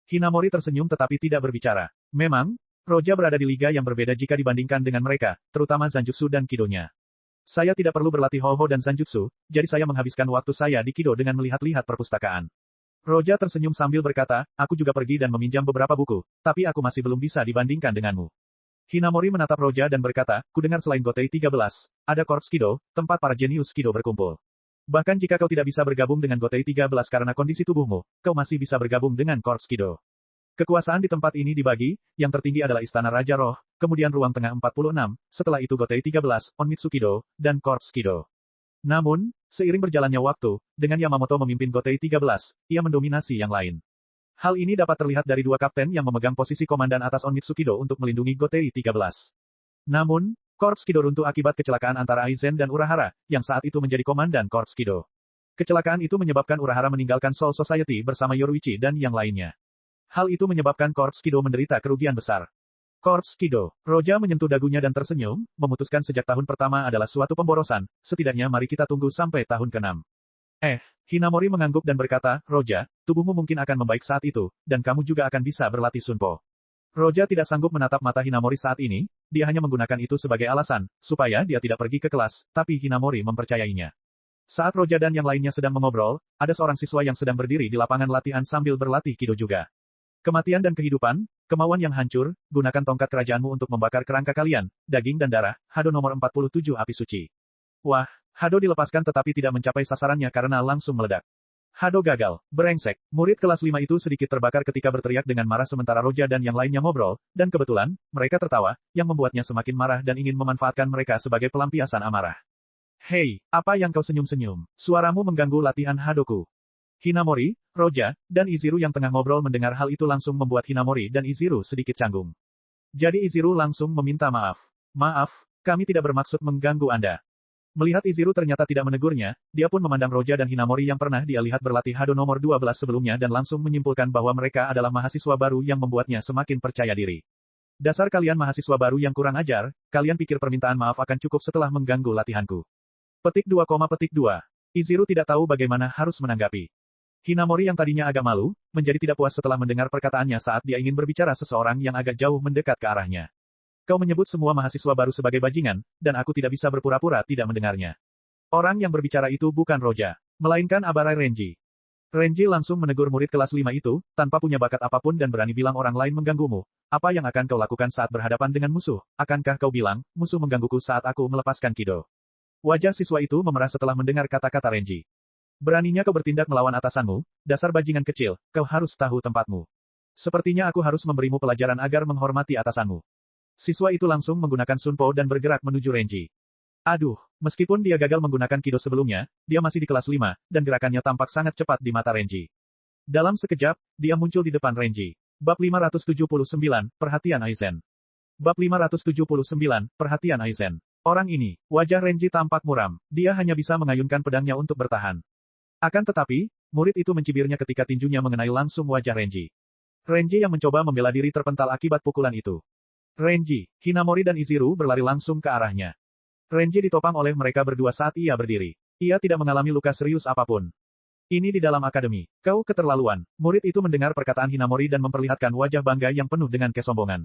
Hinamori tersenyum tetapi tidak berbicara. Memang, Roja berada di liga yang berbeda jika dibandingkan dengan mereka, terutama Zanjutsu dan Kidonya. Saya tidak perlu berlatih Hoho dan Zanjutsu, jadi saya menghabiskan waktu saya di Kido dengan melihat-lihat perpustakaan. Roja tersenyum sambil berkata, aku juga pergi dan meminjam beberapa buku, tapi aku masih belum bisa dibandingkan denganmu. Hinamori menatap Roja dan berkata, kudengar selain Gotei 13, ada Korps Kido, tempat para jenius Kido berkumpul. Bahkan jika kau tidak bisa bergabung dengan Gotei 13 karena kondisi tubuhmu, kau masih bisa bergabung dengan Korps Kido. Kekuasaan di tempat ini dibagi, yang tertinggi adalah Istana Raja Roh, kemudian Ruang Tengah 46, setelah itu Gotei 13, Onmitsu Kido, dan Korps Kido. Namun, Seiring berjalannya waktu, dengan Yamamoto memimpin Gotei 13, ia mendominasi yang lain. Hal ini dapat terlihat dari dua kapten yang memegang posisi komandan atas Onmitsu Kido untuk melindungi Gotei 13. Namun, Korps Kido runtuh akibat kecelakaan antara Aizen dan Urahara, yang saat itu menjadi komandan Korps Kido. Kecelakaan itu menyebabkan Urahara meninggalkan Soul Society bersama Yoruichi dan yang lainnya. Hal itu menyebabkan Korps Kido menderita kerugian besar. Korps Kido. Roja menyentuh dagunya dan tersenyum, memutuskan sejak tahun pertama adalah suatu pemborosan, setidaknya mari kita tunggu sampai tahun ke-6. Hinamori mengangguk dan berkata, Roja, tubuhmu mungkin akan membaik saat itu, dan kamu juga akan bisa berlatih Sunpo. Roja tidak sanggup menatap mata Hinamori saat ini, dia hanya menggunakan itu sebagai alasan, supaya dia tidak pergi ke kelas, tapi Hinamori mempercayainya. Saat Roja dan yang lainnya sedang mengobrol, ada seorang siswa yang sedang berdiri di lapangan latihan sambil berlatih Kido juga. Kematian dan kehidupan, kemauan yang hancur, gunakan tongkat kerajaanmu untuk membakar kerangka kalian, daging dan darah, Hado nomor 47 api suci. Wah, Hado dilepaskan tetapi tidak mencapai sasarannya karena langsung meledak. Hado gagal, brengsek. Murid kelas 5 itu sedikit terbakar ketika berteriak dengan marah sementara Roja dan yang lainnya ngobrol, dan kebetulan, mereka tertawa, yang membuatnya semakin marah dan ingin memanfaatkan mereka sebagai pelampiasan amarah. Hei, apa yang kau senyum-senyum? Suaramu mengganggu latihan Hadoku. Hinamori, Roja, dan Iziru yang tengah ngobrol mendengar hal itu langsung membuat Hinamori dan Iziru sedikit canggung. Jadi Iziru langsung meminta maaf. Maaf, kami tidak bermaksud mengganggu Anda. Melihat Iziru ternyata tidak menegurnya, dia pun memandang Roja dan Hinamori yang pernah dia lihat berlatih Hado nomor 12 sebelumnya dan langsung menyimpulkan bahwa mereka adalah mahasiswa baru yang membuatnya semakin percaya diri. Dasar kalian mahasiswa baru yang kurang ajar, kalian pikir permintaan maaf akan cukup setelah mengganggu latihanku. Petik 2, petik 2. Iziru tidak tahu bagaimana harus menanggapi. Hinamori yang tadinya agak malu, menjadi tidak puas setelah mendengar perkataannya saat dia ingin berbicara seseorang yang agak jauh mendekat ke arahnya. Kau menyebut semua mahasiswa baru sebagai bajingan, dan aku tidak bisa berpura-pura tidak mendengarnya. Orang yang berbicara itu bukan Roja, melainkan Abarai Renji. Renji langsung menegur murid kelas 5 itu, tanpa punya bakat apapun dan berani bilang orang lain mengganggumu. Apa yang akan kau lakukan saat berhadapan dengan musuh? Akankah kau bilang, musuh menggangguku saat aku melepaskan Kido? Wajah siswa itu memerah setelah mendengar kata-kata Renji. Beraninya kau bertindak melawan atasanmu, dasar bajingan kecil, kau harus tahu tempatmu. Sepertinya aku harus memberimu pelajaran agar menghormati atasanmu. Siswa itu langsung menggunakan Sunpo dan bergerak menuju Renji. Aduh, meskipun dia gagal menggunakan Kido sebelumnya, dia masih di kelas 5, dan gerakannya tampak sangat cepat di mata Renji. Dalam sekejap, dia muncul di depan Renji. Bab 579, Perhatian Aizen. Bab 579, Perhatian Aizen. Orang ini, wajah Renji tampak muram, dia hanya bisa mengayunkan pedangnya untuk bertahan. Akan tetapi, murid itu mencibirnya ketika tinjunya mengenai langsung wajah Renji. Renji yang mencoba membela diri terpental akibat pukulan itu. Renji, Hinamori dan Iziru berlari langsung ke arahnya. Renji ditopang oleh mereka berdua saat ia berdiri. Ia tidak mengalami luka serius apapun. Ini di dalam akademi. Kau keterlaluan. Murid itu mendengar perkataan Hinamori dan memperlihatkan wajah bangga yang penuh dengan kesombongan.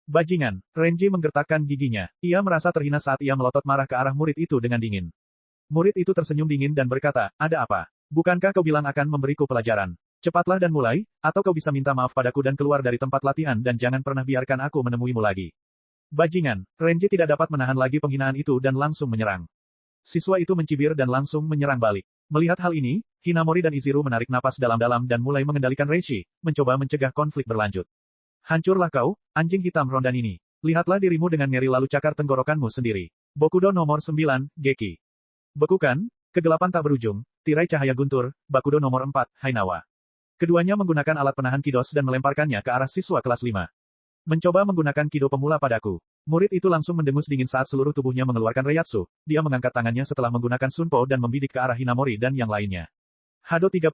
Bajingan, Renji menggertakkan giginya. Ia merasa terhina saat ia melotot marah ke arah murid itu dengan dingin. Murid itu tersenyum dingin dan berkata, ada apa? Bukankah kau bilang akan memberiku pelajaran? Cepatlah dan mulai, atau kau bisa minta maaf padaku dan keluar dari tempat latihan dan jangan pernah biarkan aku menemuimu lagi. Bajingan, Renji tidak dapat menahan lagi penghinaan itu dan langsung menyerang. Siswa itu mencibir dan langsung menyerang balik. Melihat hal ini, Hinamori dan Iziru menarik napas dalam-dalam dan mulai mengendalikan Reishi, mencoba mencegah konflik berlanjut. Hancurlah kau, anjing hitam rondan ini. Lihatlah dirimu dengan ngeri lalu cakar tenggorokanmu sendiri. Bokudo nomor 9, Geki. Bekukan, kegelapan tak berujung, tirai cahaya guntur, Bakudo nomor 4, Hainawa. Keduanya menggunakan alat penahan kidos dan melemparkannya ke arah siswa kelas 5. Mencoba menggunakan kido pemula padaku. Murid itu langsung mendengus dingin saat seluruh tubuhnya mengeluarkan reiatsu. Dia mengangkat tangannya setelah menggunakan Sunpo dan membidik ke arah Hinamori dan yang lainnya. Hado 31,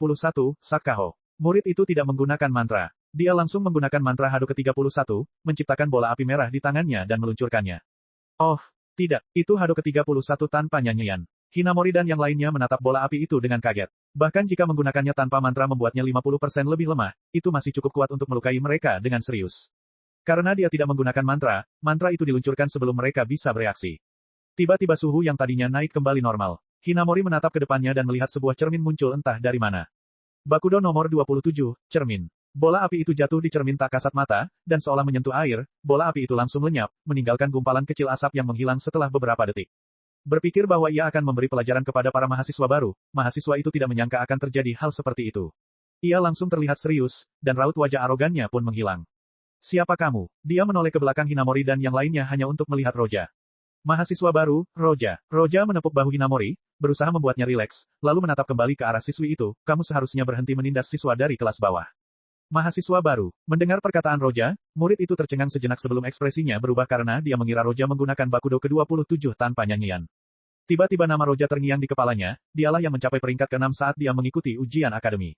Sakaho. Murid itu tidak menggunakan mantra. Dia langsung menggunakan mantra Hado ke-31, menciptakan bola api merah di tangannya dan meluncurkannya. Oh, tidak, itu Hado ke-31 tanpa nyanyian. Hinamori dan yang lainnya menatap bola api itu dengan kaget. Bahkan jika menggunakannya tanpa mantra membuatnya 50% lebih lemah, itu masih cukup kuat untuk melukai mereka dengan serius. Karena dia tidak menggunakan mantra, mantra itu diluncurkan sebelum mereka bisa bereaksi. Tiba-tiba suhu yang tadinya naik kembali normal. Hinamori menatap ke depannya dan melihat sebuah cermin muncul entah dari mana. Bakudo nomor 27, cermin. Bola api itu jatuh di cermin tak kasat mata, dan seolah menyentuh air, bola api itu langsung lenyap, meninggalkan gumpalan kecil asap yang menghilang setelah beberapa detik. Berpikir bahwa ia akan memberi pelajaran kepada para mahasiswa baru, mahasiswa itu tidak menyangka akan terjadi hal seperti itu. Ia langsung terlihat serius, dan raut wajah arogannya pun menghilang. Siapa kamu? Dia menoleh ke belakang Hinamori dan yang lainnya hanya untuk melihat Roja. Mahasiswa baru, Roja. Roja menepuk bahu Hinamori, berusaha membuatnya rileks, lalu menatap kembali ke arah siswi itu, kamu seharusnya berhenti menindas siswa dari kelas bawah. Mahasiswa baru. Mendengar perkataan Roja, murid itu tercengang sejenak sebelum ekspresinya berubah karena dia mengira Roja menggunakan Bakudo ke-27 tanpa nyanyian. Tiba-tiba nama Roja terngiang di kepalanya, dialah yang mencapai peringkat ke-6 saat dia mengikuti ujian akademi.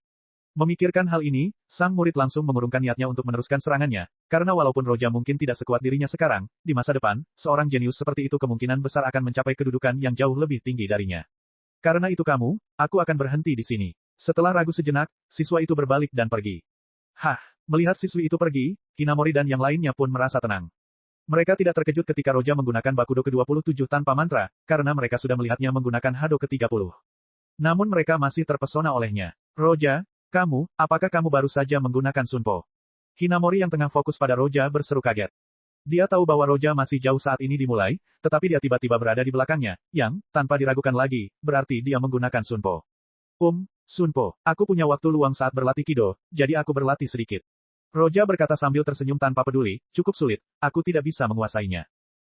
Memikirkan hal ini, sang murid langsung mengurungkan niatnya untuk meneruskan serangannya, karena walaupun Roja mungkin tidak sekuat dirinya sekarang, di masa depan, seorang jenius seperti itu kemungkinan besar akan mencapai kedudukan yang jauh lebih tinggi darinya. Karena itu aku akan berhenti di sini. Setelah ragu sejenak, siswa itu berbalik dan pergi. Melihat siswi itu pergi, Hinamori dan yang lainnya pun merasa tenang. Mereka tidak terkejut ketika Roja menggunakan Bakudo ke-27 tanpa mantra, karena mereka sudah melihatnya menggunakan Hado ke-30. Namun mereka masih terpesona olehnya. Roja, apakah kamu baru saja menggunakan Sunpo? Hinamori yang tengah fokus pada Roja berseru kaget. Dia tahu bahwa Roja masih jauh saat ini dimulai, tetapi dia tiba-tiba berada di belakangnya, yang, tanpa diragukan lagi, berarti dia menggunakan Sunpo. Sunpo, aku punya waktu luang saat berlatih Kido, jadi aku berlatih sedikit. Roja berkata sambil tersenyum tanpa peduli, cukup sulit, aku tidak bisa menguasainya.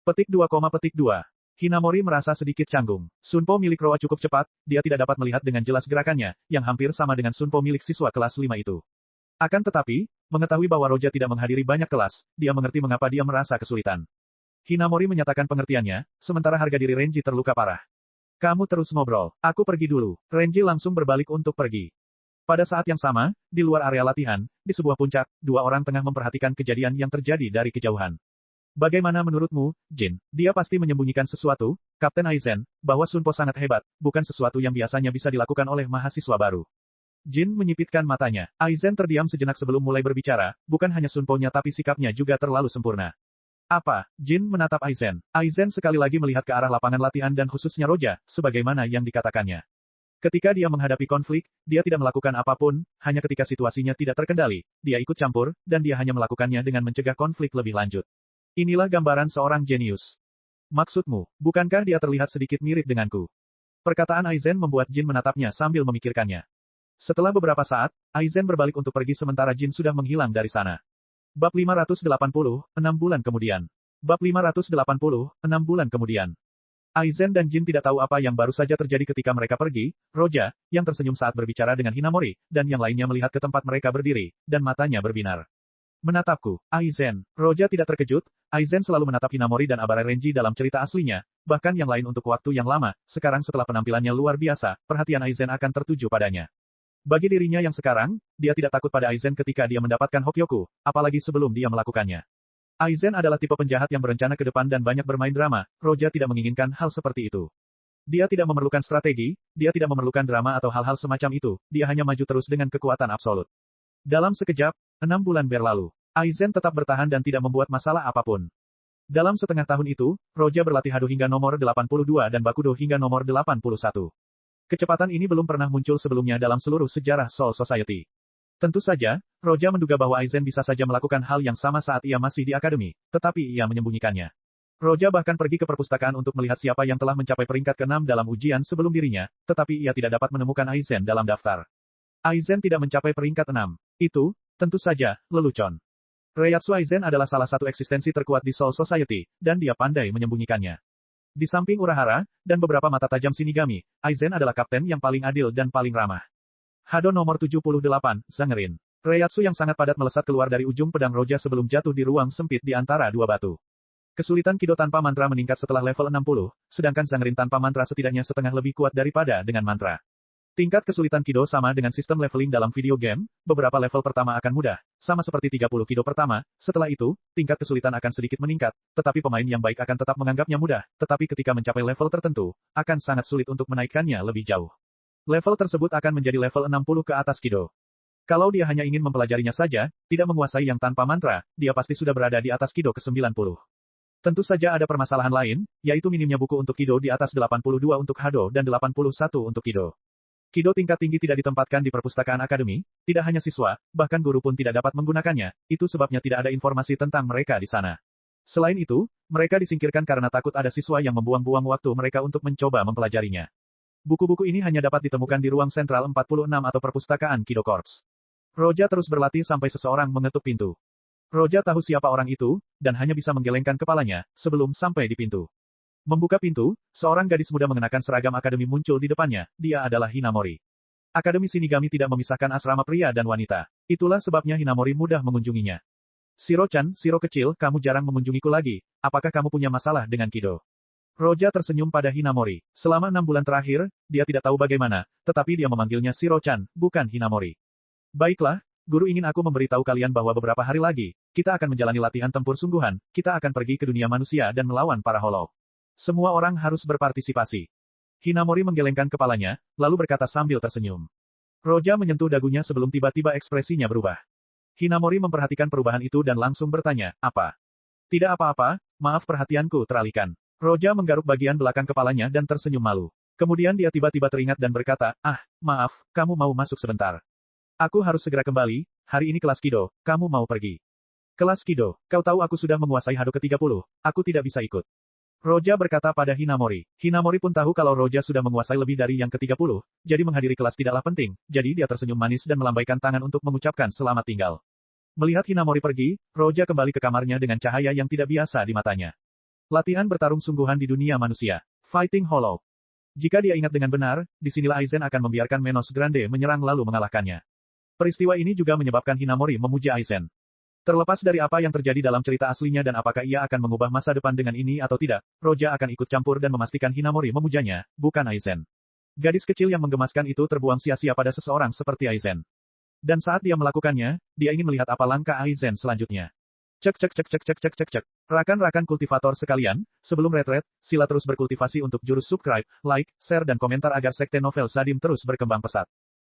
Petik 2, petik 2. Hinamori merasa sedikit canggung. Sunpo milik Roa cukup cepat, dia tidak dapat melihat dengan jelas gerakannya, yang hampir sama dengan Sunpo milik siswa kelas 5 itu. Akan tetapi, mengetahui bahwa Roja tidak menghadiri banyak kelas, dia mengerti mengapa dia merasa kesulitan. Hinamori menyatakan pengertiannya, sementara harga diri Renji terluka parah. Kamu terus ngobrol, aku pergi dulu. Renji langsung berbalik untuk pergi. Pada saat yang sama, di luar area latihan, di sebuah puncak, dua orang tengah memperhatikan kejadian yang terjadi dari kejauhan. Bagaimana menurutmu, Jin? Dia pasti menyembunyikan sesuatu, Kapten Aizen, bahwa Sunpo sangat hebat, bukan sesuatu yang biasanya bisa dilakukan oleh mahasiswa baru. Jin menyipitkan matanya. Aizen terdiam sejenak sebelum mulai berbicara, bukan hanya Sunpo-nya tapi sikapnya juga terlalu sempurna. Apa? Jin menatap Aizen. Aizen sekali lagi melihat ke arah lapangan latihan dan khususnya Roja, sebagaimana yang dikatakannya. Ketika dia menghadapi konflik, dia tidak melakukan apapun, hanya ketika situasinya tidak terkendali, dia ikut campur, dan dia hanya melakukannya dengan mencegah konflik lebih lanjut. Inilah gambaran seorang jenius. Maksudmu, bukankah dia terlihat sedikit mirip denganku? Perkataan Aizen membuat Jin menatapnya sambil memikirkannya. Setelah beberapa saat, Aizen berbalik untuk pergi sementara Jin sudah menghilang dari sana. Bab 580, 6 bulan kemudian. Bab 580, 6 bulan kemudian. Aizen dan Jin tidak tahu apa yang baru saja terjadi ketika mereka pergi. Roja, yang tersenyum saat berbicara dengan Hinamori, dan yang lainnya melihat ke tempat mereka berdiri, dan matanya berbinar. Menatapku, Aizen. Roja tidak terkejut, Aizen selalu menatap Hinamori dan Abare Renji dalam cerita aslinya, bahkan yang lain untuk waktu yang lama, sekarang setelah penampilannya luar biasa, perhatian Aizen akan tertuju padanya. Bagi dirinya yang sekarang, dia tidak takut pada Aizen ketika dia mendapatkan Hokyoku, apalagi sebelum dia melakukannya. Aizen adalah tipe penjahat yang berencana ke depan dan banyak bermain drama, Roja tidak menginginkan hal seperti itu. Dia tidak memerlukan strategi, dia tidak memerlukan drama atau hal-hal semacam itu, dia hanya maju terus dengan kekuatan absolut. Dalam sekejap, 6 bulan berlalu. Aizen tetap bertahan dan tidak membuat masalah apapun. Dalam setengah tahun itu, Roja berlatih Hado hingga nomor 82 dan Bakudo hingga nomor 81. Kecepatan ini belum pernah muncul sebelumnya dalam seluruh sejarah Soul Society. Tentu saja, Roja menduga bahwa Aizen bisa saja melakukan hal yang sama saat ia masih di akademi, tetapi ia menyembunyikannya. Roja bahkan pergi ke perpustakaan untuk melihat siapa yang telah mencapai peringkat ke-6 dalam ujian sebelum dirinya, tetapi ia tidak dapat menemukan Aizen dalam daftar. Aizen tidak mencapai peringkat 6. Itu, tentu saja, lelucon. Reiatsu Aizen adalah salah satu eksistensi terkuat di Soul Society, dan dia pandai menyembunyikannya. Di samping Urahara, dan beberapa mata tajam Shinigami, Aizen adalah kapten yang paling adil dan paling ramah. Hado nomor 78, Zangerin. Reiatsu yang sangat padat melesat keluar dari ujung pedang Roja sebelum jatuh di ruang sempit di antara dua batu. Kesulitan Kido tanpa mantra meningkat setelah level 60, sedangkan Zangerin tanpa mantra setidaknya setengah lebih kuat daripada dengan mantra. Tingkat kesulitan Kido sama dengan sistem leveling dalam video game, beberapa level pertama akan mudah, sama seperti 30 Kido pertama, setelah itu, tingkat kesulitan akan sedikit meningkat, tetapi pemain yang baik akan tetap menganggapnya mudah, tetapi ketika mencapai level tertentu, akan sangat sulit untuk menaikkannya lebih jauh. Level tersebut akan menjadi level 60 ke atas Kido. Kalau dia hanya ingin mempelajarinya saja, tidak menguasai yang tanpa mantra, dia pasti sudah berada di atas Kido ke-90. Tentu saja ada permasalahan lain, yaitu minimnya buku untuk Kido di atas 82 untuk Hado dan 81 untuk Kido. Kido tingkat tinggi tidak ditempatkan di perpustakaan akademi, tidak hanya siswa, bahkan guru pun tidak dapat menggunakannya, itu sebabnya tidak ada informasi tentang mereka di sana. Selain itu, mereka disingkirkan karena takut ada siswa yang membuang-buang waktu mereka untuk mencoba mempelajarinya. Buku-buku ini hanya dapat ditemukan di ruang sentral 46 atau perpustakaan Kido Corps. Roja terus berlatih sampai seseorang mengetuk pintu. Roja tahu siapa orang itu, dan hanya bisa menggelengkan kepalanya, sebelum sampai di pintu. Membuka pintu, seorang gadis muda mengenakan seragam akademi muncul di depannya. Dia adalah Hinamori. Akademi Shinigami tidak memisahkan asrama pria dan wanita. Itulah sebabnya Hinamori mudah mengunjunginya. Shiro-chan, Shiro kecil, kamu jarang mengunjungiku lagi. Apakah kamu punya masalah dengan Kido? Roja tersenyum pada Hinamori. Selama 6 bulan terakhir, dia tidak tahu bagaimana, tetapi dia memanggilnya Shiro-chan, bukan Hinamori. Baiklah, guru ingin aku memberitahu kalian bahwa beberapa hari lagi, kita akan menjalani latihan tempur sungguhan, kita akan pergi ke dunia manusia dan melawan para Hollow. Semua orang harus berpartisipasi. Hinamori menggelengkan kepalanya, lalu berkata sambil tersenyum. Roja menyentuh dagunya sebelum tiba-tiba ekspresinya berubah. Hinamori memperhatikan perubahan itu dan langsung bertanya, apa? Tidak apa-apa, maaf perhatianku teralihkan. Roja menggaruk bagian belakang kepalanya dan tersenyum malu. Kemudian dia tiba-tiba teringat dan berkata, maaf, kamu mau masuk sebentar. Aku harus segera kembali, hari ini kelas Kido, kamu mau pergi. Kelas Kido, kau tahu aku sudah menguasai Hado ke-30, aku tidak bisa ikut. Roja berkata pada Hinamori. Hinamori pun tahu kalau Roja sudah menguasai lebih dari yang ke-30, jadi menghadiri kelas tidaklah penting, jadi dia tersenyum manis dan melambaikan tangan untuk mengucapkan selamat tinggal. Melihat Hinamori pergi, Roja kembali ke kamarnya dengan cahaya yang tidak biasa di matanya. Latihan bertarung sungguhan di dunia manusia. Fighting Hollow. Jika dia ingat dengan benar, disinilah Aizen akan membiarkan Menos Grande menyerang lalu mengalahkannya. Peristiwa ini juga menyebabkan Hinamori memuja Aizen. Terlepas dari apa yang terjadi dalam cerita aslinya dan apakah ia akan mengubah masa depan dengan ini atau tidak, Roja akan ikut campur dan memastikan Hinamori memujanya, bukan Aizen. Gadis kecil yang menggemaskan itu terbuang sia-sia pada seseorang seperti Aizen. Dan saat dia melakukannya, dia ingin melihat apa langkah Aizen selanjutnya. Cek. Rakan-rakan kultivator sekalian, sebelum retret, sila terus berkultivasi untuk jurus subscribe, like, share dan komentar agar sekte novel Sadim terus berkembang pesat.